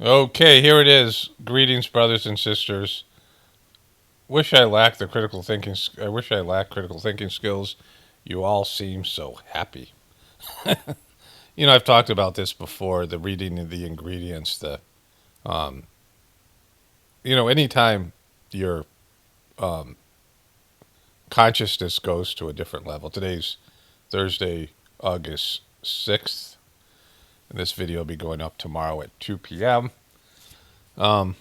Okay, here it is. Greetings, brothers and sisters. Wish I lacked the critical thinking. I wish I lacked critical thinking skills. You all seem so happy. I've talked about this before. The reading of the ingredients. Um, anytime your um, consciousness goes to a different level. Today's Thursday, August 6th, and this video will be going up tomorrow at 2 p.m. Um,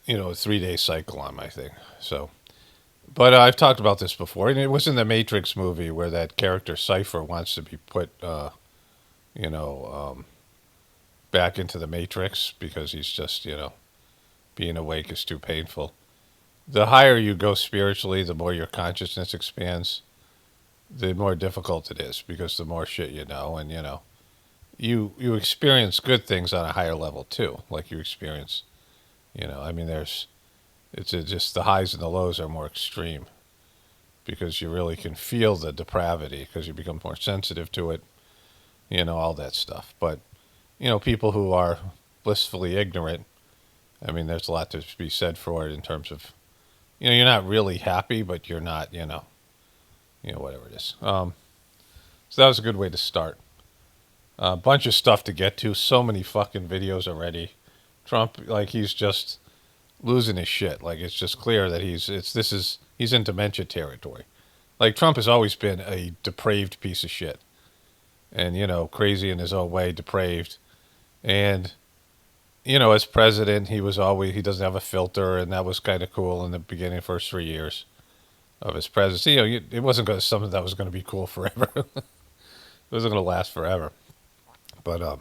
a 3 day cycle on my thing. So, but I've talked about this before, and it was in the Matrix movie where that character Cypher wants to be put, you know, um, back into the Matrix because he's just, being awake is too painful. The higher you go spiritually, the more your consciousness expands, the more difficult it is because the more shit you know, and you experience good things on a higher level too, like you experience, I mean, just the highs and the lows are more extreme because you really can feel the depravity because you become more sensitive to it, all that stuff. But, people who are blissfully ignorant, I mean, there's a lot to be said for it in terms of, you're not really happy, but you're not, whatever it is. So that was a good way to start. A bunch of stuff to get to. So many fucking videos already. Trump, like, he's just losing his shit. Like, it's just clear that he's in dementia territory. Like, Trump has always been a depraved piece of shit. And, crazy in his own way, depraved. And, as president, he doesn't have a filter, and that was kind of cool in the beginning, first 3 years of his presidency. It wasn't something that was going to be cool forever. It wasn't going to last forever. But,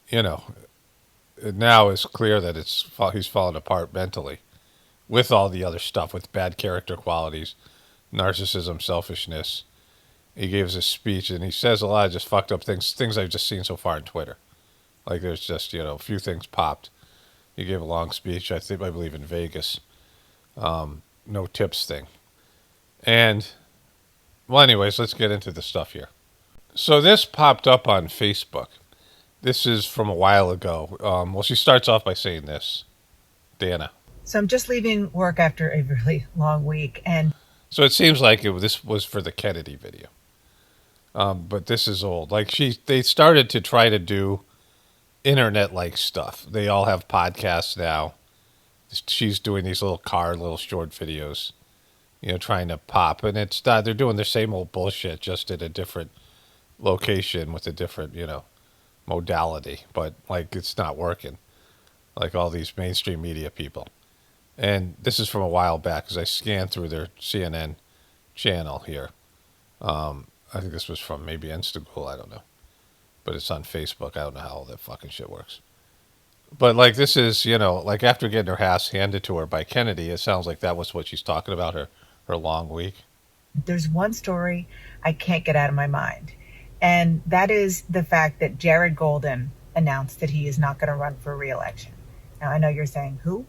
you know, now it's clear that he's fallen apart mentally with all the other stuff, with bad character qualities, narcissism, selfishness. He gives a speech and he says a lot of just fucked up things I've just seen so far on Twitter. Like there's just, a few things popped. He gave a long speech, I believe in Vegas. No tips thing. And, well, anyways, let's get into the stuff here. So this popped up on Facebook. This is from a while ago. Well, she starts off by saying this. Dana. So I'm just leaving work after a really long week, and so it seems like this was for the Kennedy video. But this is old. Like they started to try to do internet-like stuff. They all have podcasts now. She's doing these little short videos, trying to pop. And it's not, they're doing the same old bullshit, just at a different location with a different, modality. But, like, it's not working. Like all these mainstream media people. And this is from a while back because I scanned through their CNN channel here. I think this was from maybe Instagram, I don't know. But it's on Facebook. I don't know how all that fucking shit works. But, like, this is, like after getting her ass handed to her by Kennedy, it sounds like that was what she's talking about, her long week. there's one story I can't get out of my mind, and that is the fact that Jared Golden announced that he is not going to run for re-election. Now, I know you're saying, who?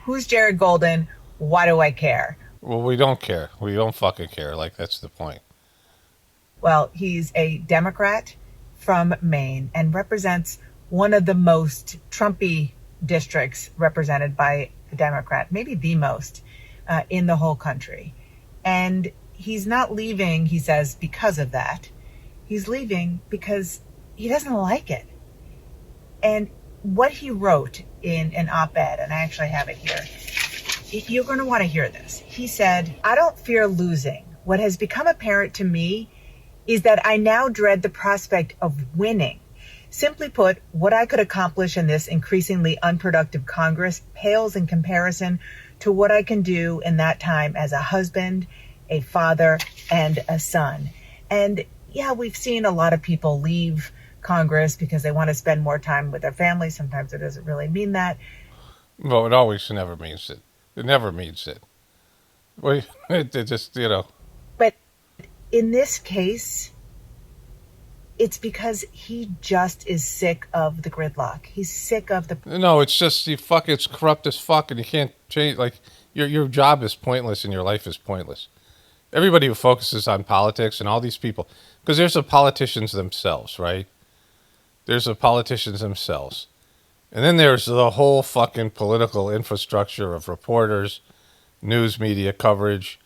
Who's Jared Golden? Why do I care? Well, we don't care. We don't fucking care. Like, that's the point. Well, he's a Democrat from Maine and represents one of the most Trumpy districts represented by a Democrat, maybe the most in the whole country. And he's not leaving, he says, because of that. He's leaving because he doesn't like it. And what he wrote in an op-ed, and I actually have it here, you're going to want to hear this. He said, "I don't fear losing. What has become apparent to me is that I now dread the prospect of winning. Simply put, what I could accomplish in this increasingly unproductive Congress pales in comparison to what I can do in that time as a husband, a father, and a son." And yeah, we've seen a lot of people leave Congress because they want to spend more time with their family. Sometimes it doesn't really mean that. Well, it always never means it. It never means it. Well, it just, But in this case, it's because he just is sick of the gridlock. He's sick of the... No, it's just, it's corrupt as fuck and you can't change, like, your job is pointless and your life is pointless. Everybody who focuses on politics and all these people, because there's the politicians themselves, right? there's the politicians themselves. And then there's the whole fucking political infrastructure of reporters, news media coverage,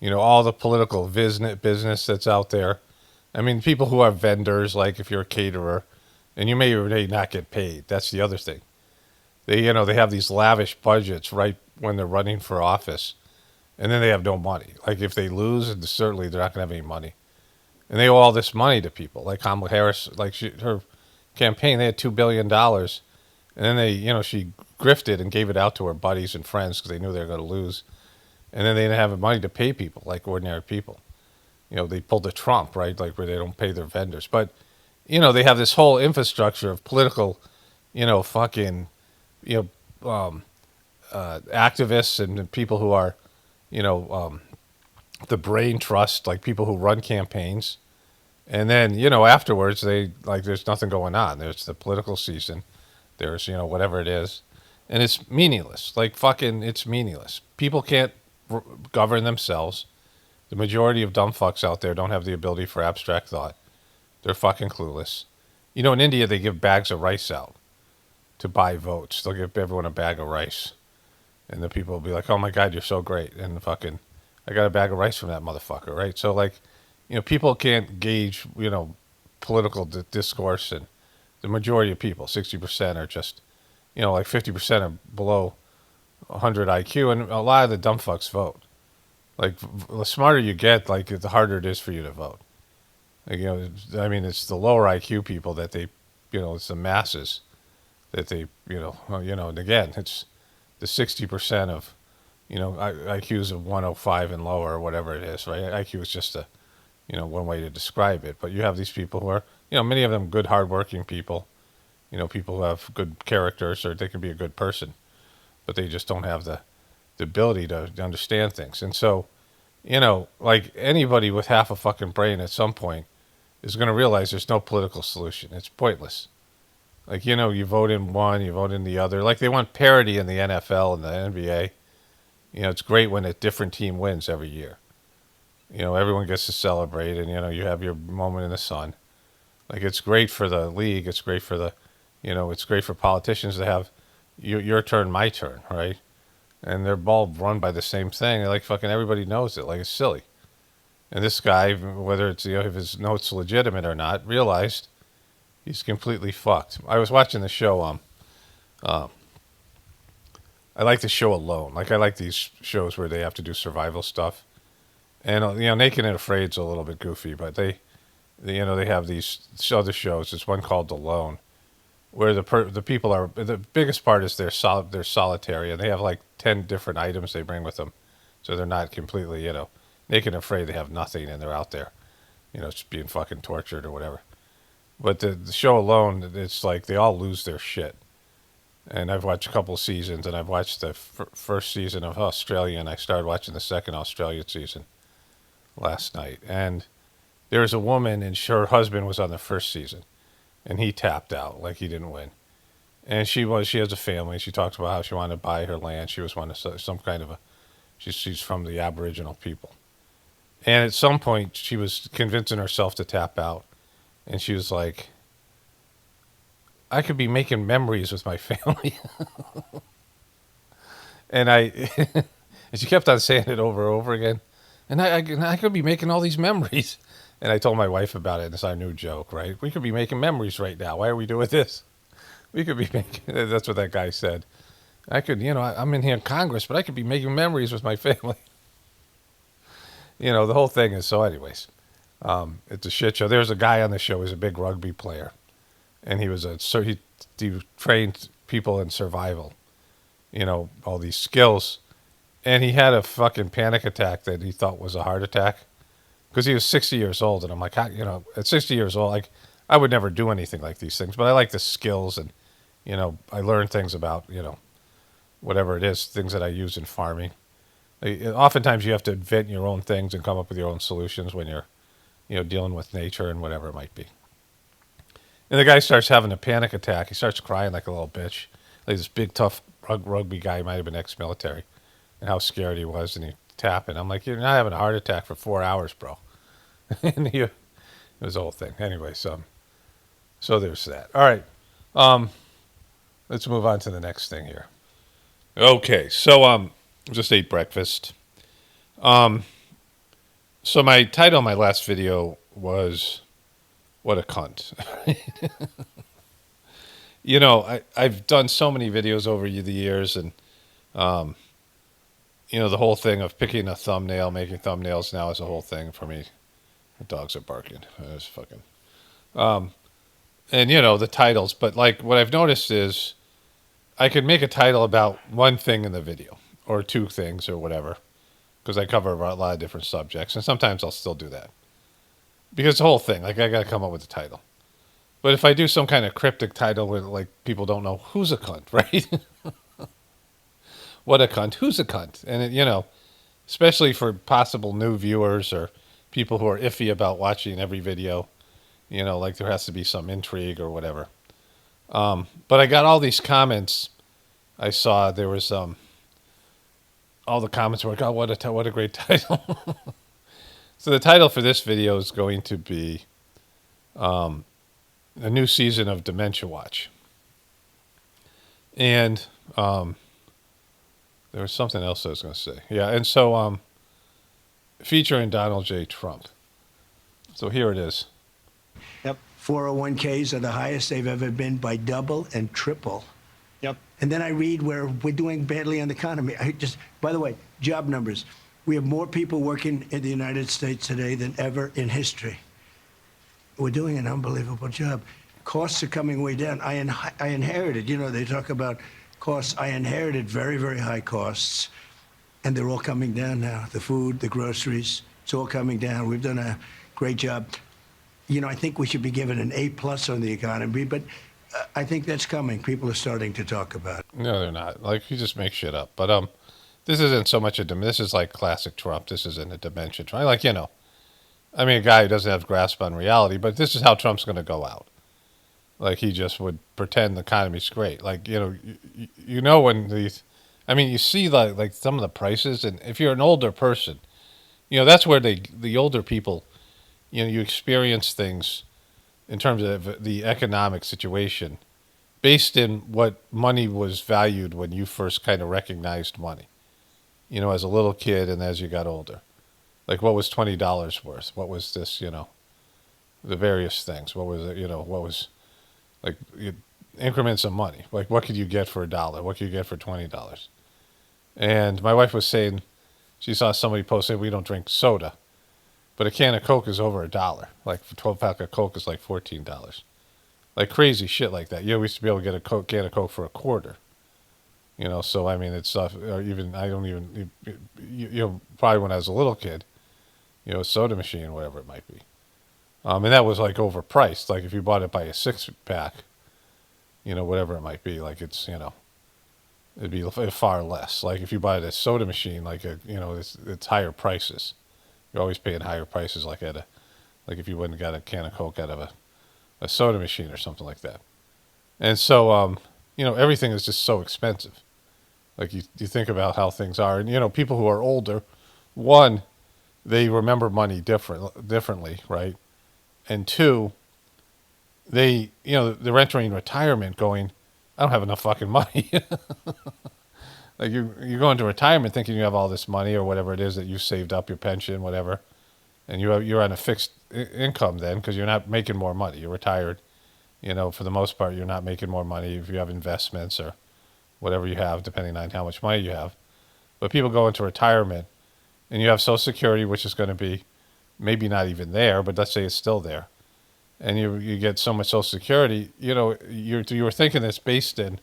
all the political business that's out there. I mean, people who are vendors, like if you're a caterer, and you may or may not get paid. That's the other thing. They have these lavish budgets right when they're running for office, and then they have no money. Like if they lose, certainly they're not going to have any money, and they owe all this money to people. Like Kamala Harris, her campaign, they had $2 billion, and then she grifted and gave it out to her buddies and friends because they knew they were going to lose, and then they didn't have money to pay people like ordinary people. They pulled a Trump, right? Like where they don't pay their vendors, but they have this whole infrastructure of political, fucking, you activists and people who are, you know, um, the brain trust, like people who run campaigns. And then, afterwards, there's nothing going on. There's the political season. There's, whatever it is. And it's meaningless. Like, fucking, it's meaningless. People can't govern themselves. The majority of dumb fucks out there don't have the ability for abstract thought. They're fucking clueless. In India, they give bags of rice out to buy votes. They'll give everyone a bag of rice. And the people will be like, oh my God, you're so great. And fucking, I got a bag of rice from that motherfucker, right? So, like, people can't gauge, political discourse. And the majority of people, 60%, are just, like 50% are below 100 IQ. And a lot of the dumb fucks vote. Like, the smarter you get, like, the harder it is for you to vote. Like, I mean, it's the lower IQ people that they, it's the masses that they, and again, it's the 60% of, IQs of 105 and lower or whatever it is, right? IQ is just one way to describe it. But you have these people who are, many of them good, hardworking people, people who have good characters or they can be a good person, but they just don't have the ability to understand things. And so, like anybody with half a fucking brain at some point is going to realize there's no political solution. It's pointless. Like, you vote in one, you vote in the other. Like they want parity in the NFL and the NBA. It's great when a different team wins every year. Everyone gets to celebrate and, you have your moment in the sun. Like it's great for the league. It's great for it's great for politicians to have your turn, my turn, right? And they're all run by the same thing. Like fucking everybody knows it. Like it's silly. And this guy, whether it's if his note's legitimate or not, realized he's completely fucked. I was watching the show. Uh, I like the show Alone. Like I like these shows where they have to do survival stuff. And Naked and Afraid's a little bit goofy, but they have these other shows. There's one called Alone, where the people are the biggest part is they're solitary, and they have like 10 different items they bring with them, so they're not completely naked and afraid. They have nothing, and they're out there, just being fucking tortured or whatever. But the show Alone, it's like they all lose their shit. And I've watched a couple of seasons, and I've watched the first season of Australia, and I started watching the second Australian season last night. And there was a woman, and her husband was on the first season, and he tapped out, like he didn't win. And she has a family. She talks about how she wanted to buy her land. She was one of some kind of she's from the Aboriginal people. And at some point, she was convincing herself to tap out, and she was like, I could be making memories with my family. and and she kept on saying it over and over again. And I could be making all these memories. And I told my wife about it. And it's our new joke, right? We could be making memories right now. Why are we doing this? We could be making, that's what that guy said. I could, I'm in here in Congress, but I could be making memories with my family. The whole thing is, so anyways, it's a shit show. There's a guy on the show who's a big rugby player. And he trained people in survival, all these skills. And he had a fucking panic attack that he thought was a heart attack because he was 60 years old. And I'm like, at 60 years old, like I would never do anything like these things, but I like the skills and, I learned things about, whatever it is, things that I use in farming. Oftentimes you have to invent your own things and come up with your own solutions when you're, dealing with nature and whatever it might be. And the guy starts having a panic attack. He starts crying like a little bitch. Like this big, tough rugby guy, might have been ex-military, and how scared he was. And he tapping. I'm like, you're not having a heart attack for 4 hours, bro. And it was the whole thing. Anyways, So there's that. All right. Um, let's move on to the next thing here. Okay, so just ate breakfast. Um, so my title of my last video was "What a Cunt." I've done so many videos over the years, and um, the whole thing of picking a thumbnail, making thumbnails now is a whole thing for me. The dogs are barking. It's fucking. Um, and the titles, but like what I've noticed is I could make a title about one thing in the video or two things or whatever because I cover a lot of different subjects, and sometimes I'll still do that because the whole thing, like I got to come up with a title. But if I do some kind of cryptic title where like people don't know who's a cunt, right? What a cunt, who's a cunt, and especially for possible new viewers or people who are iffy about watching every video, like there has to be some intrigue or whatever. But I got all these comments. I saw there was all the comments were like, "Oh, what a great title." So the title for this video is going to be a new season of Dementia Watch, and there was something else I was going to say. Yeah, and so featuring Donald J. Trump. So here it is. Yep. 401ks are the highest they've ever been by double and triple. Yep. And then I read where we're doing badly on the economy. By the way, job numbers. We have more people working in the United States today than ever in history. We're doing an unbelievable job. Costs are coming way down. I inherited, they talk about costs. I inherited very, very high costs, and they're all coming down now. The food, the groceries, it's all coming down. We've done a great job. I think we should be given an A+ on the economy, but I think that's coming. People are starting to talk about it. No, they're not. Like you just make shit up. But this isn't so much this is like classic Trump. This isn't a dementia Trump. Like I mean, a guy who doesn't have grasp on reality. But this is how Trump's going to go out. Like he just would pretend the economy's great. Like when these, I mean, you see like some of the prices, and if you're an older person, that's where the older people, you experience things in terms of the economic situation based in what money was valued when you first kind of recognized money, as a little kid and as you got older. Like what was $20 worth? What was this, the various things? What was it, what was like increments of money? Like what could you get for $1? What could you get for $20? And my wife was saying she saw somebody post saying we don't drink soda, but a can of Coke is over $1. Like a 12-pack of Coke is like $14. Like crazy shit like that. We used to be able to get a can of Coke for $0.25. So I mean, it's stuff. Or even I don't even. Probably when I was a little kid, a soda machine, whatever it might be, and that was like overpriced. Like if you bought it by a 6-pack, whatever it might be, like it's it'd be far less. Like if you buy a soda machine, like it's higher prices. You're always paying higher prices, like like if you went and got a can of Coke out of a soda machine or something like that. And so everything is just so expensive. Like you think about how things are, and people who are older, one, they remember money differently, right? And two, they're entering retirement going, I don't have enough fucking money. Like you go into retirement thinking you have all this money or whatever it is that you saved up, your pension, whatever, and you're on a fixed income then because you're not making more money. You're retired. For the most part, you're not making more money if you have investments or whatever you have, depending on how much money you have. But people go into retirement, and you have Social Security, which is going to be maybe not even there, but let's say it's still there, and you get so much Social Security. You were thinking it's based in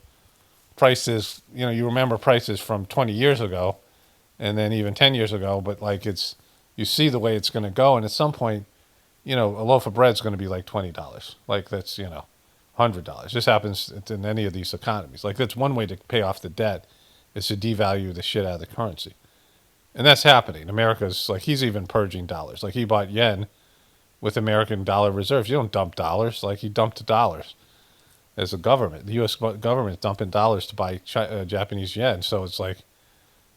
prices. You remember prices from 20 years ago, and then even 10 years ago. But like you see the way it's going to go, and at some point, a loaf of bread is going to be like $20. Like that's $100. This happens in any of these economies. Like that's one way to pay off the debt is to devalue the shit out of the currency. And that's happening. America's like, he's even purging dollars. Like he bought yen with American dollar reserves. You don't dump dollars. Like he dumped dollars as a government. The U.S. government is dumping dollars to buy Japanese yen. So it's like,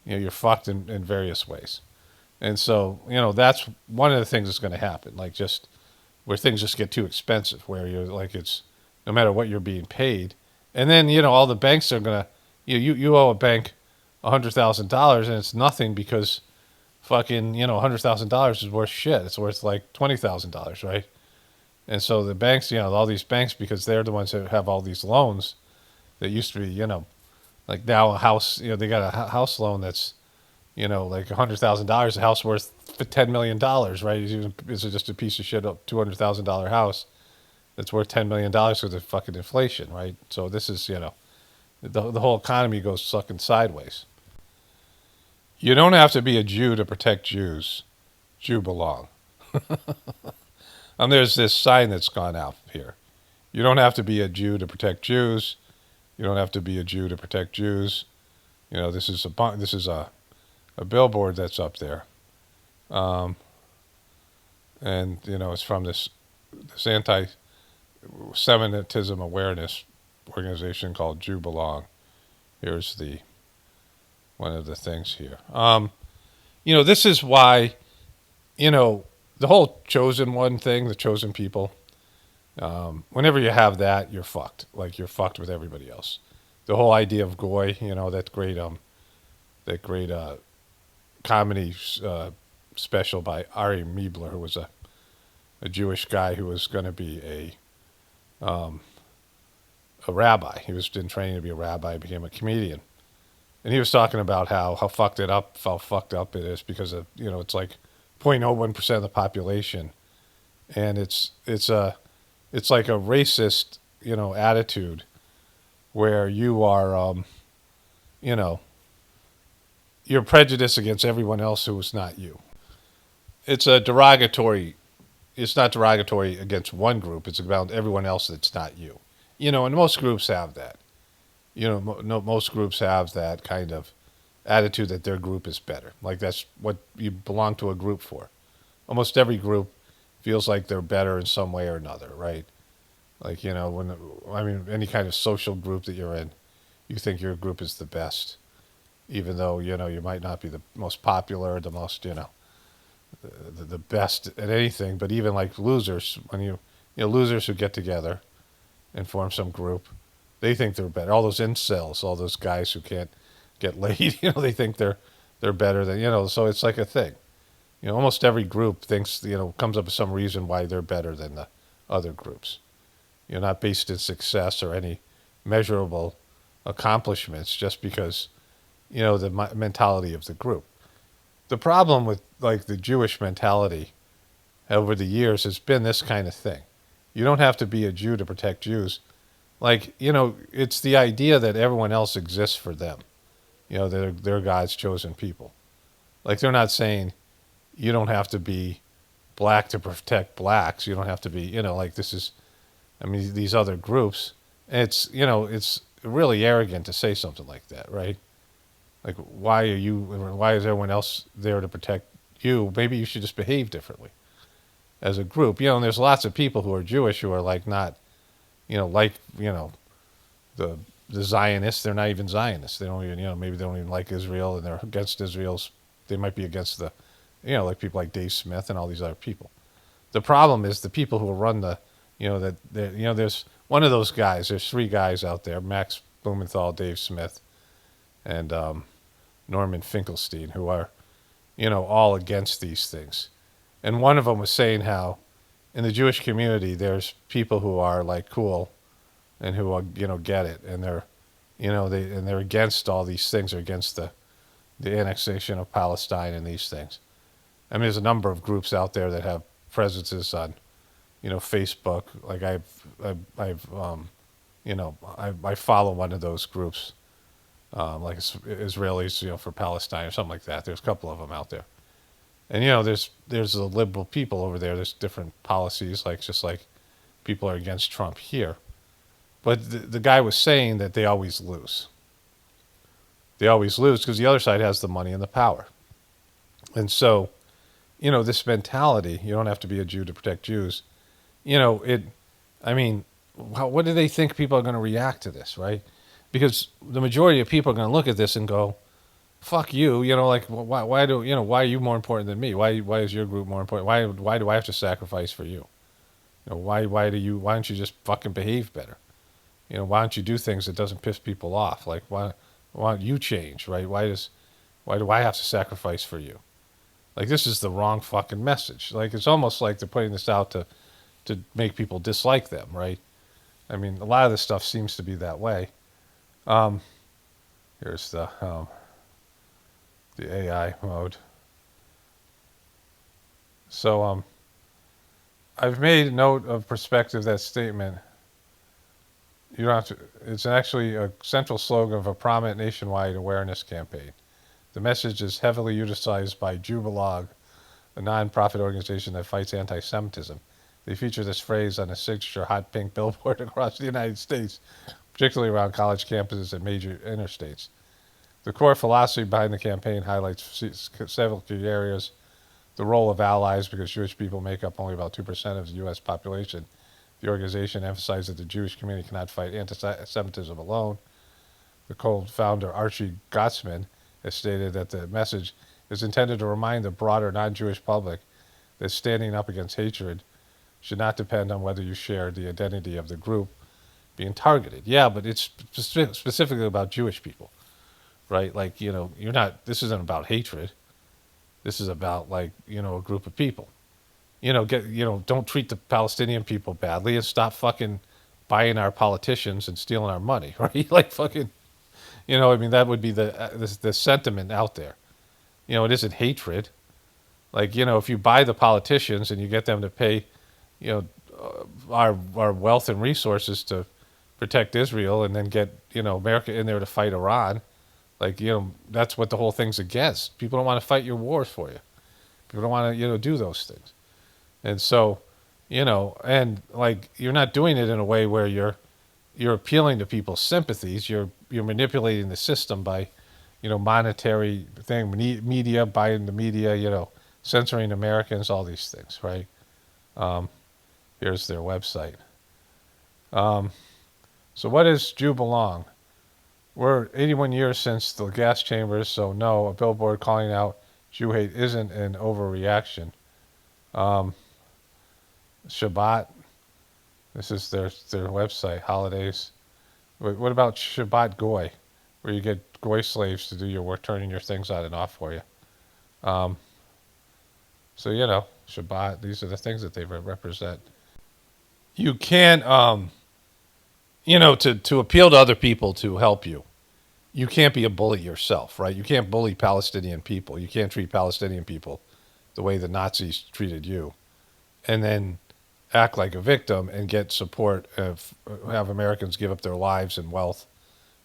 you're fucked in various ways. And so, that's one of the things that's going to happen. Like just where things just get too expensive, where you're like, it's no matter what you're being paid. And then, all the banks are going to, you owe a bank $100,000 and it's nothing because fucking, $100,000 is worth shit. It's worth like $20,000, right? And so the banks, all these banks, because they're the ones that have all these loans that used to be, like now a house, they got a house loan that's, like $100,000, a house worth $10 million, right? It's just a piece of shit, $200,000 house that's worth $10 million because of fucking inflation, right? So this is, the whole economy goes fucking sideways. You don't have to be a Jew to protect Jews. Jew belong. There's this sign that's gone out here. You don't have to be a Jew to protect Jews. You don't have to be a Jew to protect Jews. This is a billboard that's up there, and it's from this anti-Semitism awareness organization called Jew Belong. Here's one of the things here. This is why, the whole chosen one thing, the chosen people. Whenever you have that, you're fucked. Like you're fucked with everybody else. The whole idea of goy, that great comedy special by Ari Meebler, who was a Jewish guy who was going to be a rabbi. He was in training to be a rabbi, became a comedian, and he was talking about how fucked up it is because of it's like 0.01% of the population, and it's like a racist attitude where you are you're prejudiced against everyone else who is not you. It's a derogatory. It's not derogatory against one group. It's about everyone else that's not you. And most groups have that. Most groups have that kind of attitude that their group is better. Like that's what you belong to a group for. Almost every group feels like they're better in some way or another, right? Like, any kind of social group that you're in, you think your group is the best, even though, you might not be the most popular, the most, the best at anything, but even like losers, when losers who get together and form some group, they think they're better. All those incels, all those guys who can't get laid, they think they're better than, so it's like a thing. Almost every group thinks, comes up with some reason why they're better than the other groups. Not based in success or any measurable accomplishments, just because, the mentality of the group. The problem with like the Jewish mentality over the years has been this kind of thing. You don't have to be a Jew to protect Jews. Like, it's the idea that everyone else exists for them. They're God's chosen people. Like they're not saying you don't have to be black to protect blacks. You don't have to be, like this is, these other groups. It's really arrogant to say something like that, right? Like, why is everyone else there to protect you? Maybe you should just behave differently as a group. And there's lots of people who are Jewish who are like not, the Zionists. They're not even Zionists. They don't even, maybe they don't even like Israel and they're against Israel's. They might be against the, like people like Dave Smith and all these other people. The problem is the people who run the, there's one of those guys. There's three guys out there: Max Blumenthal, Dave Smith, and Norman Finkelstein, who are, all against these things. And one of them was saying how, in the Jewish community, there's people who are like cool, and who are, get it, and they're, they're against all these things. They're against the annexation of Palestine and these things. There's a number of groups out there that have presences on, Facebook. Like I follow one of those groups, like Israelis, for Palestine or something like that. There's a couple of them out there, and there's the liberal people over there. There's different policies, like just like people are against Trump here, but the guy was saying that they always lose. They always lose because the other side has the money and the power, and so, this mentality. You don't have to be a Jew to protect Jews. What do they think people are going to react to this, right? Because the majority of people are going to look at this and go, "Fuck you," like why are you more important than me? Why is your group more important? Why do I have to sacrifice for you? why don't you just fucking behave better? Why don't you do things that doesn't piss people off? Like, why don't you change, right? Why do I have to sacrifice for you? Like, this is the wrong fucking message. Like, it's almost like they're putting this out to make people dislike them, right? I mean, a lot of this stuff seems to be that way. Um, Here's the AI mode. So I've made note of perspective that statement. You don't have to. It's actually a central slogan of a prominent nationwide awareness campaign. The message is heavily utilized by Jubilog, a non-profit organization that fights anti-Semitism. They feature this phrase on a signature hot pink billboard across the United States, particularly around college campuses and major interstates. The core philosophy behind the campaign highlights several key areas: the role of allies, because Jewish people make up only about 2% of the U.S. population. The organization emphasizes that the Jewish community cannot fight anti-Semitism alone. The co-founder Archie Gottsman has stated that the message is intended to remind the broader non-Jewish public that standing up against hatred should not depend on whether you share the identity of the group being targeted. Yeah, but it's specifically about Jewish people, right? Like, you're not, this isn't about hatred. This is about, like, a group of people. Don't treat the Palestinian people badly and stop fucking buying our politicians and stealing our money, right? Like, fucking, I mean, that would be the sentiment out there. It isn't hatred. Like, if you buy the politicians and you get them to pay, you know, our wealth and resources to protect Israel, and then get America in there to fight Iran, like, that's what the whole thing's against. People don't want to fight your wars for you. People don't want to do those things. And so, and like, you're not doing it in a way where you're appealing to people's sympathies. You're manipulating the system by, monetary thing, media, buying the media, censoring Americans, all these things, right? Here's their website. So what is Jew Belong? We're 81 years since the gas chambers, so no, a billboard calling out Jew hate isn't an overreaction. Shabbat, this is their website, holidays. What about Shabbat Goy, where you get Goy slaves to do your work, turning your things on and off for you? So, Shabbat, these are the things that they represent. You can't, to appeal to other people to help you, you can't be a bully yourself, right? You can't bully Palestinian people. You can't treat Palestinian people the way the Nazis treated you, and then act like a victim and get support of have Americans give up their lives and wealth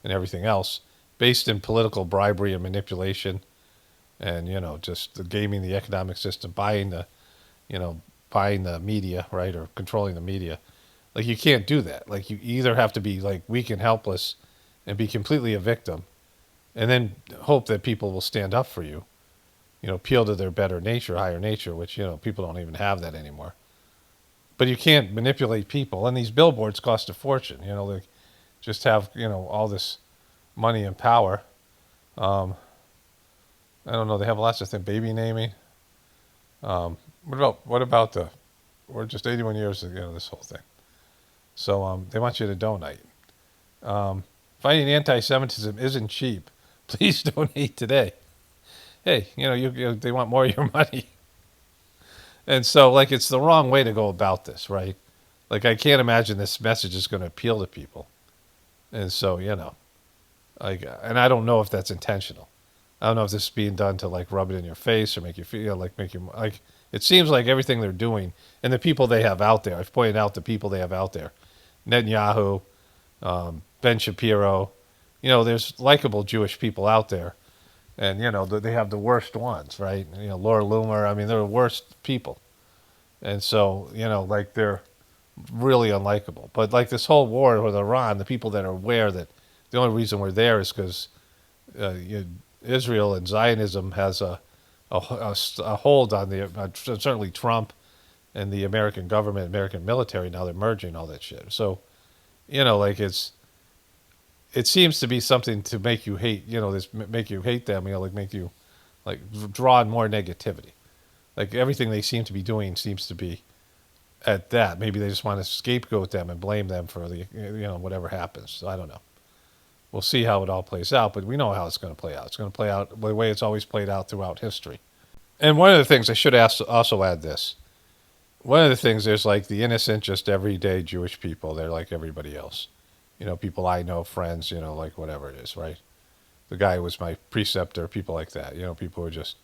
and everything else based in political bribery and manipulation, and just the gaming the economic system, buying the media, right, or controlling the media. Like, you can't do that. Like, you either have to be like weak and helpless and be completely a victim, and then hope that people will stand up for you, appeal to their better nature, higher nature, which people don't even have that anymore. But you can't manipulate people, and these billboards cost a fortune. They just have all this money and power. I don't know. They have lots of things. Baby naming. What about we're just 81 years this whole thing. So they want you to donate. Fighting anti-Semitism isn't cheap. Please donate today. Hey, they want more of your money. And so, like, it's the wrong way to go about this, right? Like, I can't imagine this message is going to appeal to people. And so, like, and I don't know if that's intentional. I don't know if this is being done to, like, rub it in your face or make you feel like, it seems like everything they're doing, and the people they have out there, I've pointed out the people they have out there, Netanyahu, Ben Shapiro, there's likable Jewish people out there. And, they have the worst ones, right? Laura Loomer, I mean, they're the worst people. And so, like, they're really unlikable. But, like, this whole war with Iran, the people that are aware that the only reason we're there is because Israel and Zionism has a hold on certainly Trump and the American government, American military. Now they're merging all that shit. So, like, it seems to be something to make you hate, make you hate them, like, make you, like, draw on more negativity. Like, everything they seem to be doing seems to be at that. Maybe they just want to scapegoat them and blame them for the whatever happens. So I don't know. We'll see how it all plays out, but we know how it's going to play out. It's going to play out the way it's always played out throughout history. And one of the things I should also add this. One of the things, there's like the innocent, just everyday Jewish people. They're like everybody else. People I know, friends, like whatever it is, right? The guy who was my preceptor, people like that. People who are just,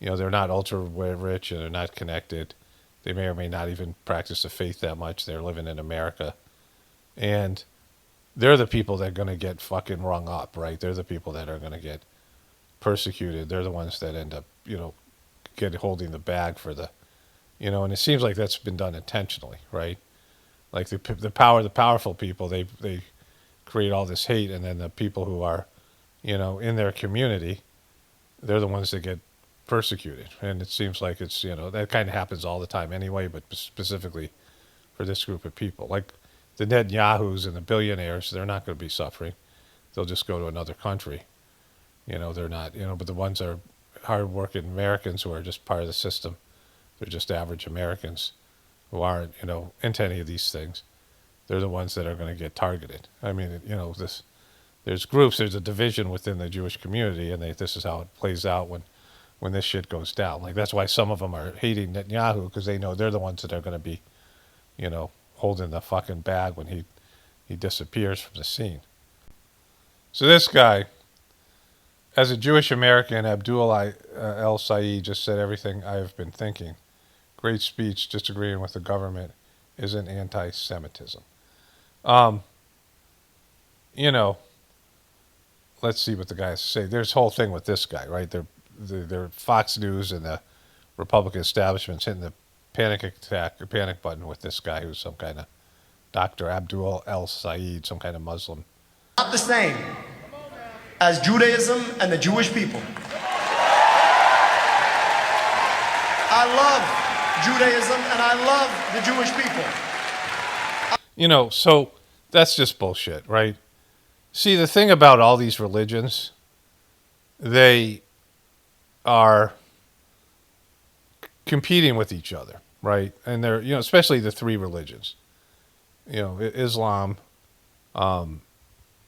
they're not ultra rich and they're not connected. They may or may not even practice the faith that much. They're living in America. And they're the people that are going to get fucking rung up, right? They're the people that are going to get persecuted. They're the ones that end up, get holding the bag for the, and it seems like that's been done intentionally, right? Like the powerful people, they create all this hate, and then the people who are, in their community, they're the ones that get persecuted. And it seems like it's, that kind of happens all the time anyway, but specifically for this group of people. Like the Netanyahus and the billionaires, they're not going to be suffering. They'll just go to another country. They're not, but the ones that are hard-working Americans who are just part of the system, they're just average Americans who aren't, into any of these things. They're the ones that are going to get targeted. I mean, there's groups, there's a division within the Jewish community, and this is how it plays out when this shit goes down. Like, that's why some of them are hating Netanyahu, because they know they're the ones that are going to be, holding the fucking bag when he disappears from the scene. So this guy, as a Jewish American, Abdul El Said just said everything I have been thinking. Great speech. Disagreeing with the government isn't anti-Semitism. Let's see what the guy has to say. There's a whole thing with this guy, right? They're Fox News and the Republican establishment's hitting the panic button with this guy who's some kind of Dr. Abdul El Said, some kind of Muslim. Not the same as Judaism and the Jewish people. I love Judaism and I love the Jewish people. So that's just bullshit, right? See, the thing about all these religions, they are competing with each other, right? And they're, especially the three religions, Islam,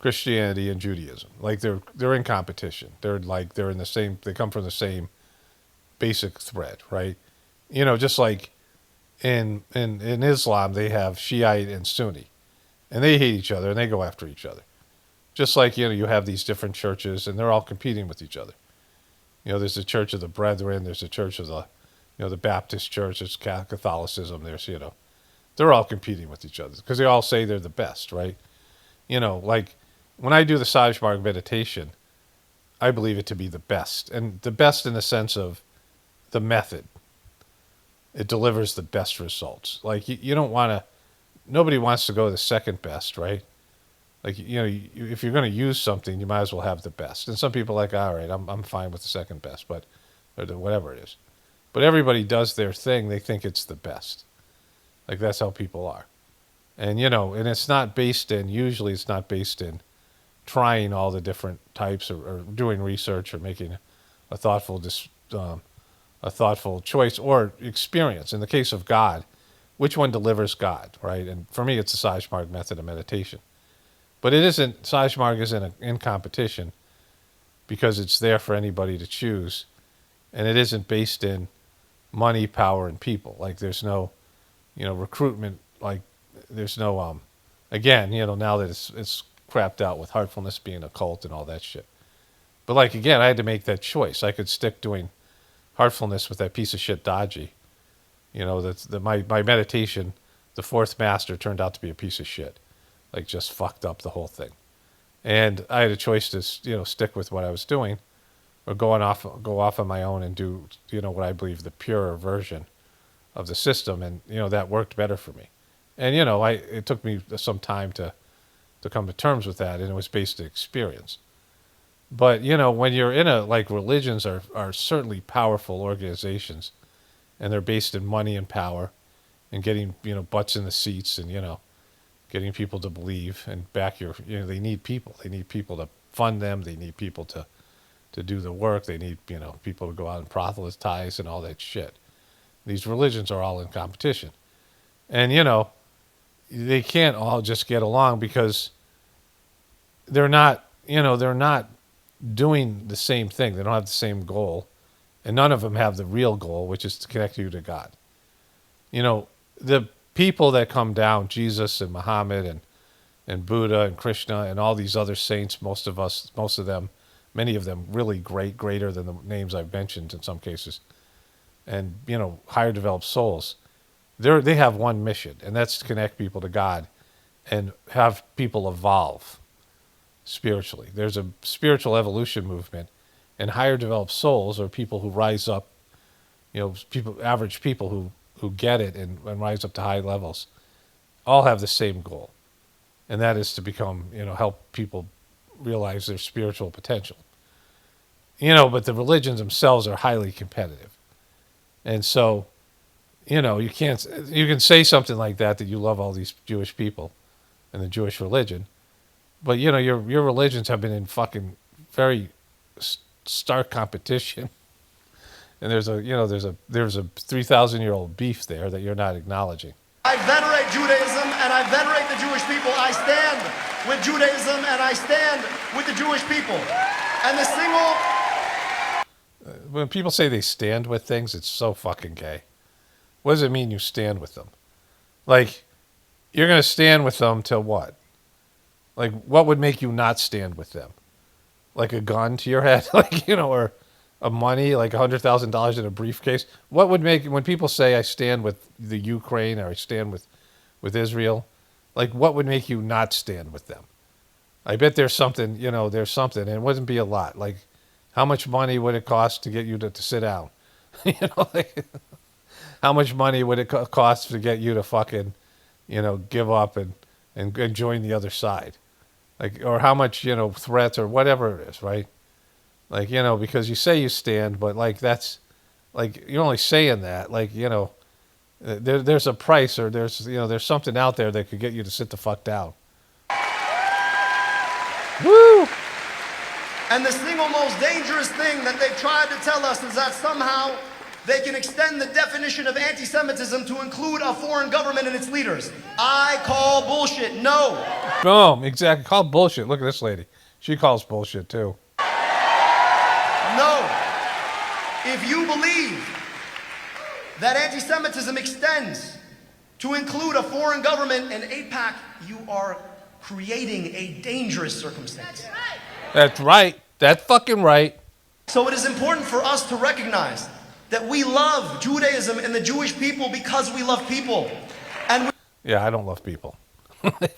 Christianity, and Judaism. Like they're in competition. They're in the same. They come from the same basic thread, right? Just like in Islam, they have Shiite and Sunni, and they hate each other and they go after each other. Just like you have these different churches, and they're all competing with each other. There's the Church of the Brethren. There's the Church of the, the Baptist Church. There's Catholicism. There's they're all competing with each other because they all say they're the best, right? Like when I do the Sajmarg meditation, I believe it to be the best, and the best in the sense of the method. It delivers the best results. Like you don't want to. Nobody wants to go the second best, right? Like, if you're going to use something, you might as well have the best. And some people are like, all right, I'm fine with the second best, or whatever it is. But everybody does their thing. They think it's the best. Like, that's how people are. And, and it's not based in, usually it's not based in trying all the different types or doing research or making a thoughtful choice or experience. In the case of God, which one delivers God, right? And for me, it's the Sajmarg method of meditation. But Sajmarg isn't in competition because it's there for anybody to choose. And it isn't based in money, power, and people. Like there's no, recruitment. Like there's no, again, now that it's crapped out with heartfulness being a cult and all that shit. But like, again, I had to make that choice. I could stick doing heartfulness with that piece of shit Dodgy. My meditation, the fourth master turned out to be a piece of shit. Like just fucked up the whole thing. And I had a choice to, stick with what I was doing or go off on my own and do, what I believe the purer version of the system. And, that worked better for me. And, it took me some time to come to terms with that. And it was based on experience. But, when you're in religions are certainly powerful organizations and they're based in money and power and getting, butts in the seats and, getting people to believe and back they need people. They need people to fund them. They need people to do the work. They need, people to go out and proselytize and all that shit. These religions are all in competition. And, they can't all just get along because they're not doing the same thing. They don't have the same goal. And none of them have the real goal, which is to connect you to God. The people that come down, Jesus and Muhammad and Buddha and Krishna and all these other saints, most of them, many of them really greater than the names I've mentioned in some cases, and, higher developed souls, they have one mission, and that's to connect people to God and have people evolve spiritually. There's a spiritual evolution movement, and higher developed souls are people who rise up, average people who get it and rise up to high levels, all have the same goal. And that is to become, help people realize their spiritual potential. But the religions themselves are highly competitive. And so, you can say something like that you love all these Jewish people and the Jewish religion, but your religions have been in fucking very stark competition. And there's a 3,000-year-old beef there that you're not acknowledging. I venerate Judaism and I venerate the Jewish people. I stand with Judaism and I stand with the Jewish people. And the single... When people say they stand with things, it's so fucking gay. What does it mean you stand with them? Like, you're going to stand with them till what? Like, what would make you not stand with them? Like a gun to your head? Or a money, like $100,000 in a briefcase? What would make, when people say I stand with the Ukraine or I stand with Israel, like what would make you not stand with them? I bet there's something, and it wouldn't be a lot. Like, how much money would it cost to get you to sit down? How much money would it cost to get you to fucking, give up and join the other side? Like, or how much, threats or whatever it is, right? Like, because you say you stand, but like, that's like, you're only saying that, like, there's a price or there's something out there that could get you to sit the fuck down. Woo! And the single most dangerous thing that they've tried to tell us is that somehow they can extend the definition of anti-Semitism to include a foreign government and its leaders. I call bullshit. No. Boom. Exactly. Call bullshit. Look at this lady. She calls bullshit too. No. If you believe that anti-Semitism extends to include a foreign government and AIPAC, you are creating a dangerous circumstance. That's right. That's fucking right. So it is important for us to recognize that we love Judaism and the Jewish people because we love people. Yeah, I don't love people. I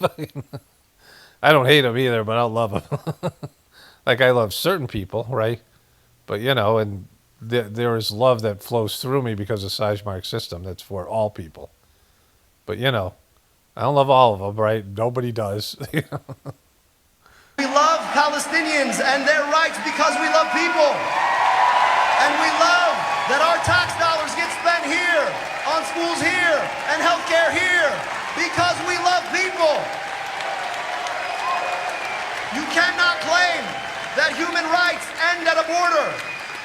don't hate them either, but I love them. Like, I love certain people, right? But, and there is love that flows through me because of Sizemari's system. That's for all people. But, I don't love all of them, right? Nobody does. We love Palestinians and their rights because we love people. And we love that our tax dollars get spent here, on schools here, and healthcare here, because we love people. You cannot claim that human rights end at a border.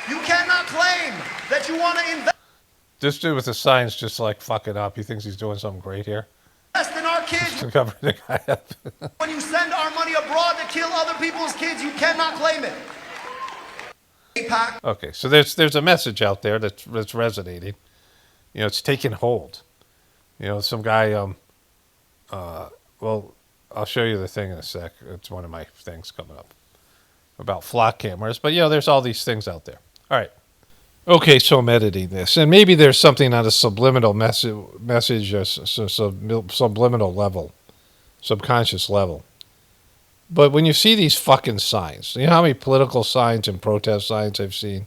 You cannot claim that you want to invest. This dude with the signs just like fucking up. He thinks he's doing something great here. In our kids. To cover the guy up. When you send our money abroad to kill other people's kids, you cannot claim it. Okay, so there's a message out there that's resonating. It's taking hold. Some guy. Well, I'll show you the thing in a sec. It's one of my things coming up about flock cameras. But there's all these things out there. All right. Okay, so I'm editing this, and maybe there's something on a subliminal message, subliminal level, subconscious level. But when you see these fucking signs, you know how many political signs and protest signs I've seen?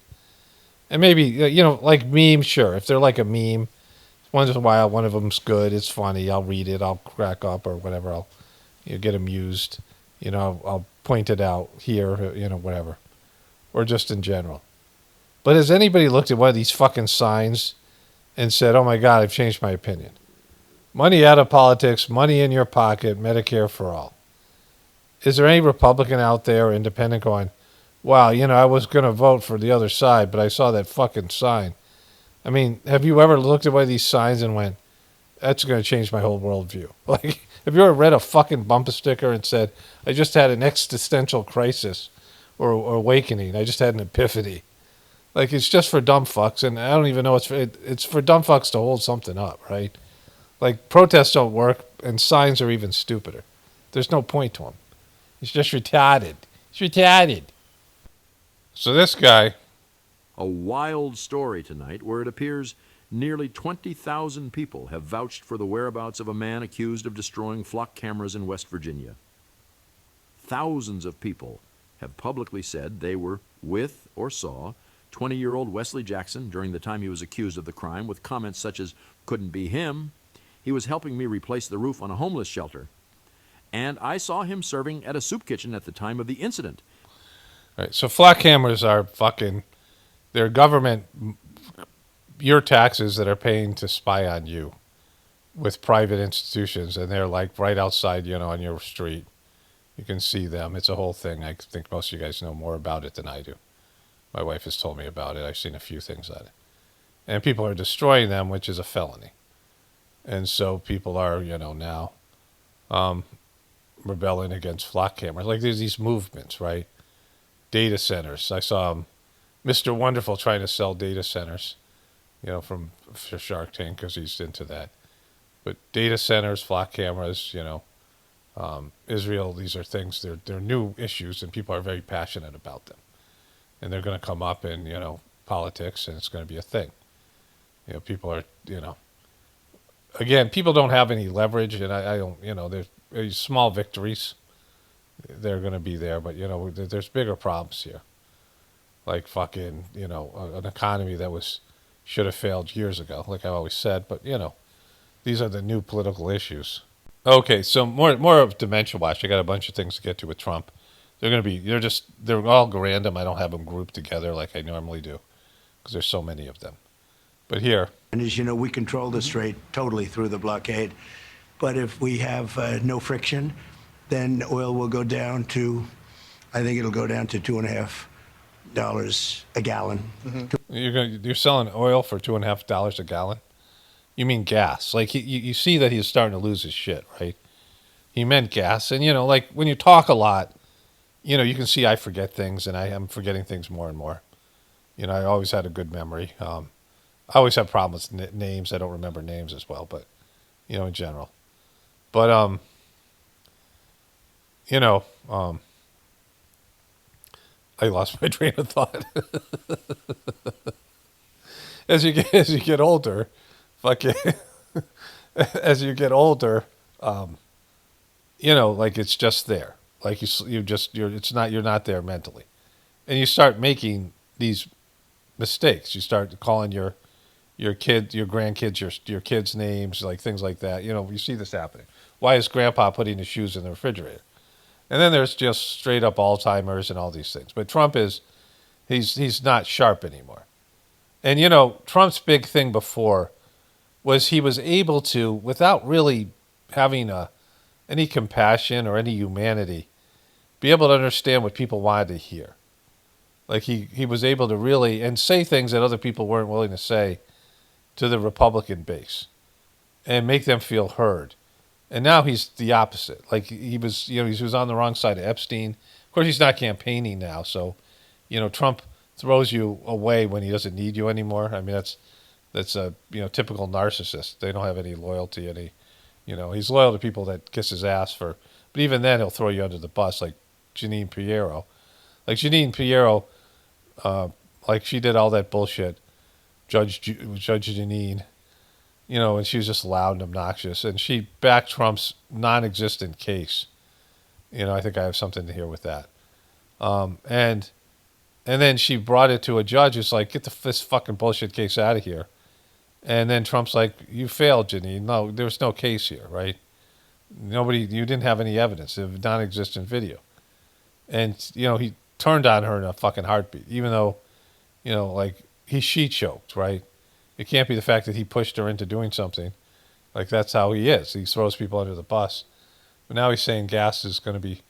And maybe, like memes, sure. If they're like a meme, once in a while, one of them's good, it's funny, I'll read it, I'll crack up or whatever, I'll get amused, I'll point it out here, whatever. Or just in general. But has anybody looked at one of these fucking signs and said, oh my God, I've changed my opinion? Money out of politics, money in your pocket, Medicare for all. Is there any Republican out there or independent going, wow, I was going to vote for the other side, but I saw that fucking sign. I mean, have you ever looked at one of these signs and went, that's going to change my whole worldview. Like, have you ever read a fucking bumper sticker and said, I just had an existential crisis or awakening. I just had an epiphany. Like, it's just for dumb fucks, and I don't even know it's for dumb fucks to hold something up, right? Like, protests don't work, and signs are even stupider. There's no point to them. It's just retarded. It's retarded. So this guy, A wild story tonight where it appears nearly 20,000 people have vouched for the whereabouts of a man accused of destroying flock cameras in West Virginia. Thousands of people have publicly said they were with or saw 20-year-old Wesley Jackson during the time he was accused of the crime, with comments such as, "Couldn't be him. He was helping me replace the roof on a homeless shelter. And I saw him serving at a soup kitchen at the time of the incident." right? So flock cameras are fucking. They're government, your taxes that are paying to spy on you, with private institutions, and they're like right outside, on your street. You can see them. It's a whole thing. I think most of you guys know more about it than I do. My wife has told me about it. I've seen a few things on it. And people are destroying them, which is a felony. And so people are, now rebelling against flock cameras. Like, there's these movements, right? Data centers. I saw Mr. Wonderful trying to sell data centers, for Shark Tank, because he's into that. But data centers, flock cameras, Israel, these are things, they're new issues, and people are very passionate about them. And they're going to come up in, politics, and it's going to be a thing. People are, again, people don't have any leverage, and I don't, there's small victories. They're going to be there, but, there's bigger problems here. Like fucking, an economy that should have failed years ago, like I always said, but, these are the new political issues. Okay, so more of Dementia Watch. I got a bunch of things to get to with Trump. They're all random. I don't have them grouped together like I normally do, because there's so many of them. But here. And as you know, we control the strait totally through the blockade. But if we have no friction, then oil will go down to, I think it'll go down to $2.50 a gallon. You're selling oil for $2.50 a gallon? You mean gas? Like you see that he's starting to lose his shit, right? He meant gas, and like when you talk a lot, you can see I forget things, and I am forgetting things more and more. I always had a good memory. I always have problems with names. I don't remember names as well, but in general. But I lost my train of thought. As you get older, fucking, as you get older, like it's just there. Like you're not there mentally, and you start making these mistakes. You start calling your grandkids, your kids' names, like things like that. You see this happening. Why is Grandpa putting his shoes in the refrigerator? And then there's just straight up Alzheimer's and all these things. But Trump he's not sharp anymore. And Trump's big thing before was he was able to, without really having any compassion or any humanity, be able to understand what people wanted to hear. Like he was able to really, and say things that other people weren't willing to say to the Republican base, and make them feel heard. And now he's the opposite. Like he was on the wrong side of Epstein. Of course, he's not campaigning now, so Trump throws you away when he doesn't need you anymore. I mean, that's a typical narcissist. They don't have any loyalty. He's loyal to people that kiss his ass for. But even then, he'll throw you under the bus, like Jeanine Pirro. Like Jeanine Pirro, like she did all that bullshit. Judge Jeanine. And she was just loud and obnoxious. And she backed Trump's non-existent case. I think I have something to hear with that. And then she brought it to a judge who's like, get this fucking bullshit case out of here. And then Trump's like, you failed, Jeanine. No, there was no case here, right? You didn't have any evidence of non-existent video. And, he turned on her in a fucking heartbeat, even though, she choked, right? It can't be the fact that he pushed her into doing something. Like, that's how he is. He throws people under the bus. But now he's saying oil is going to be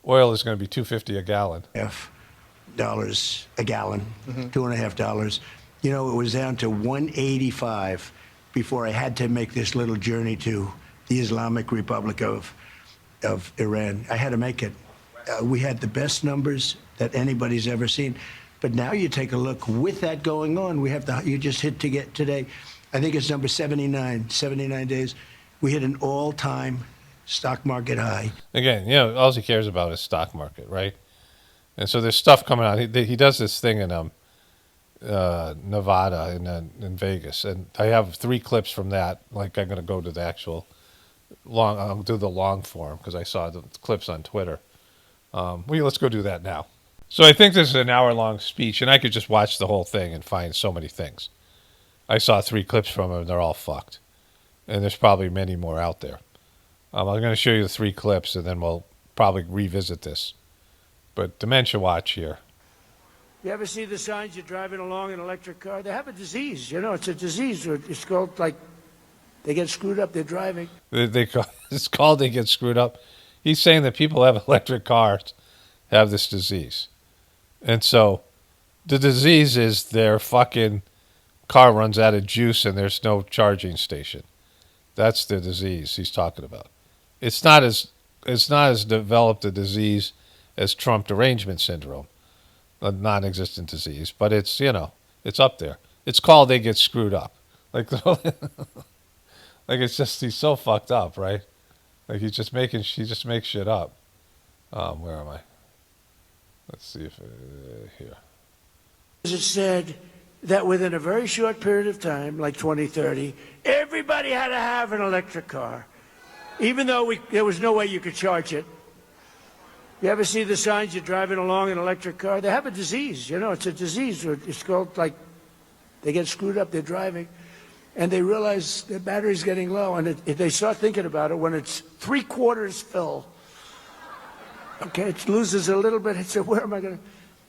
$2.50 a gallon. Dollars a gallon, $2.50. It was down to $1.85 before I had to make this little journey to the Islamic Republic of Iran. I had to make it. We had the best numbers that anybody's ever seen. But now you take a look, with that going on, you just hit to get today, I think it's number 79 days. We hit an all-time stock market high. Again, all he cares about is stock market, right? And so there's stuff coming out. He does this thing in Nevada, in Vegas, and I have 3 clips from that. Like, I'm going to go to the actual I'll do the long form because I saw the clips on Twitter. Let's go do that now. So I think this is an hour-long speech, and I could just watch the whole thing and find so many things. I saw 3 clips from him, and they're all fucked. And there's probably many more out there. I'm going to show you the 3 clips, and then we'll probably revisit this. But Dementia Watch here. You ever see the signs you're driving along in an electric car? They have a disease. It's a disease. It's called, they get screwed up, they're driving. It's called they get screwed up. He's saying that people who have electric cars have this disease. And so the disease is their fucking car runs out of juice and there's no charging station. That's the disease he's talking about. It's not as developed a disease as Trump derangement syndrome, a non-existent disease, but it's it's up there. It's called they get screwed up. Like it's just he's so fucked up, right? Like he just makes shit up. Where am I? Let's see if here. It said that within a very short period of time, like 2030, everybody had to have an electric car, even though there was no way you could charge it. You ever see the signs you're driving along in an electric car? They have a disease. It's a disease. It's called, they get screwed up, they're driving, and they realize their battery's getting low, and if they start thinking about it, when it's 3/4 full, okay, it loses a little bit. It said, where am I going to?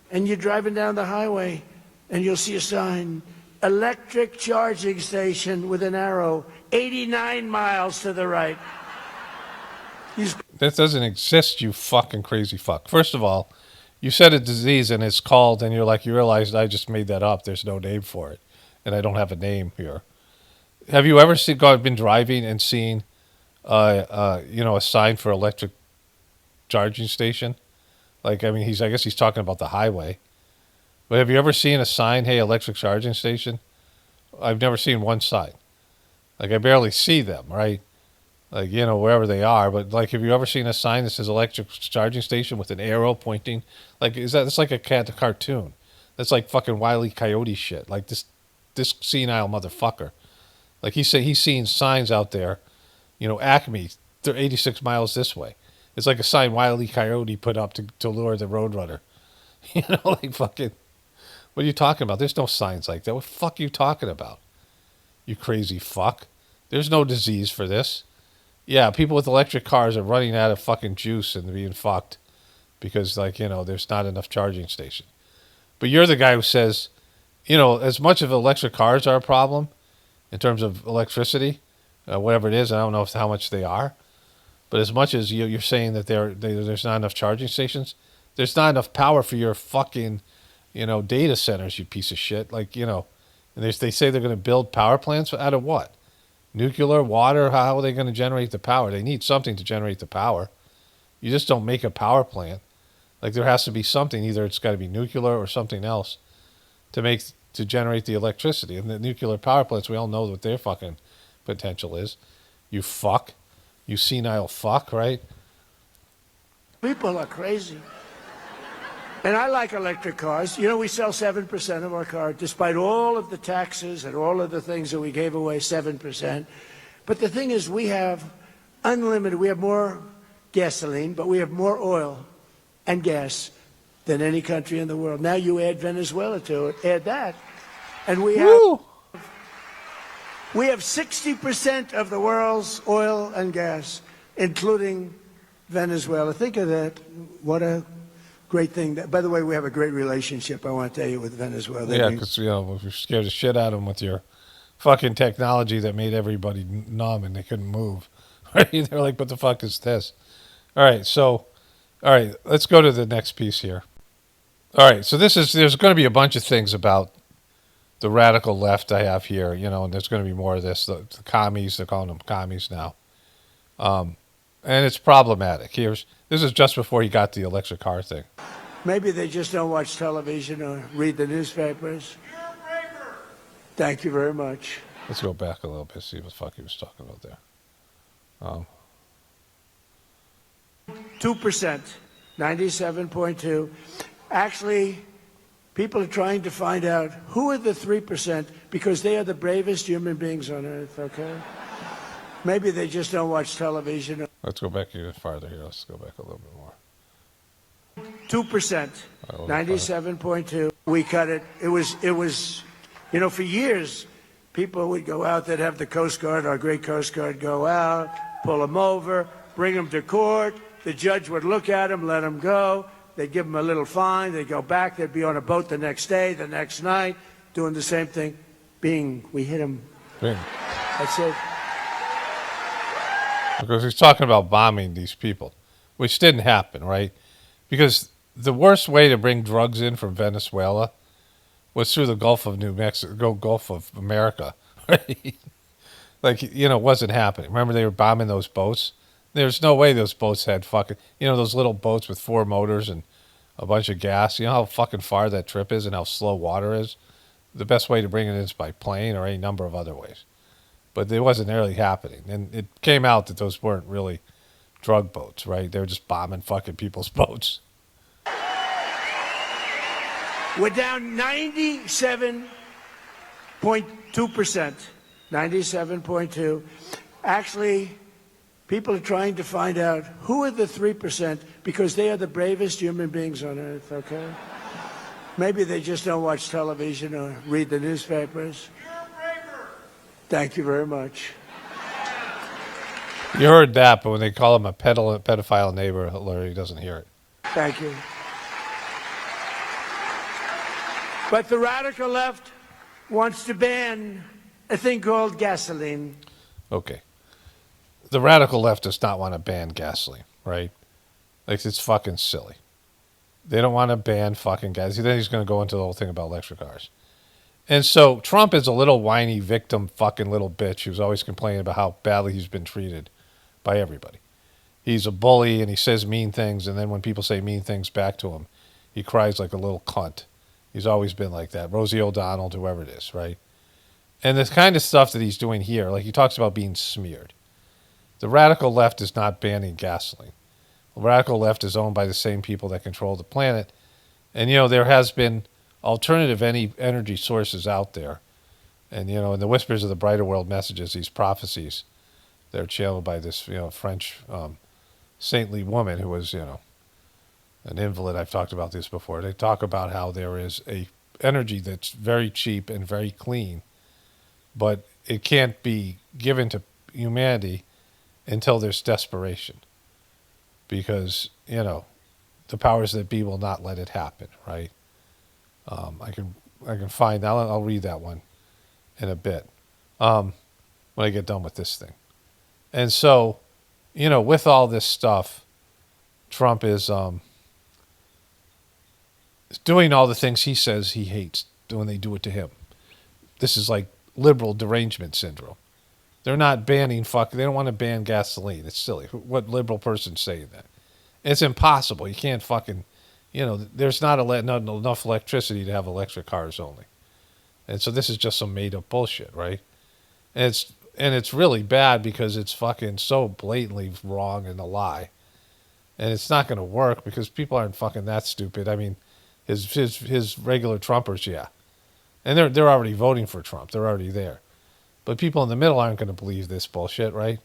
And you're driving down the highway, and you'll see a sign, electric charging station with an arrow, 89 miles to the right. That doesn't exist, you fucking crazy fuck. First of all, you said a disease and it's called, and you're like, you realized I just made that up. There's no name for it, and I don't have a name here. Have you ever been driving and seen, a sign for electric charging station? I guess he's talking about the highway. But have you ever seen a sign, hey, electric charging station? I've never seen one sign. I barely see them, right? Wherever they are. But, have you ever seen a sign that says electric charging station with an arrow pointing? It's like a cartoon. That's like fucking Wile E. Coyote shit. This senile motherfucker. He's seen signs out there, Acme, they're 86 miles this way. It's like a sign Wile E. Coyote put up to lure the roadrunner. Fucking, what are you talking about? There's no signs like that. What the fuck are you talking about? You crazy fuck. There's no disease for this. Yeah, people with electric cars are running out of fucking juice and being fucked because, there's not enough charging station. But you're the guy who says, as much of electric cars are a problem in terms of electricity, whatever it is, I don't know how much they are, but as much as you're saying that there's not enough charging stations, there's not enough power for your fucking, data centers, you piece of shit. And they say they're going to build power plants out of what? Nuclear, water, how are they going to generate the power? They need something to generate the power. You just don't make a power plant. There has to be something. Either it's got to be nuclear or something else to generate the electricity. And the nuclear power plants, we all know what their fucking potential is. You fuck. You senile fuck, right? People are crazy. And I like electric cars. We sell 7% of our car, despite all of the taxes and all of the things that we gave away, 7%. But the thing is, we have unlimited, we have more gasoline, but we have more oil and gas than any country in the world. Now you add Venezuela to it, add that, and we have 60% of the world's oil and gas, including Venezuela. Think of that. What a great thing. By the way, we have a great relationship, I want to tell you, with Venezuela. Yeah, because, we scared the shit out of them with your fucking technology that made everybody numb and they couldn't move. Right? They're like, what the fuck is this? All right, let's go to the next piece here. All right, so there's going to be a bunch of things about the radical left I have here, and there's going to be more of this. The commies, they're calling them commies now. And it's problematic. This is just before he got the electric car thing. Maybe they just don't watch television or read the newspapers. Thank you very much. Let's go back a little bit, see what the fuck he was talking about there. 2%, 97.2. Actually, people are trying to find out who are the 3% because they are the bravest human beings on earth, okay? Maybe they just don't watch television. Let's go back even farther here. Let's go back a little bit more. 2%, 97.2. We cut it. It was, for years, people would go out, they'd have the Coast Guard, our great Coast Guard, go out, pull them over, bring them to court. The judge would look at them, let them go. They'd give them a little fine. They'd go back. They'd be on a boat the next day, the next night, doing the same thing. We hit them. Bing. That's it. Because he's talking about bombing these people, which didn't happen, right? Because the worst way to bring drugs in from Venezuela was through the Gulf of New Mexico, Gulf of America, right? It wasn't happening. Remember they were bombing those boats? There's no way those boats had fucking, those little boats with 4 motors and a bunch of gas. You know how fucking far that trip is and how slow water is? The best way to bring it in is by plane or any number of other ways. But it wasn't really happening. And it came out that those weren't really drug boats, right? They were just bombing fucking people's boats. We're down 97.2%. 97.2. Actually, people are trying to find out who are the 3% because they are the bravest human beings on earth, okay? Maybe they just don't watch television or read the newspapers. Thank you very much. You heard that, but when they call him a pedophile neighbor, he doesn't hear it. Thank you. But the radical left wants to ban a thing called gasoline. Okay. The radical left does not want to ban gasoline, right? It's fucking silly. They don't want to ban fucking gas. Then he's going to go into the whole thing about electric cars. And so Trump is a little whiny victim fucking little bitch who's always complaining about how badly he's been treated by everybody. He's a bully and he says mean things, and then when people say mean things back to him, he cries like a little cunt. He's always been like that. Rosie O'Donnell, whoever it is, right? And the kind of stuff that he's doing here, like he talks about being smeared. The radical left is not banning gasoline. The radical left is owned by the same people that control the planet. And, there has been alternative energy sources out there. And, in the Whispers of the Brighter World messages, these prophecies, they're channeled by this, French saintly woman who was, an invalid. I've talked about this before. They talk about how there is a energy that's very cheap and very clean, but it can't be given to humanity until there's desperation. Because, the powers that be will not let it happen, right? I can find, I'll read that one in a bit when I get done with this thing. And so, with all this stuff, Trump is doing all the things he says he hates when they do it to him. This is like liberal derangement syndrome. They're not banning they don't want to ban gasoline. It's silly. What liberal person's saying that? It's impossible. You can't fucking, there's not enough electricity to have electric cars only. And so this is just some made up bullshit, right? And it's really bad because it's fucking so blatantly wrong and a lie. And it's not going to work because people aren't fucking that stupid. I mean, his regular Trumpers, yeah. And they're already voting for Trump. They're already there. But people in the middle aren't going to believe this bullshit, right?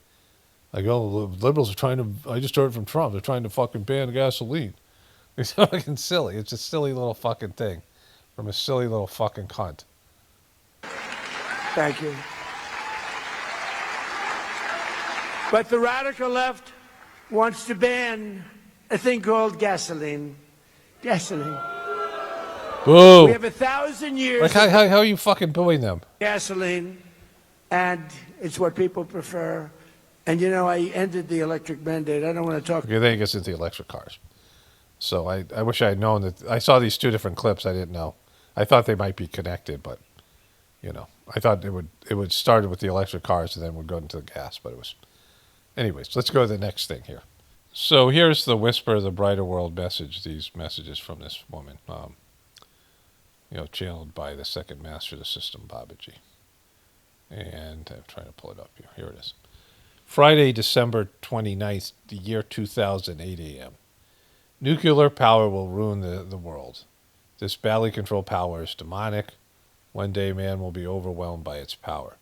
Like, oh, the liberals are trying to, I just heard from Trump, they're trying to fucking ban gasoline. It's fucking silly. It's a silly little fucking thing from a silly little fucking cunt. Thank you. But the radical left wants to ban a thing called gasoline. Gasoline. Boo! We have 1,000 years. Like, how are you fucking booing them? Gasoline, and it's what people prefer. And I ended the electric mandate. I don't want to talk. Okay, then he gets into the electric cars. So I wish I had known that. I saw these 2 different clips. I didn't know. I thought they might be connected, but I thought it would start with the electric cars and then would go into the gas, but it was. Anyways, let's go to the next thing here. So here's the Whisper of the Brighter World message. These messages from this woman, channeled by the second master of the system, Babaji. And I'm trying to pull it up here. Here it is. Friday, December 29th, the year 2008 a.m. Nuclear power will ruin the world. This badly controlled power is demonic. One day man will be overwhelmed by its power.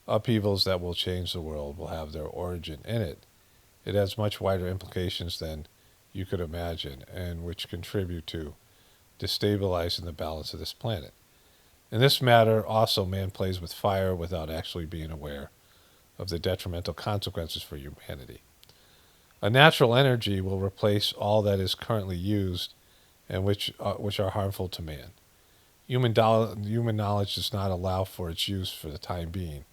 Upheavals that will change the world will have their origin in it. It has much wider implications than you could imagine, and which contribute to destabilizing the balance of this planet. In this matter, also, man plays with fire without actually being aware of the detrimental consequences for humanity. A natural energy will replace all that is currently used and which are harmful to man. Human knowledge does not allow for its use for the time being.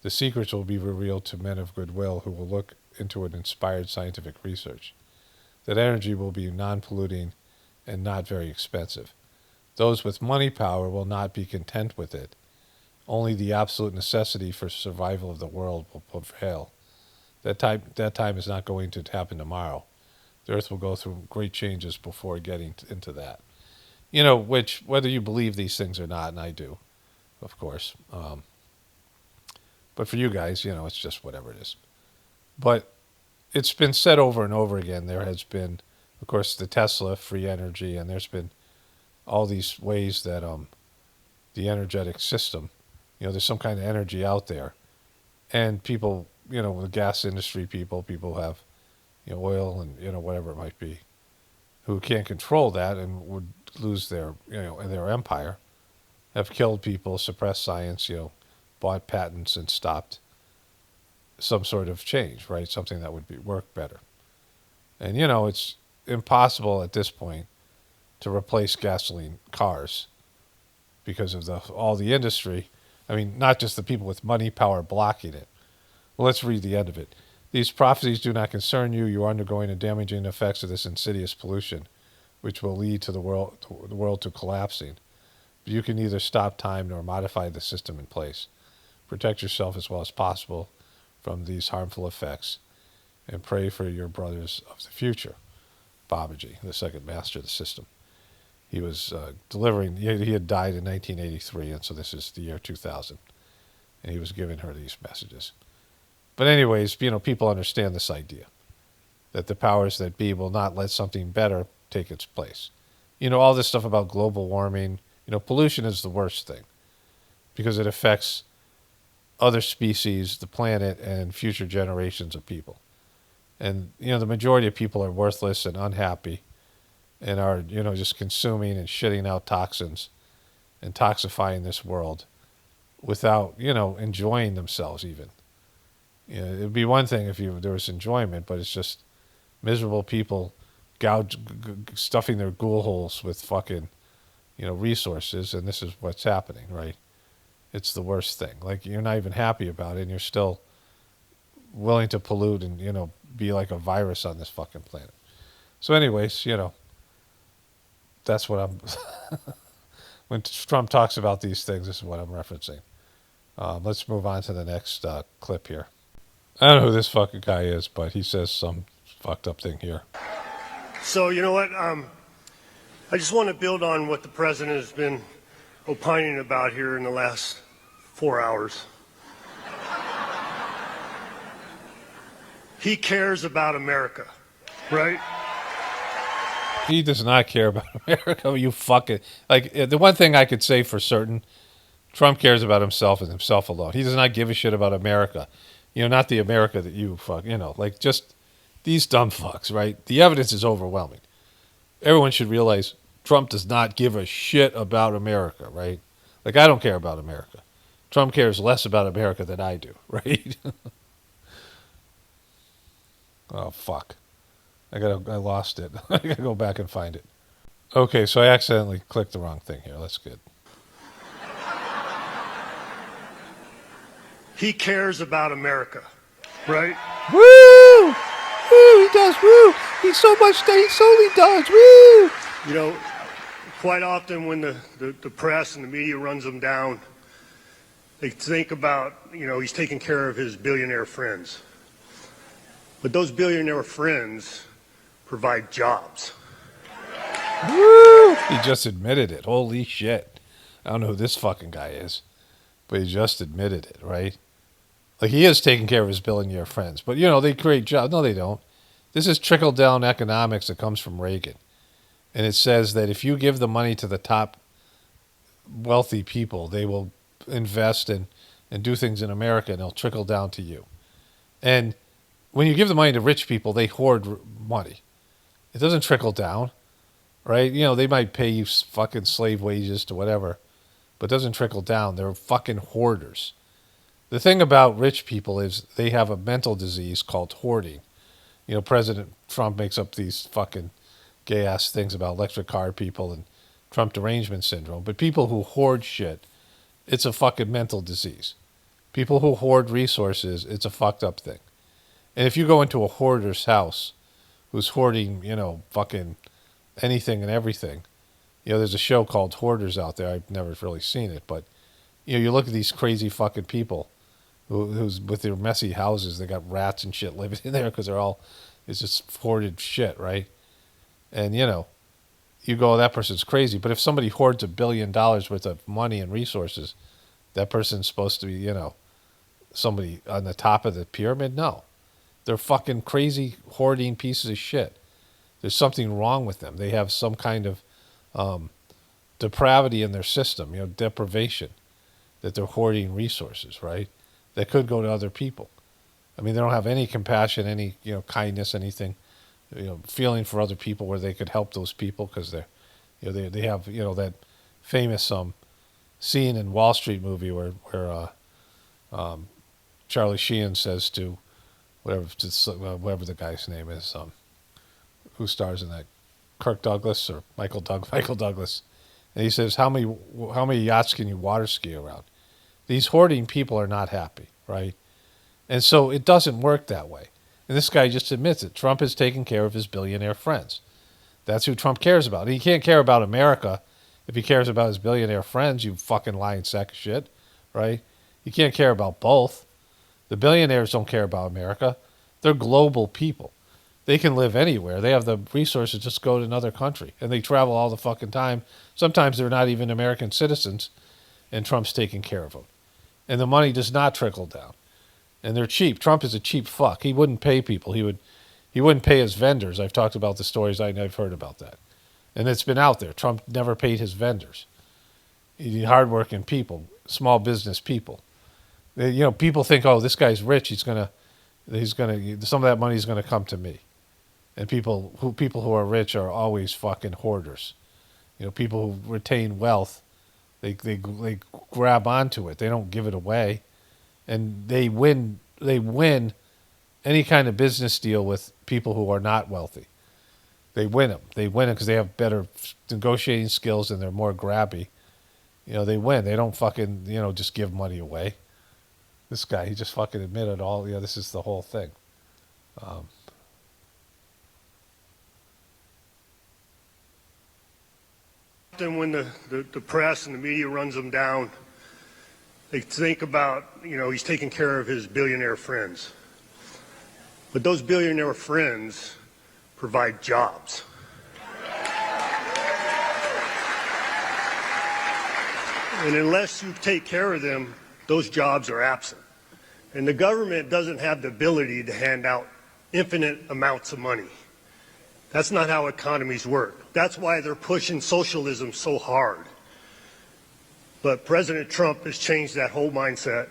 The secrets will be revealed to men of goodwill who will look into an inspired scientific research. That energy will be non-polluting and not very expensive. Those with money power will not be content with it. Only the absolute necessity for survival of the world will prevail. That time is not going to happen tomorrow. The earth will go through great changes before getting into that. Which, whether you believe these things or not, and I do, of course. But for you guys, it's just whatever it is. But it's been said over and over again. There has been, of course, the Tesla free energy, and there's been all these ways that the energetic system, there's some kind of energy out there. And people, the gas industry people have, oil and, whatever it might be, who can't control that and would lose their, their empire, have killed people, suppressed science, bought patents and stopped some sort of change, right? Something that would work better. And, it's impossible at this point to replace gasoline cars because of all the industry. I mean, not just the people with money power blocking it. Well, let's read the end of it. These prophecies do not concern you. You are undergoing the damaging effects of this insidious pollution, which will lead to the world to collapsing. But you can neither stop time nor modify the system in place. Protect yourself as well as possible from these harmful effects, and pray for your brothers of the future. Babaji, the second master of the system. He was delivering, he had died in 1983, and so this is the year 2000. And he was giving her these messages. But anyways, people understand this idea, that the powers that be will not let something better take its place. All this stuff about global warming, pollution is the worst thing, because it affects other species, the planet, and future generations of people. And, the majority of people are worthless and unhappy and are, just consuming and shitting out toxins and toxifying this world without, enjoying themselves even. It'd be one thing if there was enjoyment, but it's just miserable people stuffing their ghoul holes with fucking, resources, and this is what's happening, right? It's the worst thing. Like, you're not even happy about it, and you're still willing to pollute and, be like a virus on this fucking planet. So anyways, that's what I'm... when Trump talks about these things, this is what I'm referencing. Let's move on to the next clip here. I don't know who this fucking guy is, but he says some fucked up thing here. So, you know what? I just want to build on what the president has been opining about here in the last 4 hours. He cares about America, right? He does not care about America. You fucking... Like, the one thing I could say for certain, Trump cares about himself and himself alone. He does not give a shit about America. Not the America that you fuck, like just these dumb fucks, right? The evidence is overwhelming. Everyone should realize Trump does not give a shit about America, right? Like, I don't care about America. Trump cares less about America than I do, right? Oh, fuck. I lost it. I gotta go back and find it. Okay, so I accidentally clicked the wrong thing here. That's good. He cares about America, right? Woo! Woo! He does. Woo! He's so much that he solely does. Woo! Quite often when the press and the media runs them down, They think about, he's taking care of his billionaire friends. But those billionaire friends provide jobs. Woo! He just admitted it. Holy shit. I don't know who this fucking guy is, but he just admitted it, right? Like, he is taking care of his billionaire friends. But, they create jobs. No, they don't. This is trickle-down economics that comes from Reagan. And it says that if you give the money to the top wealthy people, they will invest and do things in America, and it'll trickle down to you. And when you give the money to rich people, they hoard money. It doesn't trickle down, right? They might pay you fucking slave wages to whatever, but it doesn't trickle down. They're fucking hoarders. The thing about rich people is they have a mental disease called hoarding. President Trump makes up these fucking gay-ass things about electric car people and Trump derangement syndrome. But people who hoard shit, it's a fucking mental disease. People who hoard resources, it's a fucked up thing. And if you go into a hoarder's house who's hoarding, fucking anything and everything, there's a show called Hoarders out there. I've never really seen it, but, you look at these crazy fucking people who's with their messy houses. They got rats and shit living in there because it's just hoarded shit, right? And, you go, that person's crazy. But if somebody hoards $1 billion worth of money and resources, that person's supposed to be, somebody on the top of the pyramid? No. They're fucking crazy hoarding pieces of shit. There's something wrong with them. They have some kind of depravity in their system, deprivation, that they're hoarding resources, right? That could go to other people. I mean, they don't have any compassion, any, kindness, anything, feeling for other people where they could help those people because they're, they have, that famous scene in Wall Street movie where Charlie Sheen says to whatever the guy's name is, who stars in that, Kirk Douglas or Michael Douglas, and he says, how many yachts can you water ski around? These hoarding people are not happy, right? And so it doesn't work that way. And this guy just admits it. Trump is taking care of his billionaire friends. That's who Trump cares about. He can't care about America if he cares about his billionaire friends, you fucking lying sack of shit, right? You can't care about both. The billionaires don't care about America. They're global people. They can live anywhere. They have the resources to just go to another country. And they travel all the fucking time. Sometimes they're not even American citizens, and Trump's taking care of them. And the money does not trickle down. And they're cheap. Trump is a cheap fuck. He wouldn't pay people. He wouldn't pay his vendors. I've talked about the stories. I've heard about that. And it's been out there. Trump never paid his vendors. Hardworking people, small business people. People think, oh, this guy's rich. Some of that money is gonna come to me. And people who are rich are always fucking hoarders. People who retain wealth, they grab onto it. They don't give it away. And they win any kind of business deal with people who are not wealthy. They win them. They win it because they have better negotiating skills and they're more grabby. They win. They don't fucking, just give money away. This guy, he just fucking admitted all, this is the whole thing. Then when the press and the media runs them down, they think about, he's taking care of his billionaire friends. But those billionaire friends provide jobs. And unless you take care of them, those jobs are absent. And the government doesn't have the ability to hand out infinite amounts of money. That's not how economies work. That's why they're pushing socialism so hard. But President Trump has changed that whole mindset,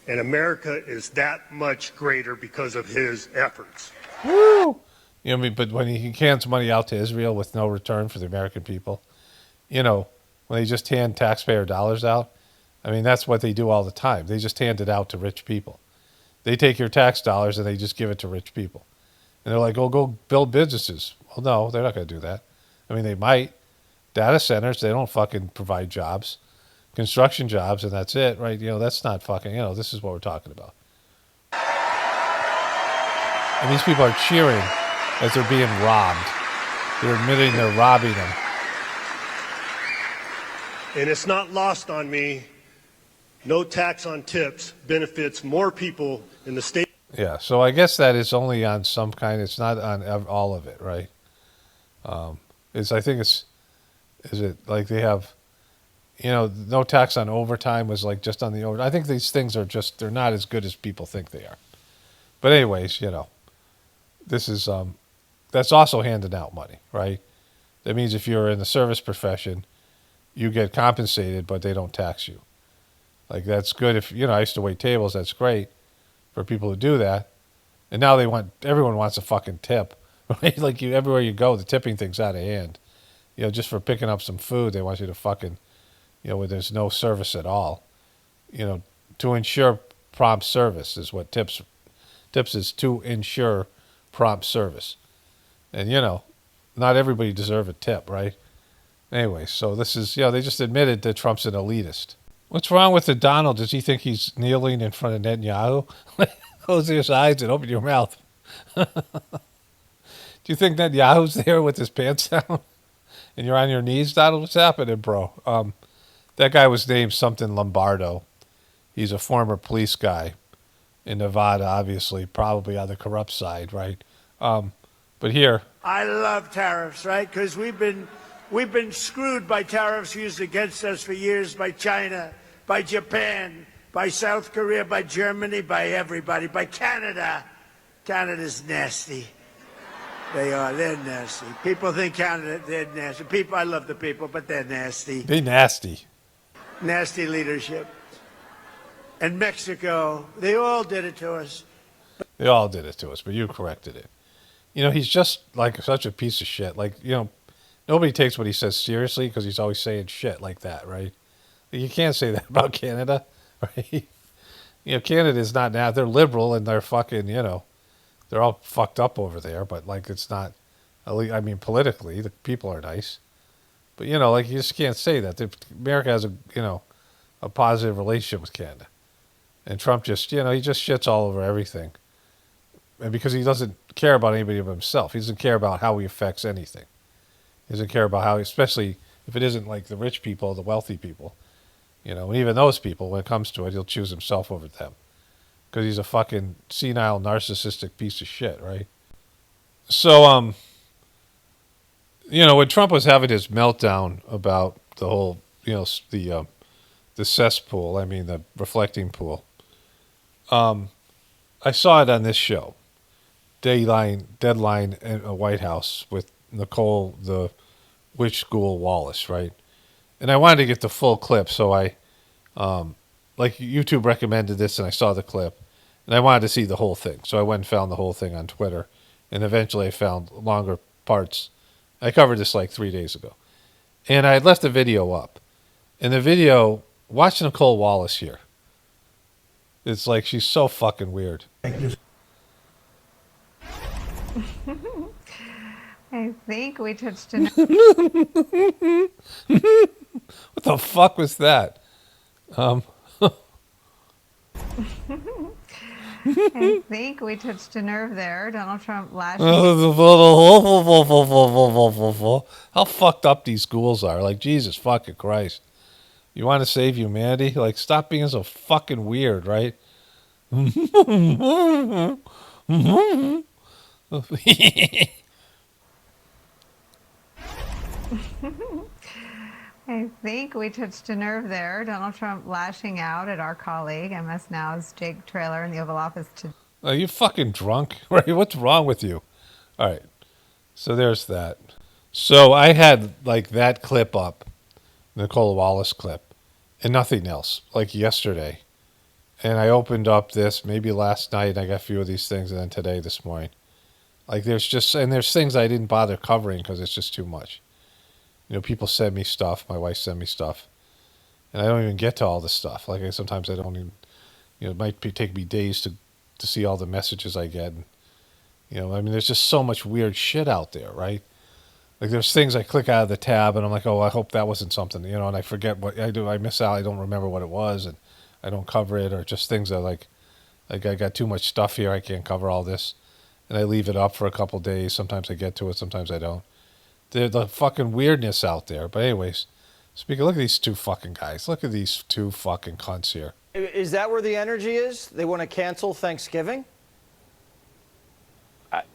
and America is that much greater because of his efforts. Woo! But when he hands money out to Israel with no return for the American people, when they just hand taxpayer dollars out, that's what they do all the time. They just hand it out to rich people. They take your tax dollars and they just give it to rich people. And they're like, oh, go build businesses. Well, no, they're not going to do that. They might. Data centers, they don't fucking provide jobs. Construction jobs, and that's it, right? That's not fucking, this is what we're talking about. And these people are cheering as they're being robbed. They're admitting they're robbing them. And it's not lost on me no tax on tips benefits more people in the state. Yeah, so I guess that is only on some kind. It's not on all of it, right? I think it's, is it like they have, no tax on overtime was like just on the over. I think these things are just, they're not as good as people think they are. But anyways, this is, that's also handing out money, right? That means if you're in the service profession, you get compensated, but they don't tax you. Like that's good if, I used to wait tables. That's great for people who do that. And now everyone wants a fucking tip, right? Like everywhere you go, the tipping thing's out of hand. Just for picking up some food, they want you to fucking, where there's no service at all. To ensure prompt service is what tips is, to ensure prompt service. And, not everybody deserve a tip, right? Anyway, so this is, they just admitted that Trump's an elitist. What's wrong with the Donald? Does he think he's kneeling in front of Netanyahu? Close your eyes and open your mouth. Do you think Netanyahu's there with his pants down? And you're on your knees, Donald? What's happening, bro? That guy was named something Lombardo. He's a former police guy in Nevada, obviously, probably on the corrupt side, right? But here, I love tariffs, right? Because we've been screwed by tariffs used against us for years by China, by Japan, by South Korea, by Germany, by everybody, by Canada. Canada's nasty. They are. They're nasty. People think Canada, they're nasty. I love the people, but they're nasty. they nasty. Nasty leadership. And Mexico, they all did it to us. They all did it to us, but you corrected it. He's just like such a piece of shit. Like, nobody takes what he says seriously because he's always saying shit like that, right? You can't say that about Canada, right? Canada's not now. They're liberal and they're fucking, they're all fucked up over there, but like it's not, I mean, politically, the people are nice. But, like you just can't say that. America has a positive relationship with Canada. And Trump just, he just shits all over everything. And because he doesn't care about anybody but himself. He doesn't care about how he affects anything. He doesn't care about how, especially if it isn't like the rich people, the wealthy people. And even those people, when it comes to it, he'll choose himself over them. Because he's a fucking senile, narcissistic piece of shit, right? So, when Trump was having his meltdown about the whole, the cesspool, I mean, the reflecting pool, I saw it on this show, Deadline at a White House with Nicole, the Witch School Wallace, right? And I wanted to get the full clip, so I, like YouTube recommended this, and I saw the clip, and I wanted to see the whole thing. So I went and found the whole thing on Twitter, and eventually I found longer parts. I covered this like 3 days ago. And I had left the video up. And the video, watch Nicole Wallace here. It's like she's so fucking weird. I think we touched an. What the fuck was that? I think we touched a nerve there. Donald Trump lashing. How fucked up these schools are. Like, Jesus fucking Christ. You want to save humanity? Like, stop being so fucking weird, right? I think we touched a nerve there. Donald Trump lashing out at our colleague, MS Now's Jake Traylor in the Oval Office today. Are you fucking drunk? Right? What's wrong with you? All right. So there's that. So I had like that clip up, Nicole Wallace clip, and nothing else, like yesterday. And I opened up this maybe last night, and I got a few of these things, and then today, this morning. Like there's things I didn't bother covering because it's just too much. People send me stuff. My wife sent me stuff. And I don't even get to all the stuff. Like sometimes I don't even, it might take me days to see all the messages I get. And, I mean, there's just so much weird shit out there, right? Like there's things I click out of the tab and I'm like, oh, I hope that wasn't something, and I forget what I do. I miss out. I don't remember what it was and I don't cover it, or just things that like I got too much stuff here. I can't cover all this. And I leave it up for a couple days. Sometimes I get to it. Sometimes I don't. The fucking weirdness out there. But anyways, Speaking, look at these two fucking guys. Look at these two fucking cunts here. Is that where the energy is? They want to cancel Thanksgiving?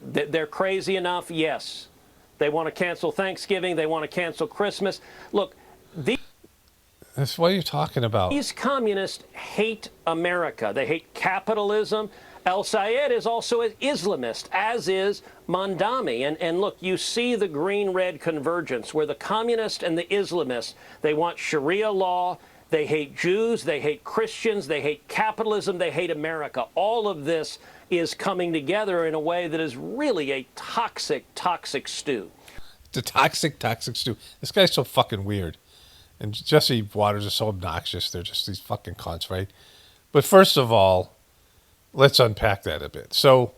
They're crazy enough, yes. They want to cancel Thanksgiving. They want to cancel Christmas. Look, That's what are you talking about? these communists hate America. They hate capitalism. El Sayed is also an Islamist, as is Mondami. And look, you see the green-red convergence where the communists and the Islamists, they want Sharia law, they hate Jews, they hate Christians, they hate capitalism, they hate America. All of this is coming together in a way that is really a toxic, toxic stew. The toxic stew. This guy's so fucking weird. And Jesse Waters is so obnoxious. They're just these fucking cunts, right? But first of all, let's unpack that a bit. So,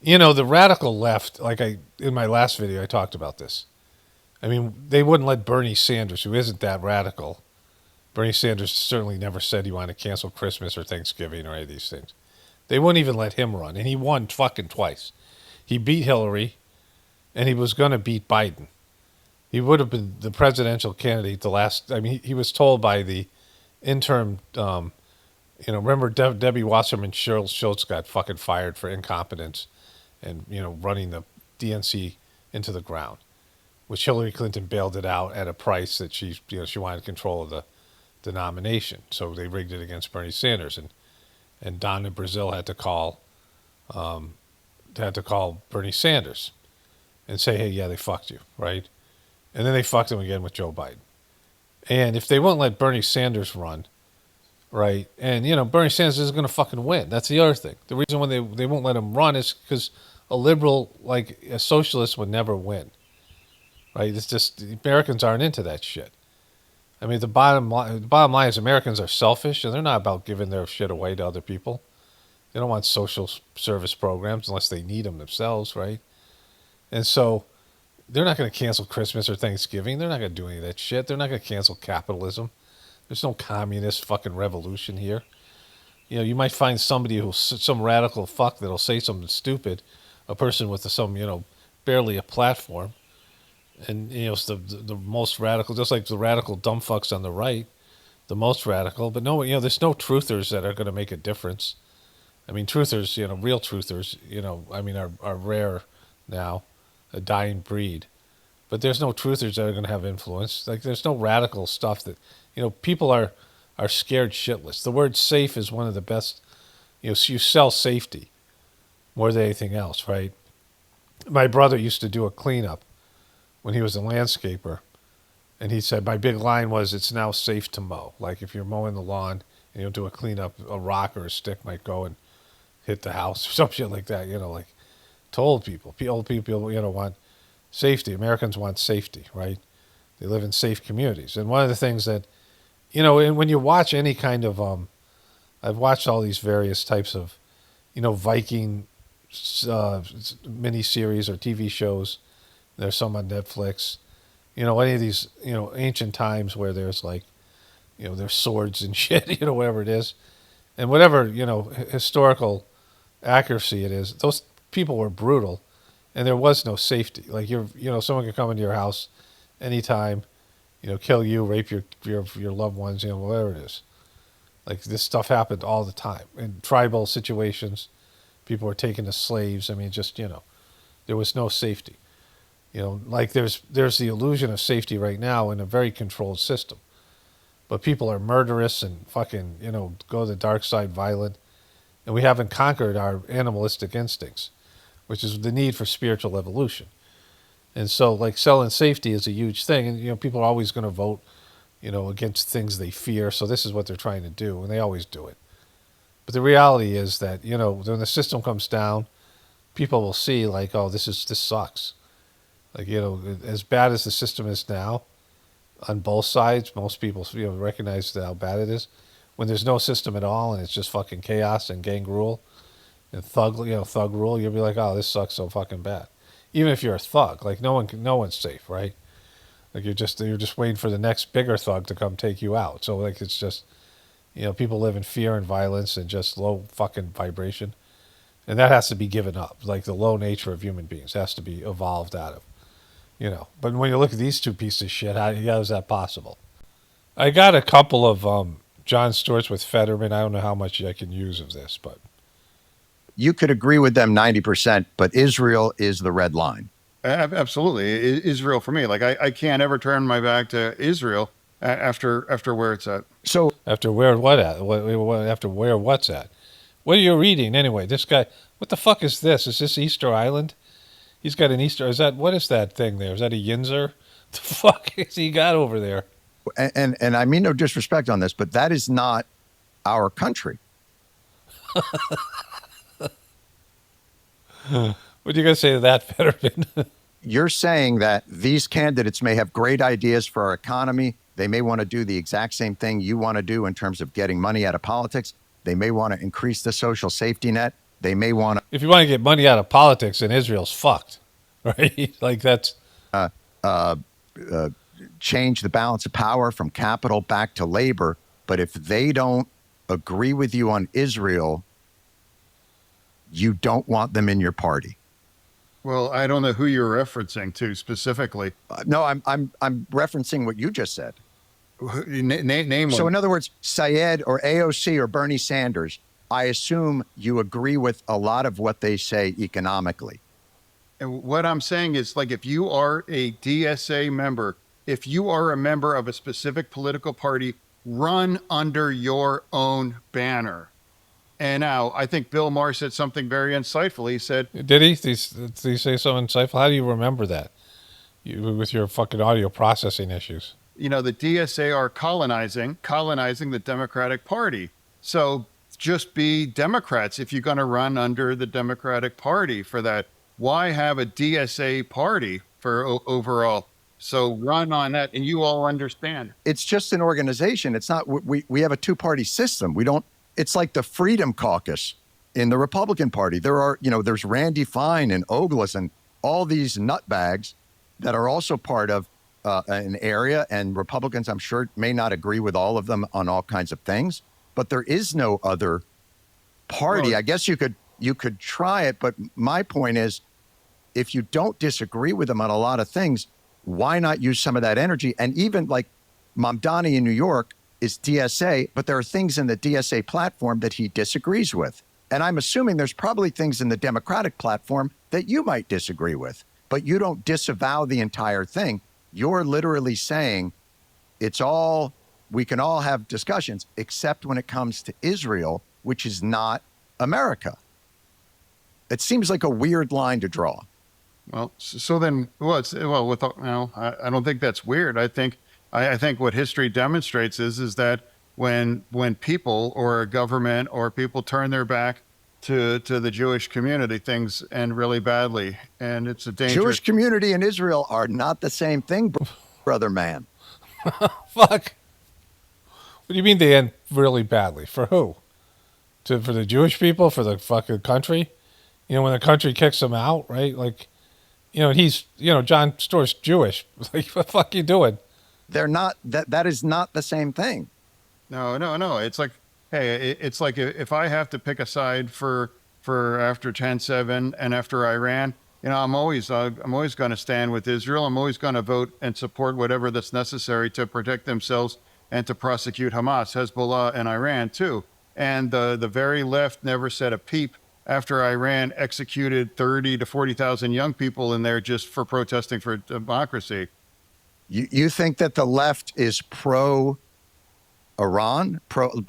the radical left, in my last video, I talked about this. I mean, they wouldn't let Bernie Sanders, who isn't that radical. Bernie Sanders certainly never said he wanted to cancel Christmas or Thanksgiving or any of these things. They wouldn't even let him run, and he won fucking twice. He beat Hillary, and he was going to beat Biden. He would have been the presidential candidate he was told by the interim, remember Debbie Wasserman Schultz got fucking fired for incompetence and, running the DNC into the ground, which Hillary Clinton bailed it out at a price that she wanted control of the nomination. So they rigged it against Bernie Sanders, and Don in Brazil had to call Bernie Sanders and say, hey, yeah, they fucked you, right? And then they fucked him again with Joe Biden. And if they won't let Bernie Sanders run, right, and, Bernie Sanders isn't going to fucking win. That's the other thing. The reason why they won't let him run is because a liberal, like a socialist, would never win, right? It's just Americans aren't into that shit. I mean, the bottom line is Americans are selfish, and they're not about giving their shit away to other people. They don't want social service programs unless they need them themselves, right? And so they're not going to cancel Christmas or Thanksgiving. They're not going to do any of that shit. They're not going to cancel capitalism. There's no communist fucking revolution here. You might find somebody some radical fuck that'll say something stupid, a person with some, barely a platform. And, it's the most radical, just like the radical dumb fucks on the right, the most radical. But no, there's no truthers that are going to make a difference. I mean, truthers, real truthers, are rare now, a dying breed. But there's no truthers that are going to have influence. Like, there's no radical stuff that, people are scared shitless. The word safe is one of the best, you sell safety more than anything else, right? My brother used to do a cleanup when he was a landscaper, and he said, my big line was, it's now safe to mow. Like, if you're mowing the lawn and you'll do a cleanup, a rock or a stick might go and hit the house or some shit like that, to old people. Old people, want safety. Americans want safety, right? They live in safe communities. And one of the things that, when you watch any kind of, I've watched all these various types of, Viking miniseries or TV shows. There's some on Netflix. Any of these, ancient times where there's there's swords and shit, whatever it is. And whatever, historical accuracy it is, those people were brutal and there was no safety. Like, someone could come into your house anytime, kill you, rape your loved ones, whatever it is. Like, this stuff happened all the time. In tribal situations, people were taken as slaves. I mean, just, there was no safety. Like there's the illusion of safety right now in a very controlled system. But people are murderous and fucking, go to the dark side, violent. And we haven't conquered our animalistic instincts, which is the need for spiritual evolution. And so, like, selling safety is a huge thing. And, people are always going to vote, against things they fear. So this is what they're trying to do, and they always do it. But the reality is that, when the system comes down, people will see, like, oh, this sucks. Like, as bad as the system is now, on both sides, most people, recognize how bad it is. When there's no system at all and it's just fucking chaos and gang rule and thug rule, you'll be like, oh, this sucks so fucking bad. Even if you're a thug, like, no one's safe, right? Like, you're just waiting for the next bigger thug to come take you out. So, like, it's just, people live in fear and violence and just low fucking vibration, and that has to be given up. Like, the low nature of human beings has to be evolved out of. But when you look at these two pieces of shit, how is that possible? I got a couple of John Stewart's with Fetterman. I don't know how much I can use of this, but You could agree with them 90%, but Israel is the red line. Absolutely. Israel for me. Like I can't ever turn my back to Israel after where it's at. So after where what at? After where what's at? What are you reading anyway? This guy, what the fuck is this? Is this Easter Island? He's got an Easter. Is that what is that thing there? Is that a Yinzer? The fuck has he got over there? and I mean no disrespect on this, but that is not our country. What are you gonna say to that, Fetterman? You're saying that these candidates may have great ideas for our economy. They may want to do the exact same thing you want to do in terms of getting money out of politics. They may want to increase the social safety net. They may want to. If you want to get money out of politics, then Israel's fucked, right? Like that's change the balance of power from capital back to labor. But if they don't agree with you on Israel, you don't want them in your party. Well, I don't know who you're referencing to specifically. No, I'm referencing what you just said. Name So one. in other words, Syed or AOC or Bernie Sanders, I assume you agree with a lot of what they say economically. And what I'm saying is, like, if you are a DSA member, if you are a member of a specific political party, run under your own banner. And now, I think Bill Maher said something very insightful. He said, did he? Did he say something insightful? How do you remember that? With your fucking audio processing issues. you know, the DSA are colonizing the Democratic Party. So just be Democrats if you're going to run under the Democratic Party for that. Why have a DSA party for overall? So run on that, and you all understand. It's just an organization. It's not, we have a two-party system. We don't, it's like the Freedom Caucus in the Republican Party. There are, there's Randy Fine and Ogles and all these nutbags that are also part of an area, and Republicans, I'm sure, may not agree with all of them on all kinds of things, but there is no other party. Well, I guess you could try it, but my point is, if you don't disagree with them on a lot of things, why not use some of that energy? And even like Mamdani in New York is DSA, but there are things in the DSA platform that he disagrees with. And I'm assuming there's probably things in the Democratic platform that you might disagree with, but you don't disavow the entire thing. You're literally saying we can all have discussions, except when it comes to Israel, which is not America. It seems like a weird line to draw. Well, so then, I don't think that's weird. I think what history demonstrates is that when people or a government or people turn their back to the Jewish community, things end really badly, and it's a dangerous. Jewish community and Israel are not the same thing, brother man. Fuck. What do you mean they end really badly? For who? For the Jewish people? For the fucking country? When the country kicks them out, right? Like, he's, John Stewart's Jewish. Like, what the fuck you doing? They're not, that is not the same thing. No. It's like, hey, it's like if I have to pick a side for after 10/7 and after Iran, I'm always going to stand with Israel. I'm always going to vote and support whatever that's necessary to protect themselves and to prosecute Hamas, Hezbollah, and Iran too. And the very left never said a peep after Iran executed 30 to 40,000 young people in there just for protesting for democracy. You think that the left is pro Iran,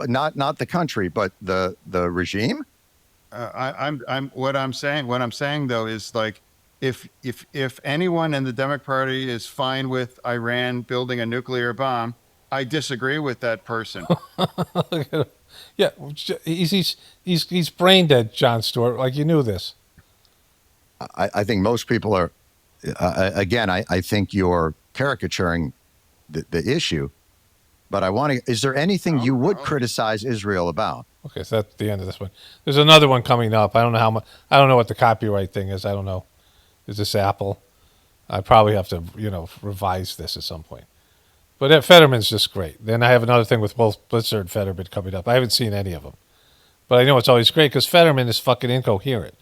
not the country, but the regime? What I'm saying though is, like, if anyone in the Democratic Party is fine with Iran building a nuclear bomb, I disagree with that person. Yeah, he's brain dead, John Stewart. Like, you knew this. I think most people are. Again, I think you're caricaturing the issue. But I want to. Is there anything you would criticize Israel about? Okay, so that's the end of this one. There's another one coming up. I don't know how much. I don't know what the copyright thing is. I don't know. Is this Apple? I probably have to, revise this at some point. But Fetterman's just great. Then I have another thing with both Blitzer and Fetterman coming up. I haven't seen any of them. But I know it's always great because Fetterman is fucking incoherent.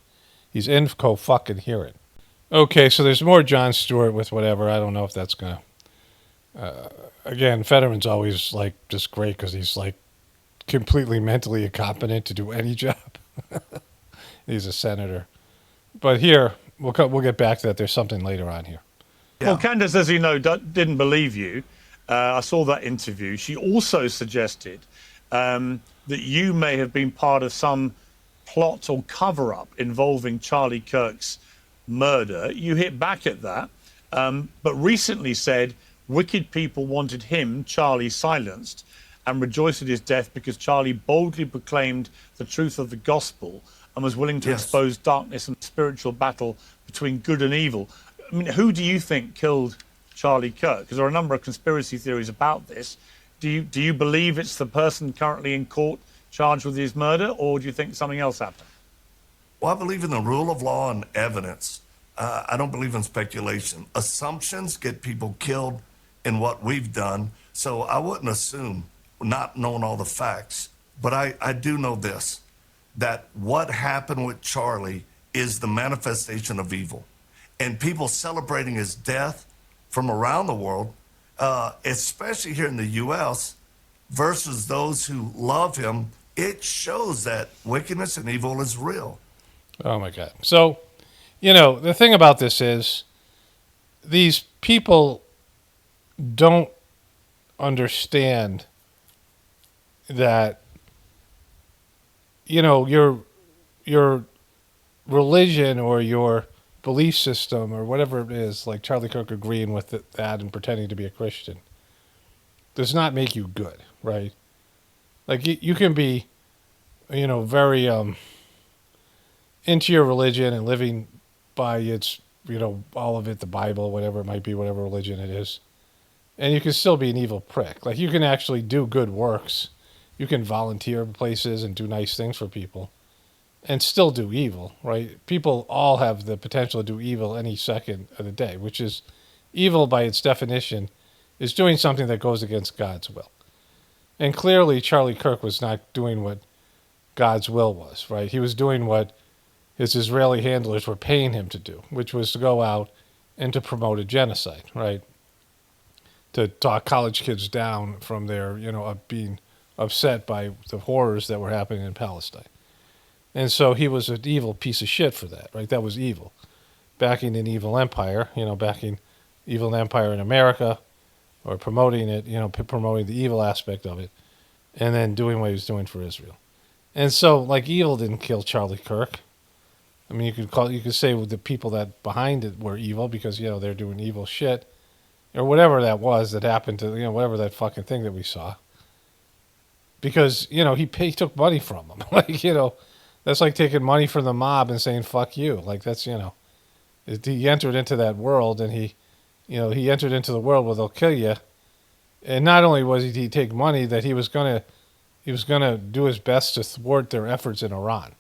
He's fucking hearent. Okay, so there's more John Stewart with whatever. I don't know if that's going to Again, Fetterman's always like just great because he's like completely mentally incompetent to do any job. He's a senator. But here, we'll get back to that. There's something later on here. Well, Candace, as you know, didn't believe you. I saw that interview. She also suggested that you may have been part of some plot or cover-up involving Charlie Kirk's murder. You hit back at that, but recently said wicked people wanted him, Charlie, silenced and rejoiced at his death because Charlie boldly proclaimed the truth of the gospel and was willing to expose darkness and spiritual battle between good and evil. I mean, who do you think killed Charlie Kirk? Because there are a number of conspiracy theories about this. Do you believe it's the person currently in court charged with his murder, or do you think something else happened? Well, I believe in the rule of law and evidence. I don't believe in speculation. Assumptions get people killed in what we've done, so I wouldn't assume, not knowing all the facts. But I do know this, that what happened with Charlie is the manifestation of evil. And people celebrating his death from around the world, especially here in the U.S., versus those who love him, it shows that wickedness and evil is real. Oh, my God. So, the thing about this is these people don't understand that, your religion or your belief system or whatever it is, like Charlie Kirk agreeing with that and pretending to be a Christian, does not make you good, right? Like you can be, very into your religion and living by its, all of it, the Bible, whatever it might be, whatever religion it is, and you can still be an evil prick. Like you can actually do good works, you can volunteer places and do nice things for people, and still do evil, right? People all have the potential to do evil any second of the day, which is evil by its definition is doing something that goes against God's will. And clearly Charlie Kirk was not doing what God's will was, right? He was doing what his Israeli handlers were paying him to do, which was to go out and to promote a genocide, right? To talk college kids down from their, being upset by the horrors that were happening in Palestine. And so he was an evil piece of shit for that, right? That was evil. Backing an evil empire, backing evil empire in America, or promoting it, promoting the evil aspect of it, and then doing what he was doing for Israel. And so, like, evil didn't kill Charlie Kirk. I mean, you could say the people that behind it were evil because, they're doing evil shit, or whatever that was that happened to, whatever that fucking thing that we saw. Because, he took money from them. Like, that's like taking money from the mob and saying, fuck you. Like, that's, he entered into that world and he entered into the world where they'll kill you. And not only was he take money, that he was gonna do his best to thwart their efforts in Iran.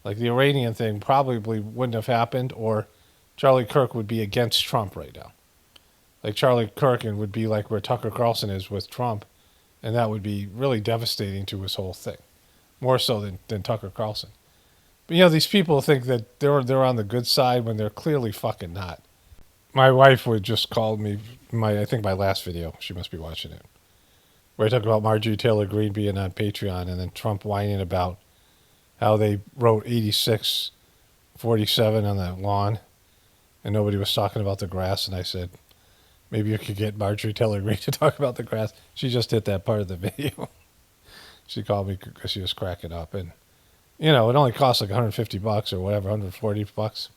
Like the Iranian thing probably wouldn't have happened, or Charlie Kirk would be against Trump right now. Like Charlie Kirk would be like where Tucker Carlson is with Trump, and that would be really devastating to his whole thing, more so than Tucker Carlson. But these people think that they're on the good side when they're clearly fucking not. My wife would just call me I think my last video, she must be watching it, where I talk about Marjorie Taylor Greene being on Patreon and then Trump whining about how they wrote 86-47 on the lawn and nobody was talking about the grass. And I said, maybe you could get Marjorie Taylor Greene to talk about the grass. She just hit that part of the video. She called me because she was cracking up. And, it only costs like $150 or whatever, $140.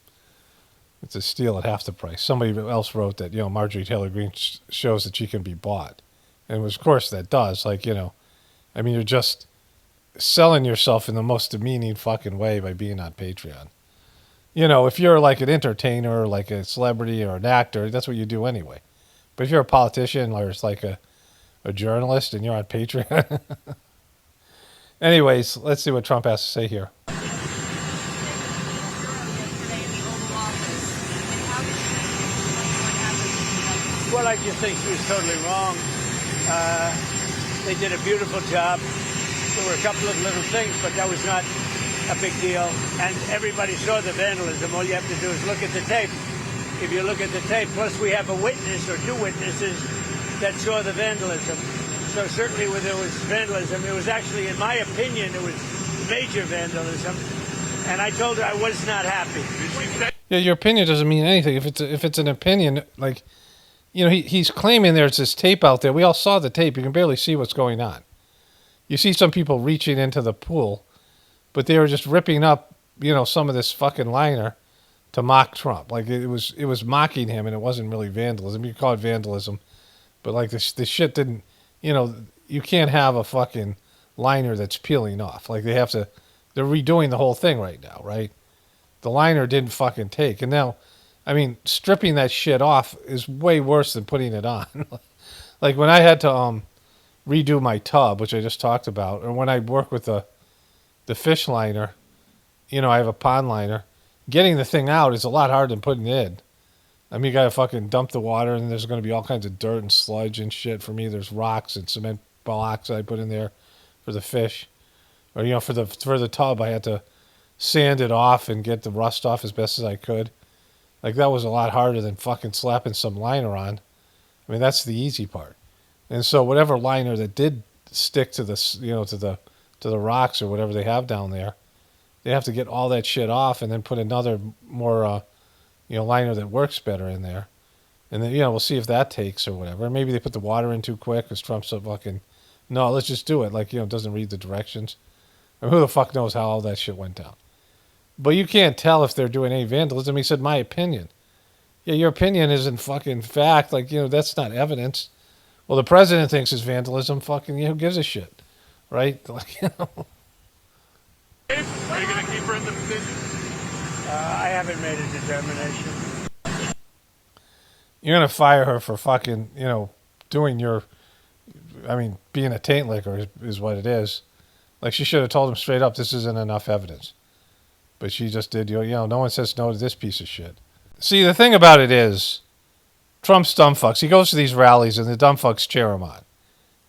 It's a steal at half the price. Somebody else wrote that, Marjorie Taylor Greene shows that she can be bought. And of course that does. Like, you're just selling yourself in the most demeaning fucking way by being on Patreon. If you're like an entertainer, like a celebrity or an actor, that's what you do anyway. But if you're a politician or it's like a journalist and you're on Patreon. Anyways, let's see what Trump has to say here. Well, I just think she was totally wrong. They did a beautiful job. There were a couple of little things, but that was not a big deal. And everybody saw the vandalism. All you have to do is look at the tape. If you look at the tape, plus we have a witness or two witnesses that saw the vandalism. So certainly when there was vandalism, it was actually, in my opinion, it was major vandalism. And I told her I was not happy. Yeah, your opinion doesn't mean anything. If it's an opinion, like, you know, he's claiming there's this tape out there. We all saw the tape. You can barely see what's going on. You see some people reaching into the pool, but they were just ripping up, you know, some of this fucking liner to mock Trump. Like it was mocking him, and it wasn't really vandalism. You could call it vandalism, but like this shit didn't. You know, you can't have a fucking liner that's peeling off. Like they're redoing the whole thing right now, right? The liner didn't fucking take, and now, I mean, stripping that shit off is way worse than putting it on. Like when I had to redo my tub, which I just talked about, or when I work with the fish liner, you know, I have a pond liner. Getting the thing out is a lot harder than putting it in. I mean, you gotta fucking dump the water, and there's gonna be all kinds of dirt and sludge and shit. For me, there's rocks and cement blocks I put in there for the fish, or you know, for the tub, I had to sand it off and get the rust off as best as I could. Like that was a lot harder than fucking slapping some liner on. I mean, that's the easy part. And so whatever liner that did stick to the, you know, to the rocks or whatever they have down there, they have to get all that shit off and then put another more, you know, liner that works better in there. And then, you know, we'll see if that takes or whatever. Maybe they put the water in too quick because Trump's so fucking, no, let's just do it. Like, you know, doesn't read the directions. I mean, who the fuck knows how all that shit went down? But you can't tell if they're doing any vandalism. He said, my opinion. Yeah, your opinion isn't fucking fact. Like, you know, that's not evidence. Well, the president thinks it's vandalism. Fucking, you know, who gives a shit? Right? Like, you know. Are you going to keep her in the position? I haven't made a determination. You're going to fire her for fucking, you know, doing your, I mean, being a taint licker is what it is. Like, she should have told him straight up, this isn't enough evidence. But she just did, you know, no one says no to this piece of shit. See, the thing about it is, Trump's dumb fucks. He goes to these rallies and the dumb fucks cheer him on.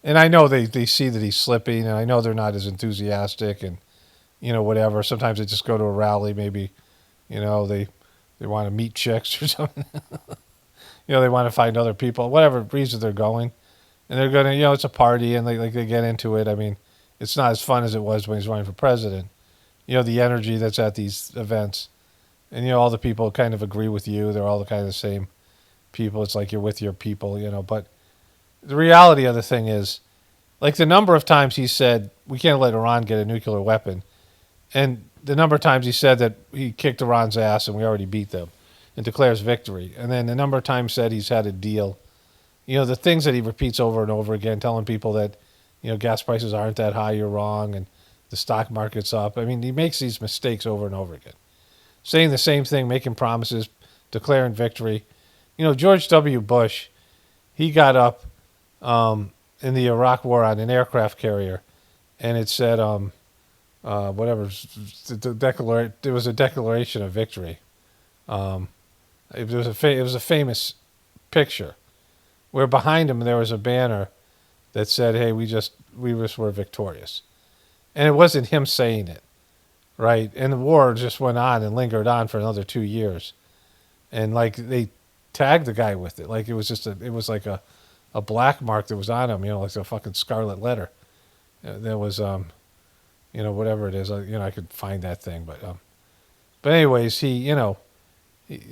And I know they see that he's slipping, and I know they're not as enthusiastic and, you know, whatever. Sometimes they just go to a rally, maybe, you know, they want to meet chicks or something. You know, they want to find other people, whatever reason they're going. And they're going to, you know, it's a party, and they get into it. I mean, it's not as fun as it was when he's running for president. You know, the energy that's at these events. And, you know, all the people kind of agree with you. They're all the kind of the same people. It's like you're with your people, you know. But the reality of the thing is, like the number of times he said, we can't let Iran get a nuclear weapon. And the number of times he said that he kicked Iran's ass and we already beat them and declares victory. And then the number of times said he's had a deal. You know, the things that he repeats over and over again, telling people that, you know, gas prices aren't that high, you're wrong, and the stock market's up. I mean, he makes these mistakes over and over again. Saying the same thing, making promises, declaring victory. You know, George W. Bush, he got up in the Iraq War on an aircraft carrier, and it said, whatever, it was a declaration of victory. It was a famous picture where behind him there was a banner that said, hey, we just were victorious. And it wasn't him saying it, right? And the war just went on and lingered on for another 2 years. And like they tagged the guy with it. Like it was like a black mark that was on him, you know, like a fucking scarlet letter. There was, you know, whatever it is, you know, I could find that thing. But anyways, he, you know,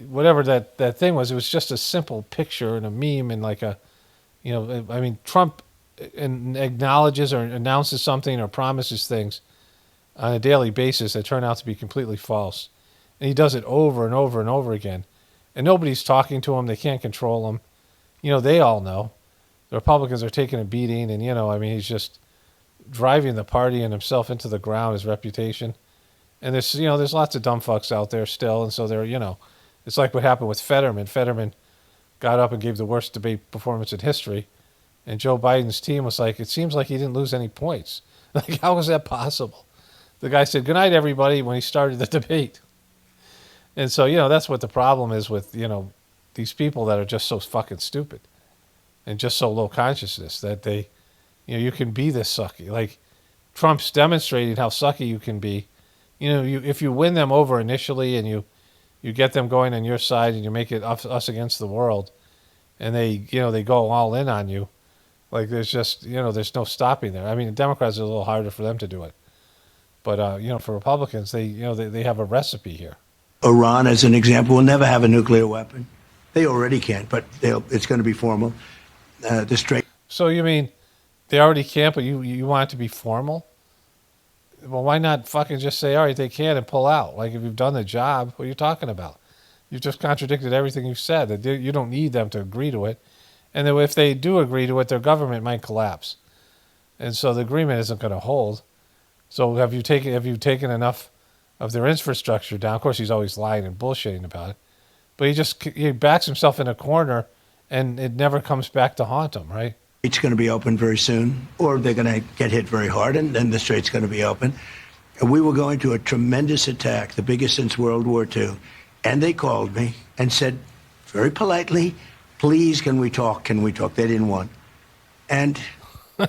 whatever that thing was, it was just a simple picture and a meme and like a, you know, I mean, Trump acknowledges or announces something or promises things on a daily basis that turn out to be completely false. And he does it over and over and over again. And nobody's talking to him. They can't control him. You know, they all know. The Republicans are taking a beating, and, you know, I mean, he's just driving the party and himself into the ground, his reputation. And there's, you know, there's lots of dumb fucks out there still, and so they're, you know, it's like what happened with Fetterman. Fetterman got up and gave the worst debate performance in history, and Joe Biden's team was like, it seems like he didn't lose any points. Like, how is that possible? The guy said, good night, everybody, when he started the debate. And so, you know, that's what the problem is with, you know, these people that are just so fucking stupid and just so low consciousness that they, you know, you can be this sucky. Like, Trump's demonstrating how sucky you can be. You know, if you win them over initially and you get them going on your side and you make it us against the world, and they go all in on you, like there's just, there's no stopping there. I mean, the Democrats are a little harder for them to do it, but for Republicans, they have a recipe here. Iran, as an example, will never have a nuclear weapon. They already can't, but it's going to be formal. The straight. So you mean they already can't, but you want it to be formal? Well, why not fucking just say, all right, they can and pull out? Like, if you've done the job, what are you talking about? You've just contradicted everything you've said. That you don't need them to agree to it. And then if they do agree to it, their government might collapse. And so the agreement isn't going to hold. So have you taken enough of their infrastructure down? Of course, he's always lying and bullshitting about it. But he backs himself in a corner, and it never comes back to haunt him, right? It's going to be open very soon, or they're going to get hit very hard, and then the strait's going to be open. And we were going to a tremendous attack, the biggest since World War II. And they called me and said, very politely, please, can we talk? Can we talk? They didn't want. And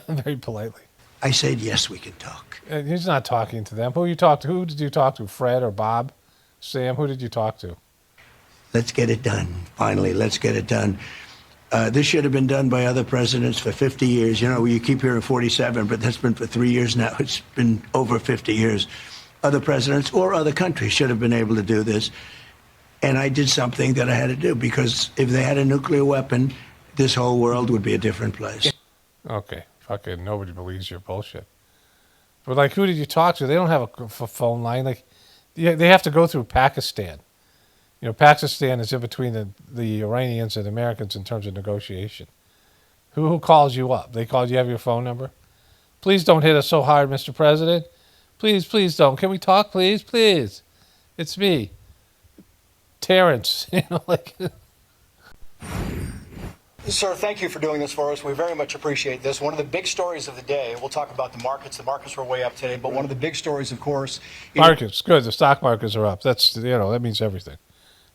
very politely, I said, yes, we can talk. And he's not talking to them. Who did you talk to? Fred or Bob? Sam? Who did you talk to? Let's get it done. Finally, let's get it done. This should have been done by other presidents for 50 years. You keep hearing 47, but that's been for 3 years now. It's been over 50 years. Other presidents or other countries should have been able to do this. And I did something that I had to do, because if they had a nuclear weapon, this whole world would be a different place. Okay. Fucking nobody believes your bullshit. But, like, who did you talk to? They don't have a phone line. Like, they have to go through Pakistan. Pakistan is in between the Iranians and Americans in terms of negotiation. Who calls you up? They called you, have your phone number? Please don't hit us so hard, Mr. President. Please don't. Can we talk, please? Please. It's me. Terrence. Sir, thank you for doing this for us. We very much appreciate this. One of the big stories of the day, we'll talk about the markets. The markets were way up today, but one of the big stories, of course... Markets, good. The stock markets are up. That's, that means everything.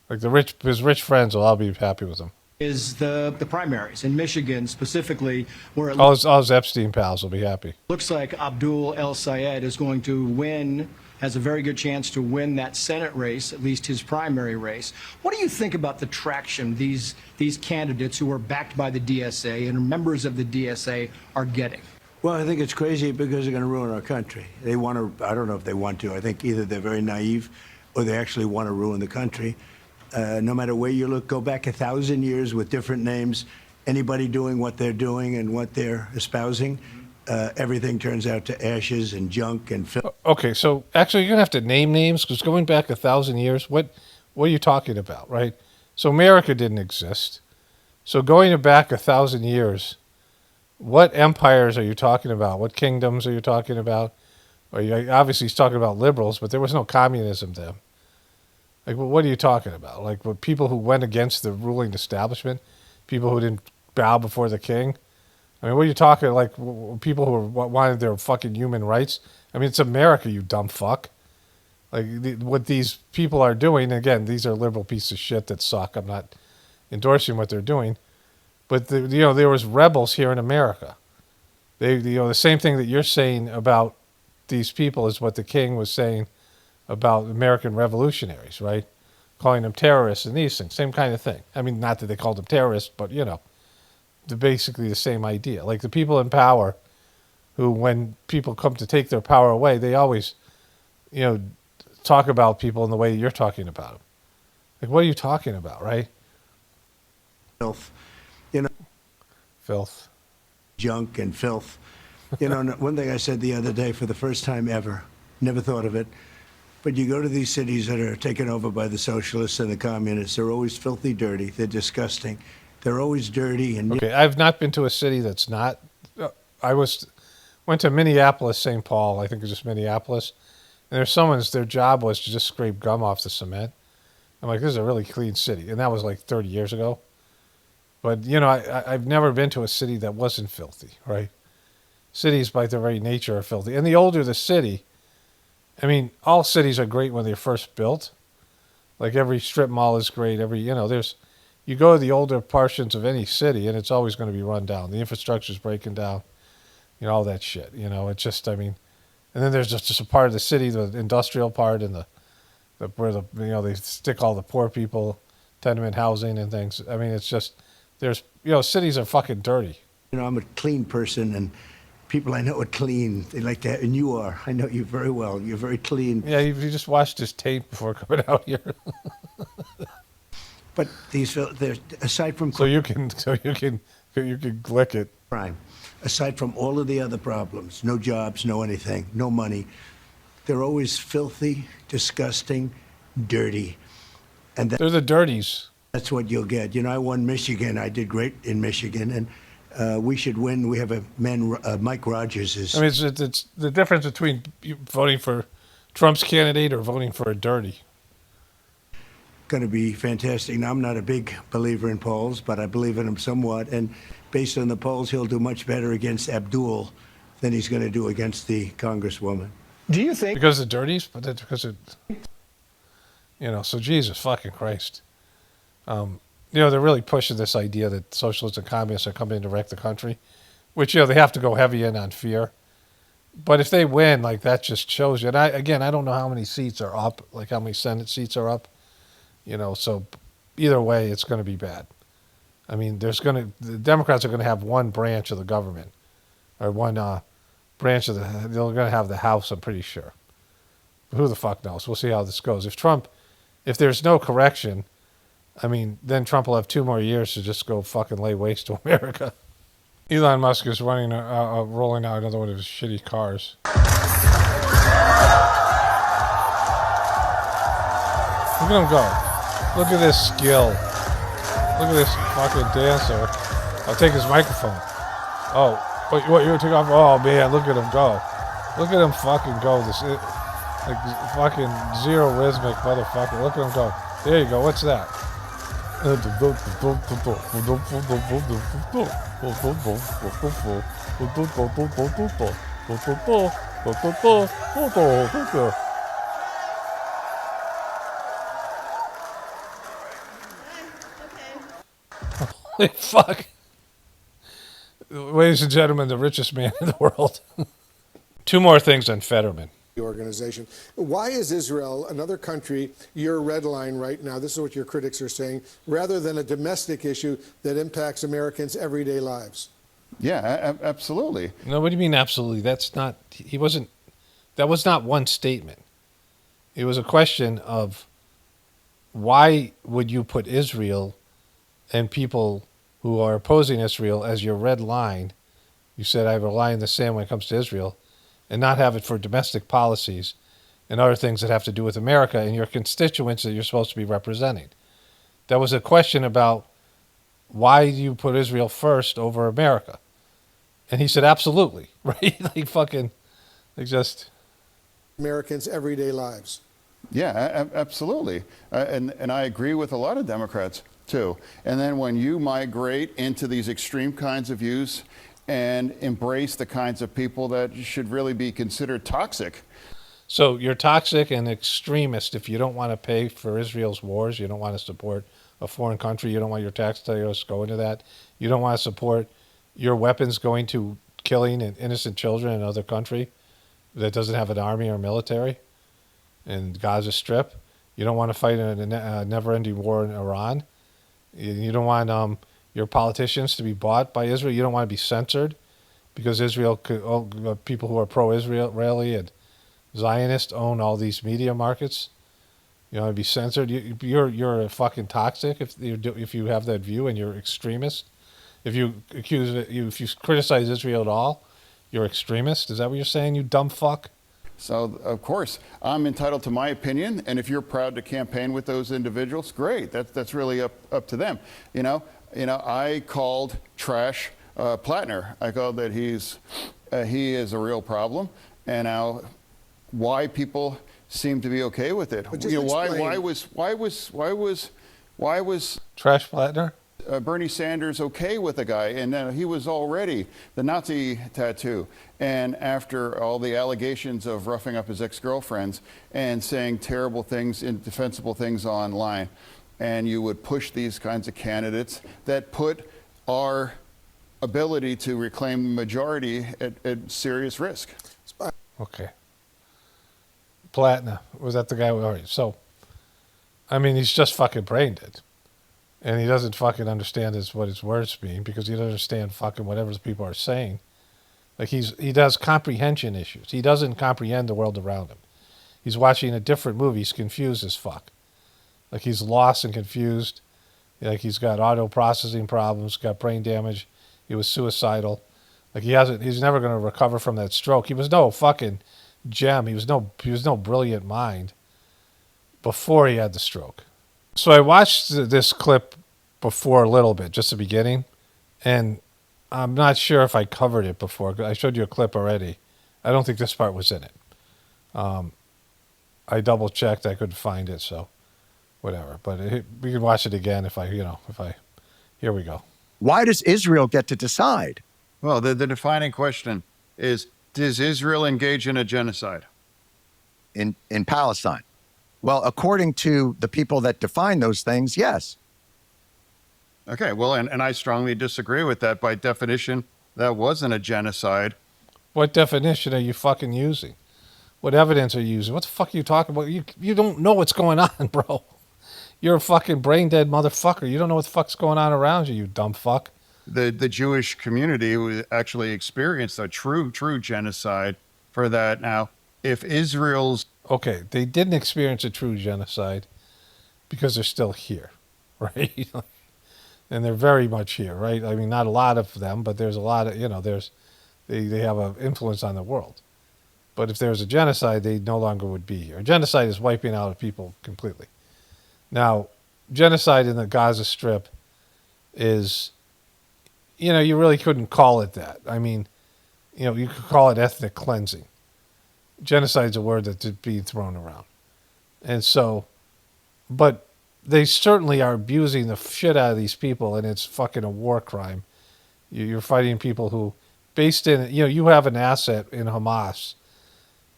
Like his rich friends will all be happy with him. Is the primaries in Michigan specifically, where all his Epstein pals will be happy. Looks like Abdul El Sayed is going to win, has a very good chance to win that Senate race, at least his primary race. What do you think about the traction these candidates who are backed by the DSA and members of the DSA are getting? Well, I think it's crazy because they're going to ruin our country. They want to, I don't know if they want to. I think either they're very naive or they actually want to ruin the country. No matter where you look, go back 1,000 years with different names, anybody doing what they're doing and what they're espousing, everything turns out to ashes and junk and filth. Okay, so actually you're going to have to name names, because going back 1,000 years, what are you talking about, right? So America didn't exist. So going back 1,000 years, what empires are you talking about? What kingdoms are you talking about? Obviously he's talking about liberals, but there was no communism then. Like, what are you talking about? Like, what, people who went against the ruling establishment? People who didn't bow before the king? I mean, what are you talking, like, people who wanted their fucking human rights? I mean, it's America, you dumb fuck. Like, what these people are doing, again, these are liberal pieces of shit that suck. I'm not endorsing what they're doing. But, there was rebels here in America. The same thing that you're saying about these people is what the king was saying about American revolutionaries, right? Calling them terrorists and these things, same kind of thing. I mean, not that they called them terrorists, but, they're basically the same idea. Like the people in power who, when people come to take their power away, they always, talk about people in the way you're talking about them. Like, what are you talking about, right? Filth. Filth. Junk and filth. One thing I said the other day for the first time ever, never thought of it, but you go to these cities that are taken over by the socialists and the communists, they're always filthy dirty. They're disgusting. They're always dirty. And okay, I've not been to a city that's not. I went to Minneapolis, St. Paul, I think it was just Minneapolis, and their job was to just scrape gum off the cement. I'm like, this is a really clean city. And that was like 30 years ago. But, I've never been to a city that wasn't filthy, right? Cities, by their very nature, are filthy. And the older the city, I mean, all cities are great when they're first built. Like every strip mall is great. You go to the older portions of any city, and it's always going to be run down. The infrastructure's breaking down, all that shit. It's just, I mean, and then there's just a part of the city, the industrial part, and where they stick all the poor people, tenement housing and things. I mean, it's just There's, cities are fucking dirty. I'm a clean person, and people I know are clean. They like that, and you are. I know you very well. You're very clean. Yeah, you just watched his tape before coming out here. But they're aside from so you can glick it. Crime, aside from all of the other problems, no jobs, no anything, no money, they're always filthy, disgusting, dirty, and they're the dirties. That's what you'll get. I won Michigan. I did great in Michigan, and we should win. We have a man, Mike Rogers is. I mean, it's the difference between voting for Trump's candidate or voting for a dirty. Going to be fantastic. Now, I'm not a big believer in polls, but I believe in him somewhat. And based on the polls, he'll do much better against Abdul than he's going to do against the Congresswoman. Do you think because of dirties? But that's because of so Jesus fucking Christ. They're really pushing this idea that socialists and communists are coming to wreck the country, which they have to go heavy in on fear. But if they win, like that just shows you. And I don't know how many seats are up, like how many Senate seats are up. So either way, it's going to be bad. I mean, the Democrats are going to have one branch of the government, or one branch of they're going to have the House, I'm pretty sure. But who the fuck knows? We'll see how this goes. If there's no correction, I mean, then Trump will have 2 more years to just go fucking lay waste to America. Elon Musk is rolling out another one of his shitty cars. Look at him go. Look at this skill. Look at this fucking dancer. I'll take his microphone. Oh, what you take off? Oh man, look at him go. Look at him fucking go. This like fucking zero rhythmic motherfucker. Look at him go. There you go. What's that? Holy fuck. Ladies and gentlemen, the richest man in the world. 2 more things on Fetterman. Organization. Why is Israel, another country, your red line right now, this is what your critics are saying, rather than a domestic issue that impacts Americans' everyday lives? Yeah, absolutely. No, what do you mean absolutely? That was not one statement. It was a question of why would you put Israel and people who are opposing Israel as your red line? You said I have a line in the sand when it comes to Israel, and not have it for domestic policies and other things that have to do with America and your constituents that you're supposed to be representing. That was a question about why do you put Israel first over America? And he said, absolutely, right? Just Americans' everyday lives. Yeah, absolutely. And I agree with a lot of Democrats, too. And then when you migrate into these extreme kinds of views and embrace the kinds of people that should really be considered toxic. So you're toxic and extremist if you don't want to pay for Israel's wars, you don't want to support a foreign country, you don't want your taxpayers going to that, you don't want to support your weapons going to killing innocent children in another country that doesn't have an army or military in Gaza Strip. You don't want to fight in a never-ending war in Iran. You don't want your politicians to be bought by Israel. You don't want to be censored because Israel, people who are pro-Israeli and Zionist own all these media markets. You want to be censored. You're a fucking toxic if you have that view and you're extremist. If you criticize Israel at all, you're extremist. Is that what you're saying, you dumb fuck? So, of course, I'm entitled to my opinion, and if you're proud to campaign with those individuals, great. That's really up to them. I called trash Plattner. I called that he is a real problem, and now why people seem to be okay with it. Why was trash Plattner? Bernie Sanders okay with a guy, and he was already the Nazi tattoo. And after all the allegations of roughing up his ex-girlfriends and saying terrible things, indefensible things online, and you would push these kinds of candidates that put our ability to reclaim the majority at serious risk. Okay. Plattner, was that the guy? All right. So, I mean, he's just fucking brain dead. And he doesn't fucking understand what his words mean because he doesn't understand fucking whatever the people are saying. Like he does comprehension issues. He doesn't comprehend the world around him. He's watching a different movie. He's confused as fuck. Like he's lost and confused. Like he's got auto processing problems, got brain damage. He was suicidal. Like he's never going to recover from that stroke. He was no fucking gem. He was no brilliant mind before he had the stroke. So I watched this clip before a little bit, just the beginning, and I'm not sure if I covered it before. I showed you a clip already. I don't think this part was in it. I double checked. I couldn't find it, so whatever. But we can watch it again if I. Here we go. Why does Israel get to decide? Well, the defining question is, does Israel engage in a genocide? In Palestine? Well, according to the people that define those things, yes. Okay, well, and I strongly disagree with that. By definition, that wasn't a genocide. What definition are you fucking using? What evidence are you using? What the fuck are you talking about? You don't know what's going on, bro. You're a fucking brain dead motherfucker. You don't know what the fuck's going on around you, you dumb fuck. The Jewish community actually experienced a true genocide for that. Now, if Israel's... Okay, they didn't experience a true genocide because they're still here, right? And they're very much here, right? I mean, not a lot of them, but there's a lot of, they have an influence on the world. But if there was a genocide, they no longer would be here. Genocide is wiping out people completely. Now, genocide in the Gaza Strip is, you really couldn't call it that. I mean, you could call it ethnic cleansing. Genocide's a word that's being thrown around. And so, but they certainly are abusing the shit out of these people, and it's fucking a war crime. You're fighting people who, based in, you have an asset in Hamas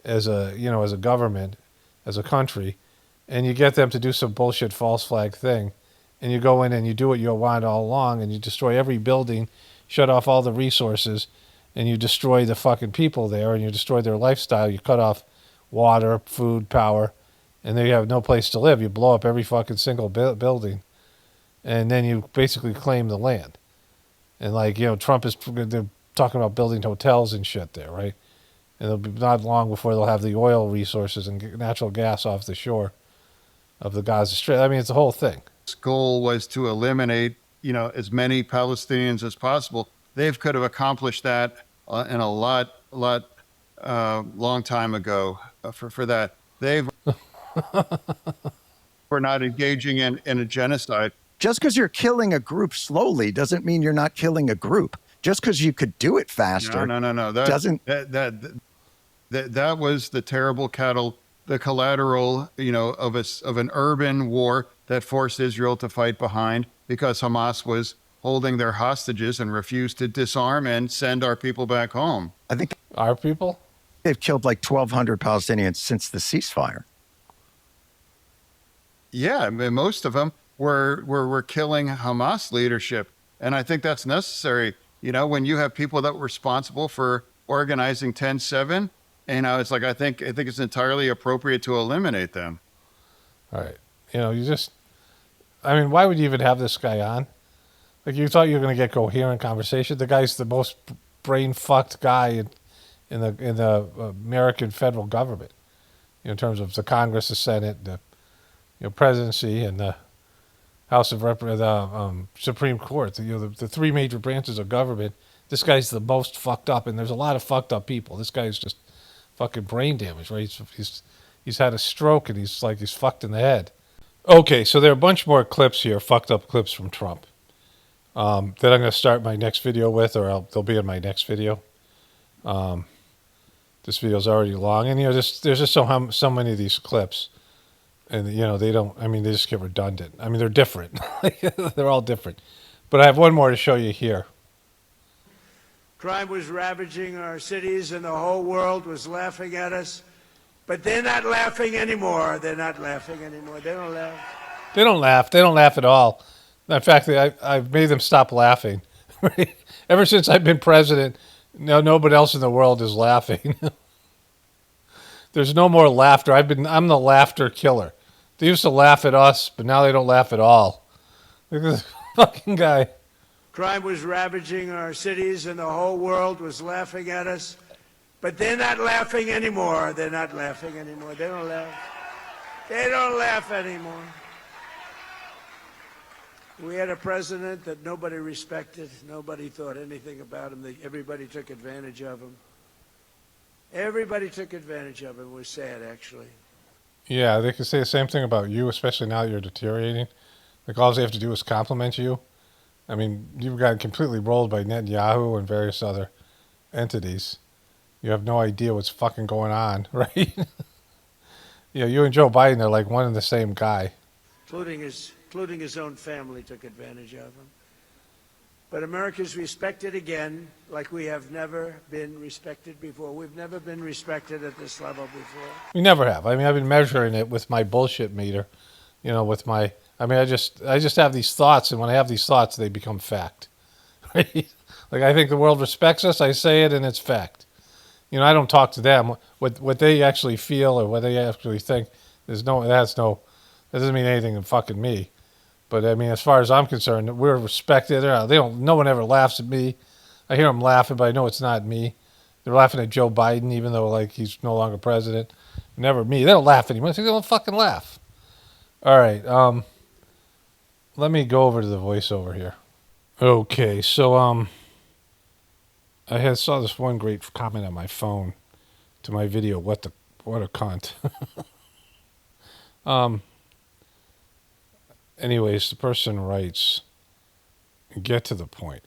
as a government, as a country, and you get them to do some bullshit false flag thing, and you go in and you do what you want all along, and you destroy every building, shut off all the resources, and you destroy the fucking people there, and you destroy their lifestyle. You cut off water, food, power, and they have no place to live. You blow up every fucking single building, and then you basically claim the land. And Trump they're talking about building hotels and shit there, right? And it'll be not long before they'll have the oil resources and natural gas off the shore of the Gaza Strip. I mean, it's the whole thing. His goal was to eliminate, as many Palestinians as possible. They could have accomplished that in a lot long time ago. For that, we're not engaging in a genocide. Just because you're killing a group slowly doesn't mean you're not killing a group. Just because you could do it faster. No. That was the terrible the collateral, of an urban war that forced Israel to fight behind because Hamas was holding their hostages and refused to disarm and send our people back home. I think our people? They've killed like 1,200 Palestinians since the ceasefire. Yeah, I mean, most of them were killing Hamas leadership. And I think that's necessary. When you have people that were responsible for organizing 10-7, it's like I think it's entirely appropriate to eliminate them. All right. Why would you even have this guy on? Like, you thought you were going to get coherent conversation. The guy's the most brain fucked guy in the American federal government, in terms of the Congress, the Senate, the presidency, and the House of the Supreme Court. The three major branches of government. This guy's the most fucked up, and there's a lot of fucked up people. This guy's just fucking brain damage, right? He's had a stroke, and he's fucked in the head. Okay, so there are a bunch more clips here, fucked up clips from Trump, that I'm going to start my next video with, or they'll be in my next video. This video's already long, and there's just so many of these clips, and they just get redundant. I mean, they're different. They're all different, but I have one more to show you here. Crime was ravaging our cities, and the whole world was laughing at us. But they're not laughing anymore. They're not laughing anymore. They don't laugh. They don't laugh. They don't laugh at all. In fact, I've made them stop laughing. Ever since I've been president, nobody else in the world is laughing. There's no more laughter. I'm the laughter killer. They used to laugh at us, but now they don't laugh at all. Look at this fucking guy. Crime was ravaging our cities and the whole world was laughing at us. But they're not laughing anymore. They're not laughing anymore. They don't laugh. They don't laugh anymore. We had a president that nobody respected. Nobody thought anything about him. Everybody took advantage of him. Everybody took advantage of him. It was sad, actually. Yeah, they could say the same thing about you, especially now that you're deteriorating. Like, all they have to do is compliment you. I mean, you've gotten completely rolled by Netanyahu and various other entities. You have no idea what's fucking going on, right? Yeah, you and Joe Biden are like one and the same guy. Including his own family took advantage of him. But America's respected again like we have never been respected before. We've never been respected at this level before. We never have. I mean, I've been measuring it with my bullshit meter, with my, I mean, I just have these thoughts, and when I have these thoughts, they become fact. Right? Like, I think the world respects us, I say it, and it's fact. I don't talk to them. What they actually feel or what they actually think, that doesn't mean anything to fucking me. But I mean, as far as I'm concerned, we're respected. No one ever laughs at me. I hear them laughing, but I know it's not me. They're laughing at Joe Biden, even though like he's no longer president. Never me. They don't laugh anymore. They don't fucking laugh. All right. Let me go over to the voiceover here. Okay, so I saw this one great comment on my phone to my video. What a cunt. Anyways, the person writes, "Get to the point.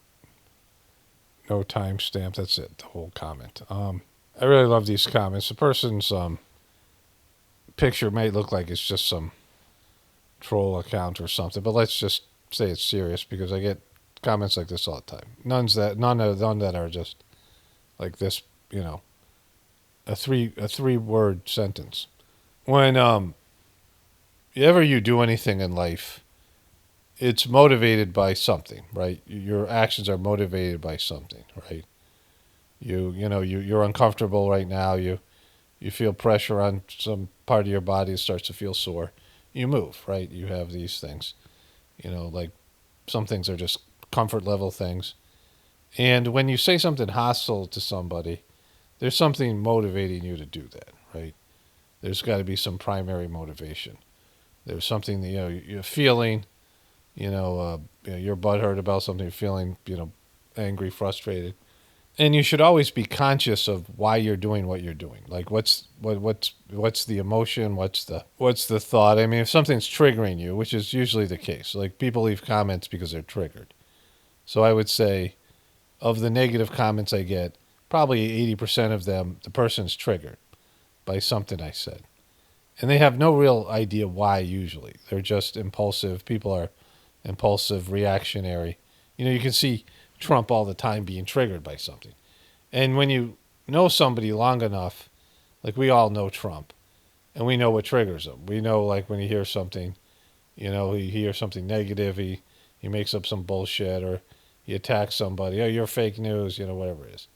No timestamp." That's it. The whole comment. I really love these comments. The person's picture may look like it's just some troll account or something, but let's just say it's serious because I get comments like this all the time. None that are just like this. A three word sentence. When you do anything in life, it's motivated by something, right? Your actions are motivated by something, right? You're uncomfortable right now. You feel pressure on some part of your body. It starts to feel sore. You move, right? You have these things, like some things are just comfort level things. And when you say something hostile to somebody, there's something motivating you to do that, right? There's got to be some primary motivation. There's something that, you're feeling, you're butthurt about something, you're feeling, angry, frustrated. And you should always be conscious of why you're doing what you're doing. Like what's the emotion? What's the thought? I mean, if something's triggering you, which is usually the case, like people leave comments because they're triggered. So I would say of the negative comments I get, probably 80% of them, the person's triggered by something I said. And they have no real idea why usually. They're just impulsive. People are impulsive, reactionary. You can see Trump all the time being triggered by something. And when you know somebody long enough, like we all know Trump, and we know what triggers him. We know like when he hears something, he hears something negative, he makes up some bullshit or he attacks somebody. Oh, you're fake news, whatever it is.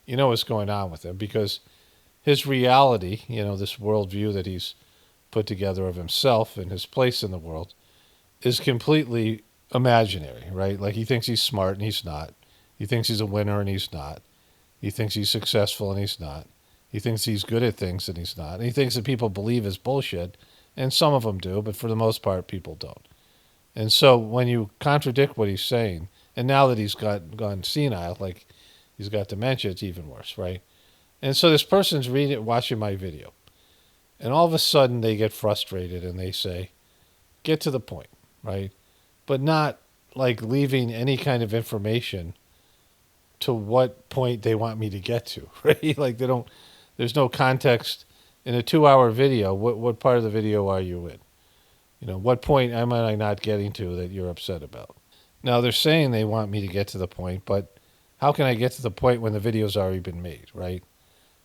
You know what's going on with him because his reality, this worldview that he's put together of himself and his place in the world is completely imaginary, right? Like he thinks he's smart and he's not. He thinks he's a winner and he's not. He thinks he's successful and he's not. He thinks he's good at things and he's not. And he thinks that people believe his bullshit, and some of them do, but for the most part, people don't. And so when you contradict what he's saying, and now that he's gone senile, like he's got dementia, it's even worse, right? And so this person's watching my video, and all of a sudden they get frustrated and they say, "Get to the point," right? But not like leaving any kind of information to what point they want me to get to, right? Like there's no context in a 2-hour video. What part of the video are you in? What point am I not getting to that you're upset about? Now they're saying they want me to get to the point, but how can I get to the point when the video's already been made, right?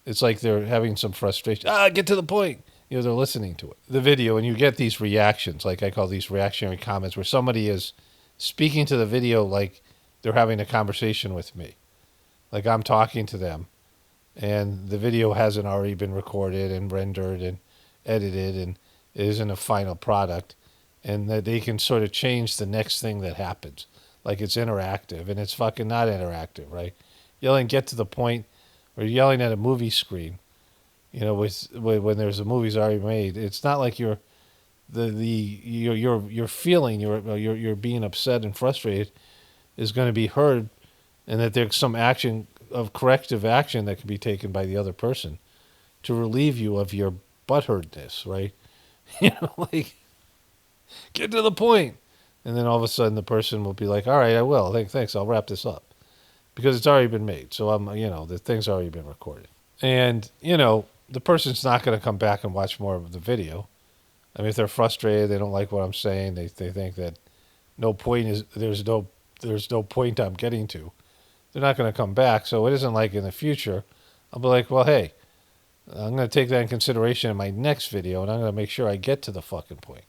It's like they're having some frustration. Get to the point. They're listening to it, the video, and you get these reactions, like I call these reactionary comments, where somebody is speaking to the video like they're having a conversation with me. Like I'm talking to them, and the video hasn't already been recorded and rendered and edited, and it isn't a final product. and that they can sort of change the next thing that happens. Like it's interactive, and it's fucking not interactive, right? Yelling, get to the point, or yelling at a movie screen, you know, when there's a movie's already made. It's not like you're your feeling, you're being upset and frustrated is going to be heard, and that there's some action of corrective action that can be taken by the other person to relieve you of your butthurtness, right? You know, like, get to the point. And then all of a sudden the person will be like, all right, I will. Thanks, I'll wrap this up. Because it's already been made. So, the thing's already been recorded. And, the person's not going to come back and watch more of the video. I mean, if they're frustrated, they don't like what I'm saying, they think that there's no point I'm getting to. They're not going to come back. So it isn't like in the future, I'll be like, well, hey, I'm going to take that in consideration in my next video, and I'm going to make sure I get to the fucking point.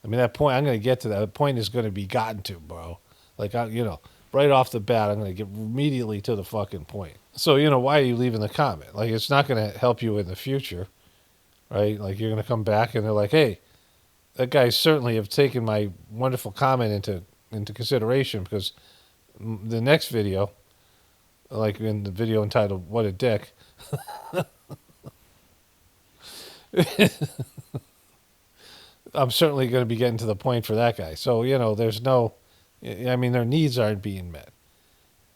I mean, that point, I'm going to get to that point is going to be gotten to, bro. Like, right off the bat, I'm going to get immediately to the fucking point. So, why are you leaving the comment? Like, it's not going to help you in the future, right? Like, you're going to come back and they're like, hey, that guy certainly have taken my wonderful comment into consideration, because the next video, like in the video entitled What a Dick, I'm certainly going to be getting to the point for that guy. So, there's no, I mean, their needs aren't being met.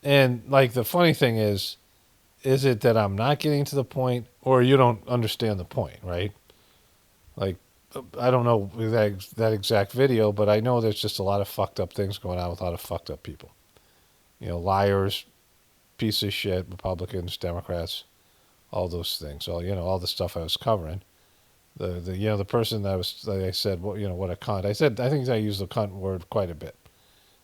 And, like, the funny thing is it that I'm not getting to the point, or you don't understand the point, right? Like, I don't know that exact video, but I know there's just a lot of fucked up things going on with a lot of fucked up people. Liars, piece of shit, Republicans, Democrats, all those things. So, all the stuff I was covering. The person that I said, well, what a cunt. I think I used the cunt word quite a bit.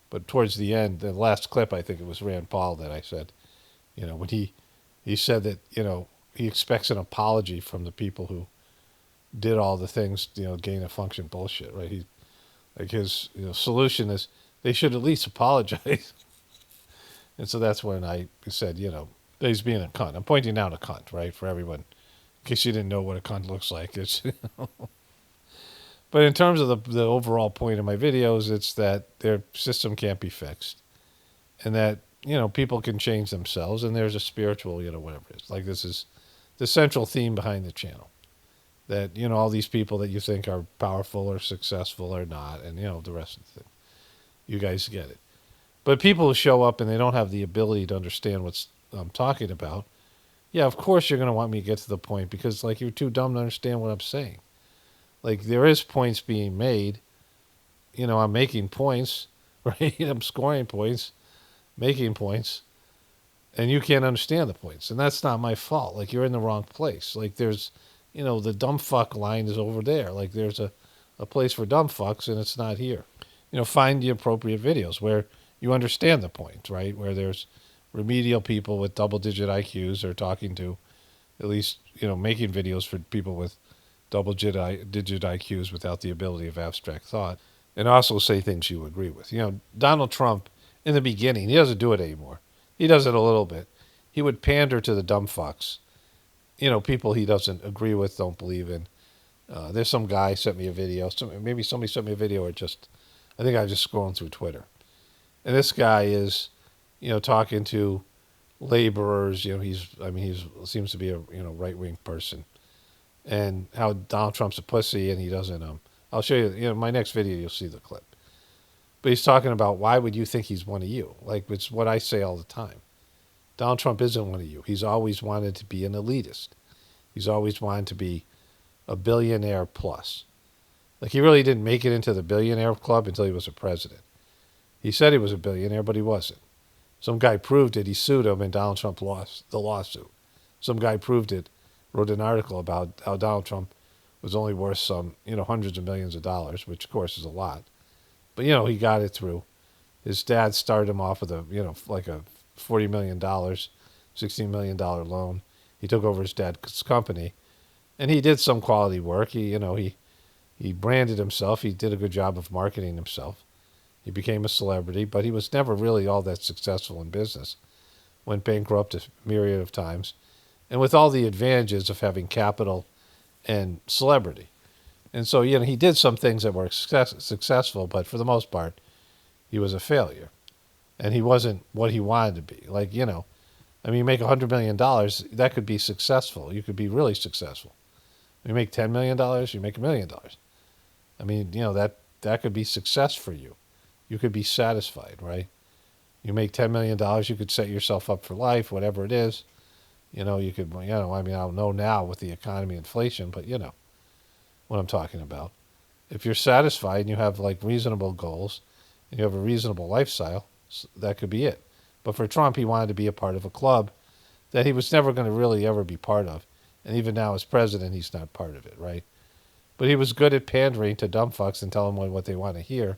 But towards the end, the last clip, I think it was Rand Paul that I said, when he said that, he expects an apology from the people who did all the things, gain of function bullshit, right? His solution is they should at least apologize. And so that's when I said, that he's being a cunt. I'm pointing out a cunt, right, for everyone, in case you didn't know what a cunt looks like. It's, But in terms of the overall point of my videos, it's that their system can't be fixed, and that, people can change themselves, and there's a spiritual, whatever it is. Like, this is the central theme behind the channel. That, all these people that you think are powerful or successful or not, and, the rest of the thing. You guys get it. But people who show up and they don't have the ability to understand what I'm talking about, yeah, of course you're going to want me to get to the point, because, like, you're too dumb to understand what I'm saying. Like, there is points being made. I'm making points, right? I'm scoring points, making points, and you can't understand the points. And that's not my fault. Like, you're in the wrong place. Like, there's, the dumb fuck line is over there. Like, there's a place for dumb fucks, and it's not here. Find the appropriate videos where you understand the point, right? Where there's remedial people with double-digit IQs are talking to, at least, making videos for people with double-digit IQs without the ability of abstract thought, and also say things you agree with. Donald Trump, in the beginning, he doesn't do it anymore. He does it a little bit. He would pander to the dumb fucks, people he doesn't agree with, don't believe in. There's some guy sent me a video. Maybe somebody sent me a video, or I think I was just scrolling through Twitter. And this guy is, talking to laborers. He seems to be a right-wing person. And how Donald Trump's a pussy, and he doesn't. I'll show you. My next video, you'll see the clip. But he's talking about, why would you think he's one of you? Like, it's what I say all the time. Donald Trump isn't one of you. He's always wanted to be an elitist. He's always wanted to be a billionaire plus. Like, he really didn't make it into the billionaire club until he was a president. He said he was a billionaire, but he wasn't. Some guy proved it. He sued him, and Donald Trump lost the lawsuit. Some guy proved it. Wrote an article about how Donald Trump was only worth some, hundreds of millions of dollars, which of course is a lot. But, he got it through. His dad started him off with like a $40 million, $16 million loan. He took over his dad's company, and he did some quality work. He branded himself. He did a good job of marketing himself. He became a celebrity, but he was never really all that successful in business. Went bankrupt a myriad of times. And with all the advantages of having capital and celebrity. And so, he did some things that were successful, but for the most part, he was a failure. And he wasn't what he wanted to be. Like, you make $100 million, that could be successful. You could be really successful. You make $10 million, you make $1 million. I mean, that could be success for you. You could be satisfied, right? You make $10 million, you could set yourself up for life, whatever it is. You could, I don't know now with the economy, inflation, but you know what I'm talking about. If you're satisfied and you have like reasonable goals and you have a reasonable lifestyle, that could be it. But for Trump, he wanted to be a part of a club that he was never going to really ever be part of. And even now as president, he's not part of it, right? But he was good at pandering to dumb fucks and telling them what they want to hear.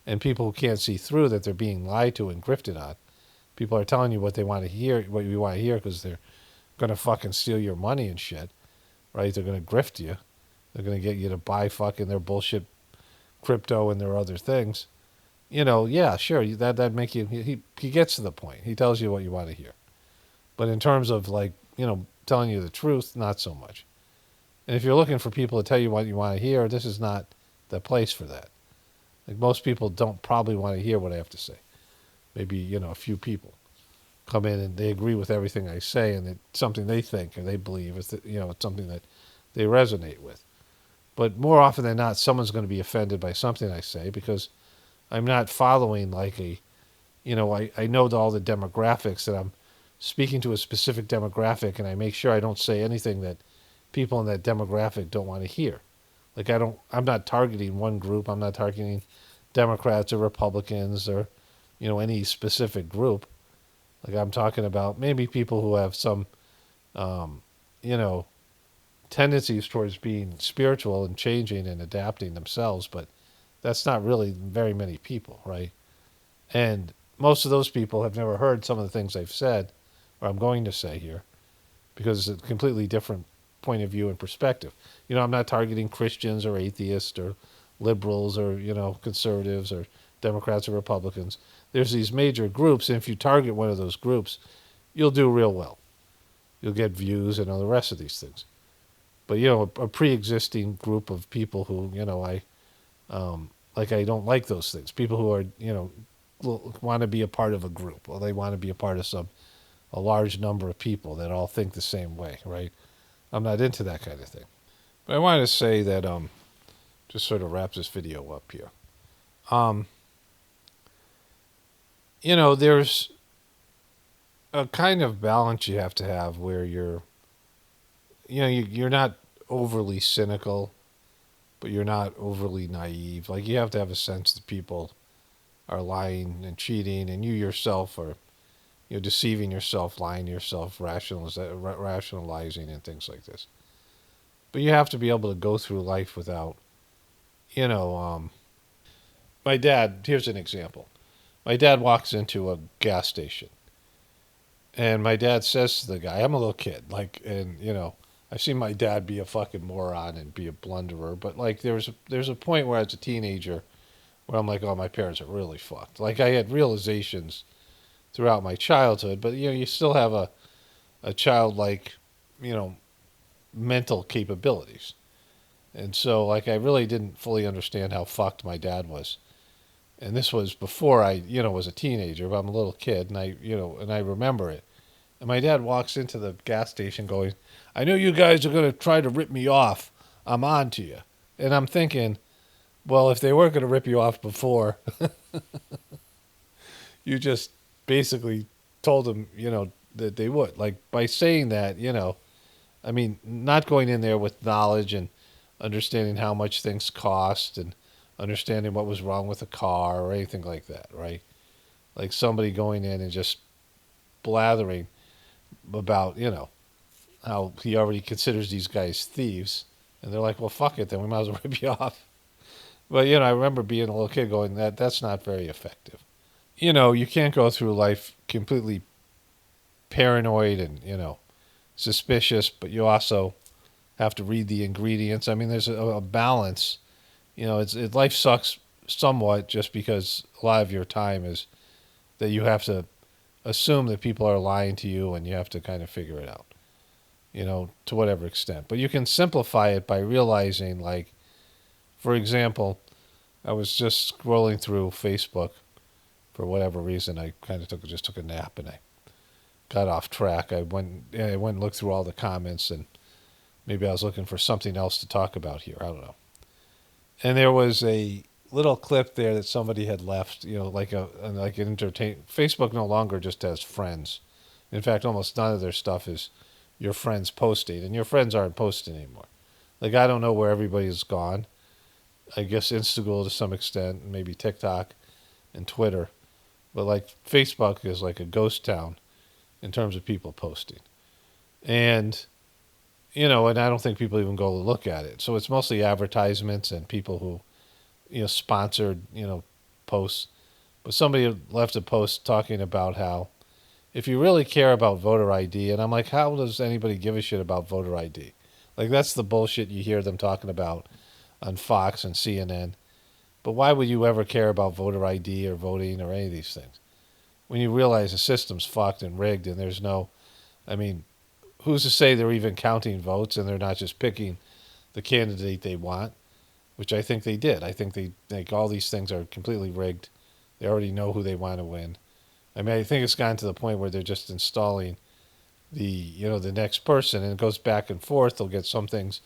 And people who can't see through that they're being lied to and grifted on. People are telling you what they want to hear, what you want to hear, because they're going to fucking steal your money and shit, right? They're going to grift you. They're going to get you to buy fucking their bullshit crypto and their other things. Yeah, sure, that make you, he gets to the point. He tells you what you want to hear. But in terms of like, telling you the truth, not so much. And if you're looking for people to tell you what you want to hear, this is not the place for that. Like most people don't probably want to hear what I have to say. Maybe, a few people come in and they agree with everything I say and it's something they think or they believe. It's something that they resonate with. But more often than not, someone's going to be offended by something I say because I'm not following like I know all the demographics, that I'm speaking to a specific demographic, and I make sure I don't say anything that people in that demographic don't want to hear. Like I'm not targeting one group. I'm not targeting Democrats or Republicans or, any specific group. Like I'm talking about maybe people who have some, tendencies towards being spiritual and changing and adapting themselves, but that's not really very many people, right? And most of those people have never heard some of the things I've said, or I'm going to say here, because it's a completely different point of view and perspective. I'm not targeting Christians or atheists or liberals or, conservatives or Democrats or Republicans. There's these major groups, and if you target one of those groups, you'll do real well. You'll get views and all the rest of these things. But, a pre-existing group of people who, I don't like those things. People who are, want to be a part of a group, or they want to be a part of a large number of people that all think the same way, right? I'm not into that kind of thing. But I wanted to say that, just sort of wrap this video up here. There's a kind of balance you have to have where you're not overly cynical, but you're not overly naive. Like you have to have a sense that people are lying and cheating, and you yourself are, deceiving yourself, lying to yourself, rationalizing and things like this. But you have to be able to go through life without, my dad, here's an example. My dad walks into a gas station, and my dad says to the guy, I'm a little kid, I've seen my dad be a fucking moron and be a blunderer, but like there's a point where as a teenager where I'm like, oh, my parents are really fucked. Like I had realizations throughout my childhood, but you still have a childlike, mental capabilities. And so like I really didn't fully understand how fucked my dad was. And this was before I, was a teenager, but I'm a little kid and I remember it. And my dad walks into the gas station going, I know you guys are going to try to rip me off. I'm on to you. And I'm thinking, well, if they weren't going to rip you off before, you just basically told them, that they would. Like by saying that, not going in there with knowledge and understanding how much things cost and understanding what was wrong with the car or anything like that, right? Like somebody going in and just blathering about, how he already considers these guys thieves. And they're like, well, fuck it, then we might as well rip you off. But, I remember being a little kid going, that's not very effective. You can't go through life completely paranoid and, suspicious, but you also have to read the ingredients. I mean, there's a balance. Life sucks somewhat just because a lot of your time is that you have to assume that people are lying to you and you have to kind of figure it out, to whatever extent. But you can simplify it by realizing, like, For example, I was just scrolling through Facebook for whatever reason. I kind of just took a nap and I got off track. I went and looked through all the comments, and maybe I was looking for something else to talk about here. I don't know. And there was a little clip there that somebody had left, like an entertain. Facebook no longer just has friends. In fact, almost none of their stuff is your friends posting, and your friends aren't posting anymore. Like, I don't know where everybody's gone. I guess Instagram to some extent, maybe TikTok and Twitter. But like Facebook is like a ghost town in terms of people posting. And and I don't think people even go to look at it. So it's mostly advertisements and people who, sponsored, posts. But somebody left a post talking about how if you really care about voter ID, and I'm like, how does anybody give a shit about voter ID? Like, that's the bullshit you hear them talking about on Fox and CNN. But why would you ever care about voter ID or voting or any of these things? When you realize the system's fucked and rigged and there's no, who's to say they're even counting votes and they're not just picking the candidate they want, which I think they did. I think they think all these things are completely rigged. They already know who they want to win. I think it's gotten to the point where they're just installing the next person, and it goes back and forth. They'll get some things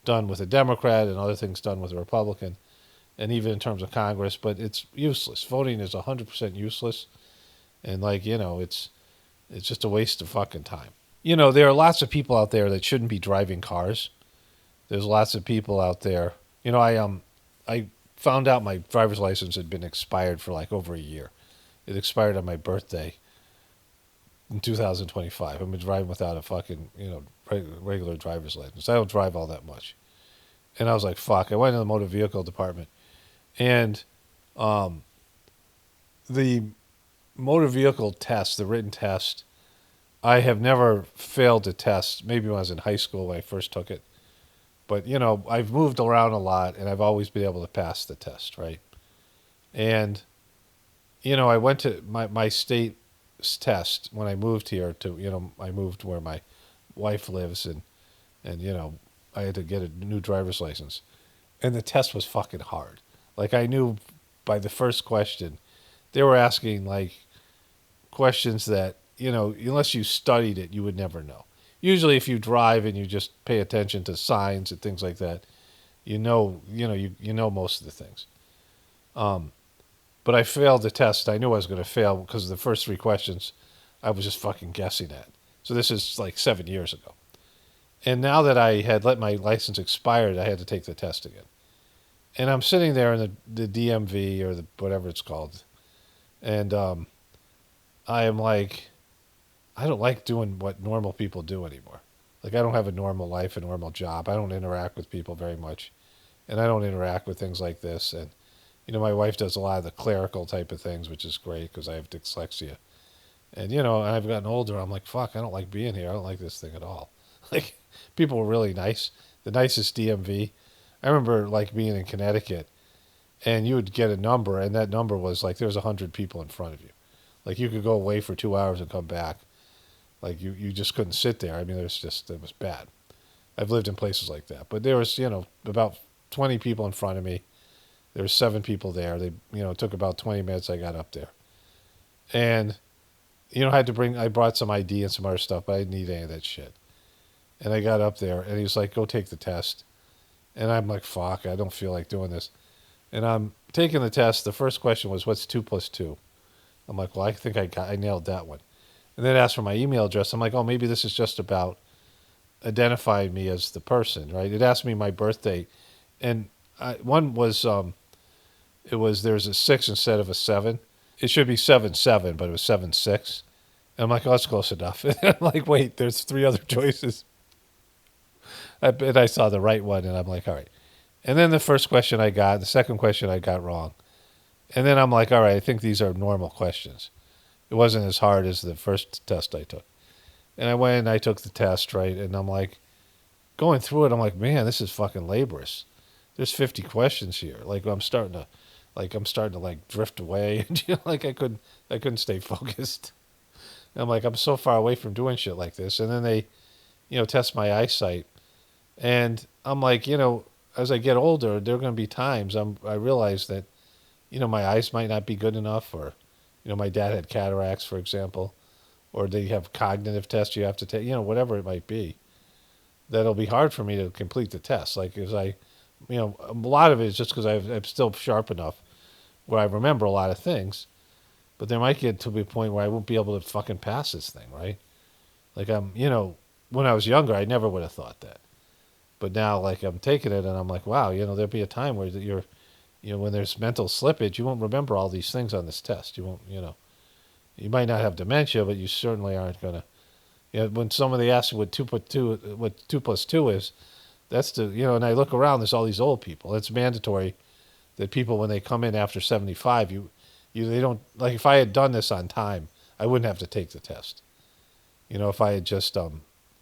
done with a Democrat and other things done with a Republican, and even in terms of Congress, but it's useless. Voting is 100% useless, and it's just a waste of fucking time. There are lots of people out there that shouldn't be driving cars. There's lots of people out there. I found out my driver's license had been expired for like over a year. It expired on my birthday in 2025. I've been driving without a fucking, regular driver's license. I don't drive all that much. And I was like, fuck. I went to the motor vehicle department. And the motor vehicle test, the written test, I have never failed to test. Maybe when I was in high school when I first took it. But, I've moved around a lot, and I've always been able to pass the test, right? And I went to my state test when I moved here I moved where my wife lives, and I had to get a new driver's license. And the test was fucking hard. Like, I knew by the first question, they were asking like questions that, unless you studied it, you would never know. Usually if you drive and you just pay attention to signs and things like that, you know most of the things. But I failed the test. I knew I was going to fail because the first 3 questions I was just fucking guessing at. So this is like 7 years ago. And now that I had let my license expire, I had to take the test again. And I'm sitting there in the DMV or whatever it's called. And I am like, I don't like doing what normal people do anymore. Like, I don't have a normal life, a normal job. I don't interact with people very much. And I don't interact with things like this. And my wife does a lot of the clerical type of things, which is great because I have dyslexia. And, I've gotten older. I'm like, fuck, I don't like being here. I don't like this thing at all. Like, people were really nice. The nicest DMV. I remember, like, being in Connecticut, and you would get a number, and that number was, like, there was 100 people in front of you. Like, you could go away for 2 hours and come back. Like, you just couldn't sit there. It was bad. I've lived in places like that. But there was, about 20 people in front of me. There were 7 people there. They, it took about 20 minutes. I got up there. And, I brought some ID and some other stuff, but I didn't need any of that shit. And I got up there, and he was like, go take the test. And I'm like, fuck, I don't feel like doing this. And I'm taking the test. The first question was, what's 2 plus 2? I'm like, well, I think I nailed that one. And then it asked for my email address. I'm like, oh, maybe this is just about identifying me as the person, right? It asked me my birthday. And one was... there's a 6 instead of a 7. It should be 7-7, but it was 7-6. And I'm like, oh, that's close enough. And I'm like, wait, there's 3 other choices. And I saw the right one, and I'm like, all right. And then the first question I got, the second question I got wrong. And then I'm like, all right, I think these are normal questions. It wasn't as hard as the first test I took. And I went and I took the test, right? And I'm like, going through it, I'm like, man, this is fucking laborious. There's 50 questions here. Like, I'm starting to drift away. Like, I couldn't stay focused. And I'm like, I'm so far away from doing shit like this. And then they, test my eyesight. And I'm like, as I get older, there are going to be times I realize that, my eyes might not be good enough, or, my dad had cataracts, for example, or they have cognitive tests you have to take, whatever it might be. That'll be hard for me to complete the test. Like, as a lot of it is just because I'm still sharp enough where I remember a lot of things, but there might get to be a point where I won't be able to fucking pass this thing, right? Like, when I was younger, I never would have thought that. But now, like, I'm taking it and I'm like, wow, there'll be a time where when there's mental slippage, you won't remember all these things on this test. You won't, you might not have dementia, but you certainly aren't going to, when somebody asks what 2 plus 2 is, that's and I look around, there's all these old people. It's mandatory that people, when they come in after 75, they don't, like, if I had done this on time, I wouldn't have to take the test. If I had just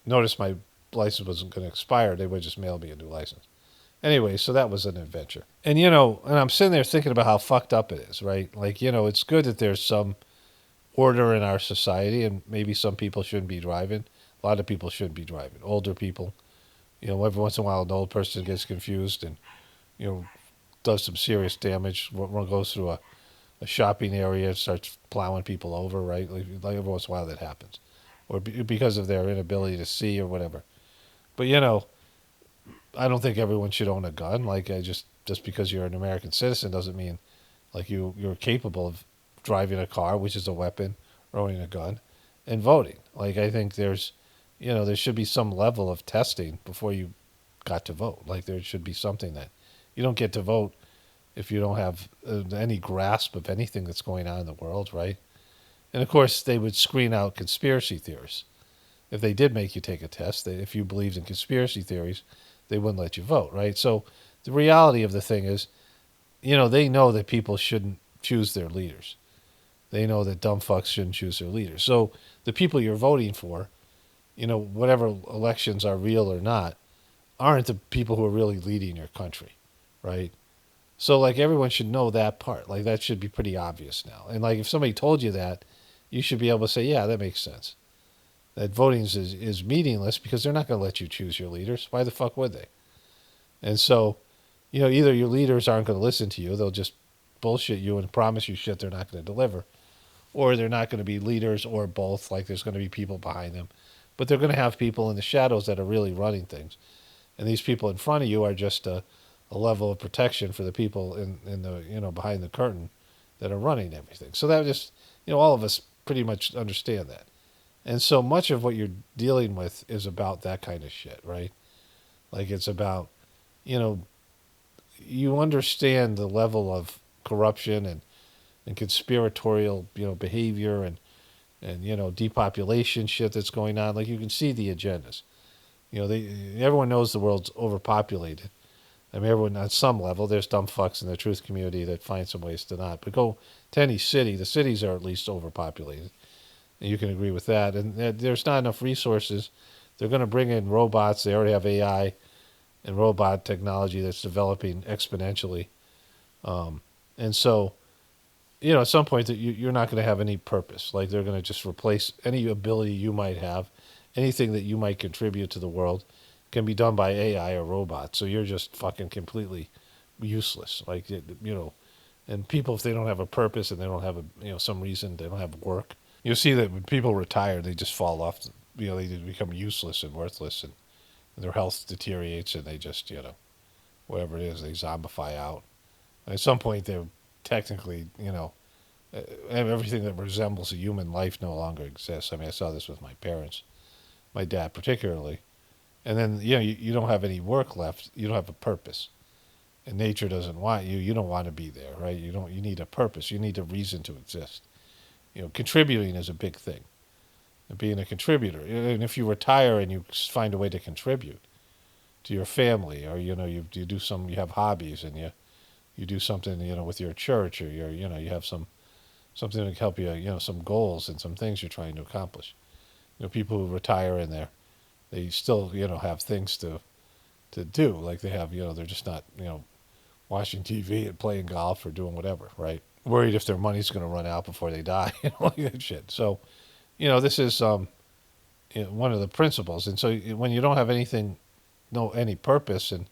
noticed my license wasn't going to expire, they would just mail me a new license. Anyway, so that was an adventure. And, and I'm sitting there thinking about how fucked up it is, right? Like, it's good that there's some order in our society, and maybe some people shouldn't be driving. A lot of people shouldn't be driving. Older people, every once in a while an old person gets confused and, does some serious damage. One goes through a shopping area and starts plowing people over, right? Like every once in a while that happens. Or because of their inability to see or whatever. But, I don't think everyone should own a gun. Like, just because you're an American citizen doesn't mean, like, you're capable of driving a car, which is a weapon, or owning a gun, and voting. Like, I think there should be some level of testing before you got to vote. Like, there should be something that you don't get to vote if you don't have any grasp of anything that's going on in the world, right? And, of course, they would screen out conspiracy theories. If they did make you take a test, if you believed in conspiracy theories, they wouldn't let you vote, right? So the reality of the thing is, they know that people shouldn't choose their leaders. They know that dumb fucks shouldn't choose their leaders. So the people you're voting for, whatever elections are real or not, aren't the people who are really leading your country, right? So, like, everyone should know that part. Like, that should be pretty obvious now. And, like, if somebody told you that, you should be able to say, yeah, that makes sense. That voting is meaningless because they're not going to let you choose your leaders. Why the fuck would they? And so, either your leaders aren't going to listen to you, they'll just bullshit you and promise you shit they're not going to deliver, or they're not going to be leaders, or both. Like, there's going to be people behind them, but they're going to have people in the shadows that are really running things. And these people in front of you are just a level of protection for the people in the behind the curtain that are running everything. So that just, all of us pretty much understand that. And so much of what you're dealing with is about that kind of shit, right? Like, it's about, you understand the level of corruption and conspiratorial, behavior and depopulation shit that's going on. Like, you can see the agendas. Everyone knows the world's overpopulated. I mean, everyone on some level, there's dumb fucks in the truth community that find some ways to not. But go to any city, the cities are at least overpopulated. And you can agree with that. And there's not enough resources. They're going to bring in robots. They already have AI and robot technology that's developing exponentially. And so, at some point that you're not going to have any purpose. Like, they're going to just replace any ability you might have, anything that you might contribute to the world can be done by AI or robots. So you're just fucking completely useless. Like, and people, if they don't have a purpose and they don't have some reason, they don't have work. You'll see that when people retire, they just fall off. They become useless and worthless, and their health deteriorates, and they just, whatever it is, they zombify out. And at some point, they're technically, everything that resembles a human life no longer exists. I mean, I saw this with my parents, my dad particularly. And then, you don't have any work left. You don't have a purpose. And nature doesn't want you. You don't want to be there, right? You need a purpose. You need a reason to exist. Contributing is a big thing. And being a contributor. And if you retire and you find a way to contribute to your family, or, you have hobbies and you do something, with your church, or you have something to help you, some goals and some things you're trying to accomplish. People who retire and they still, have things to do. Like, they have, they're just not, watching TV and playing golf or doing whatever, right? Worried if their money's going to run out before they die, like that shit. So, this is one of the principles. And so when you don't have any purpose, and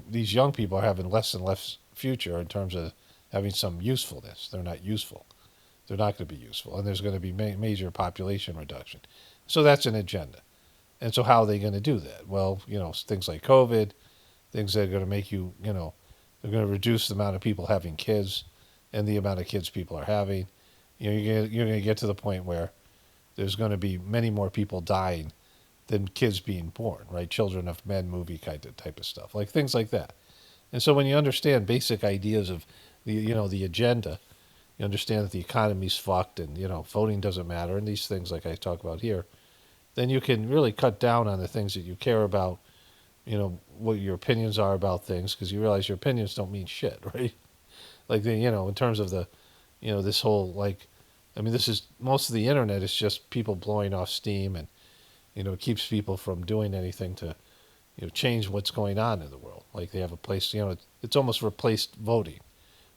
these young people are having less and less future in terms of having some usefulness. They're not useful. They're not going to be useful, and there's going to be major population reduction. So that's an agenda. And so how are they going to do that? Well, things like COVID, things that are going to make they're going to reduce the amount of people having kids and the amount of kids people are having. You're going to get to the point where there's going to be many more people dying than kids being born, right? Children of Men movie type of stuff, like things like that. And so when you understand basic ideas of the agenda, you understand that the economy's fucked and, voting doesn't matter and these things like I talk about here, then you can really cut down on the things that you care about, what your opinions are about things, because you realize your opinions don't mean shit, right? Like, in terms of this whole, this is, most of the internet is just people blowing off steam and, it keeps people from doing anything to, change what's going on in the world. Like they have a place, it's almost replaced voting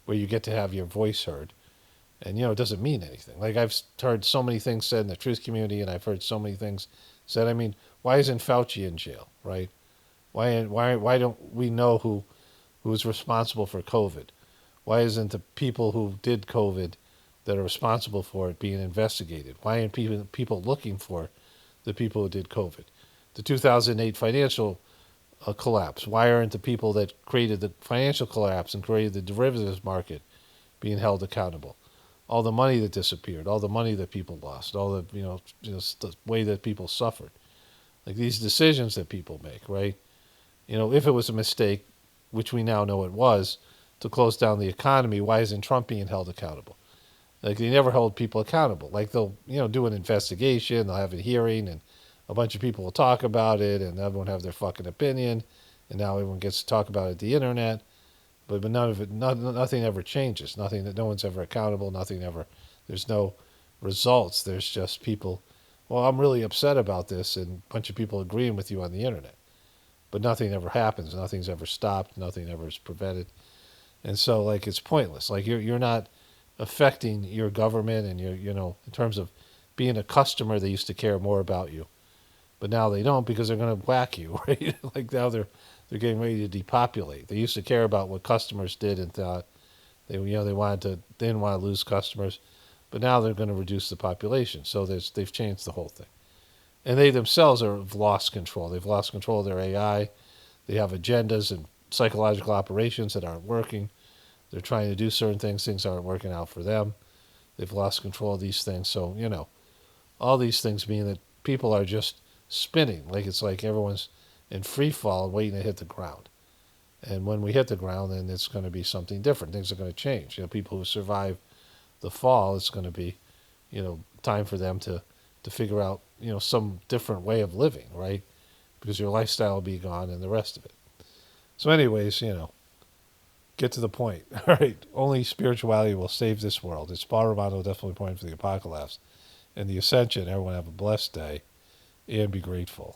where you get to have your voice heard. And, it doesn't mean anything. Like I've heard so many things said in the truth community and I've heard so many things said. Why isn't Fauci in jail, right? Why don't we know who's responsible for COVID? Why isn't the people who did COVID that are responsible for it being investigated? Why aren't people looking for the people who did COVID? The 2008 financial collapse. Why aren't the people that created the financial collapse and created the derivatives market being held accountable? All the money that disappeared, all the money that people lost, all the the way that people suffered, like these decisions that people make, right? If it was a mistake, which we now know it was, to close down the economy, why isn't Trump being held accountable? Like they never hold people accountable. Like they'll do an investigation, they'll have a hearing, and a bunch of people will talk about it, and everyone have their fucking opinion, and now everyone gets to talk about it at the internet. But none of it, nothing ever changes. Nothing that no one's ever accountable. Nothing ever. There's no results. There's just people. Well, I'm really upset about this, and a bunch of people agreeing with you on the internet. But nothing ever happens. Nothing's ever stopped. Nothing ever is prevented. And so, it's pointless. Like you're not affecting your government, and in terms of being a customer, they used to care more about you, but now they don't because they're going to whack you, right? Like now they're getting ready to depopulate. They used to care about what customers did and thought they didn't want to lose customers, but now they're going to reduce the population. So they've changed the whole thing, and they themselves have lost control. They've lost control of their AI. They have agendas and psychological operations that aren't working. They're trying to do certain things. Things aren't working out for them. They've lost control of these things. So all these things mean that people are just spinning. Like it's like everyone's in free fall waiting to hit the ground. And when we hit the ground, then it's going to be something different. Things are going to change. People who survive the fall, it's going to be, time for them to figure out, some different way of living, right? Because your lifestyle will be gone and the rest of it. So anyways, get to the point. All right. Only spirituality will save this world. It's Paul Romano, definitely pointing for the apocalypse and the ascension. Everyone have a blessed day and be grateful.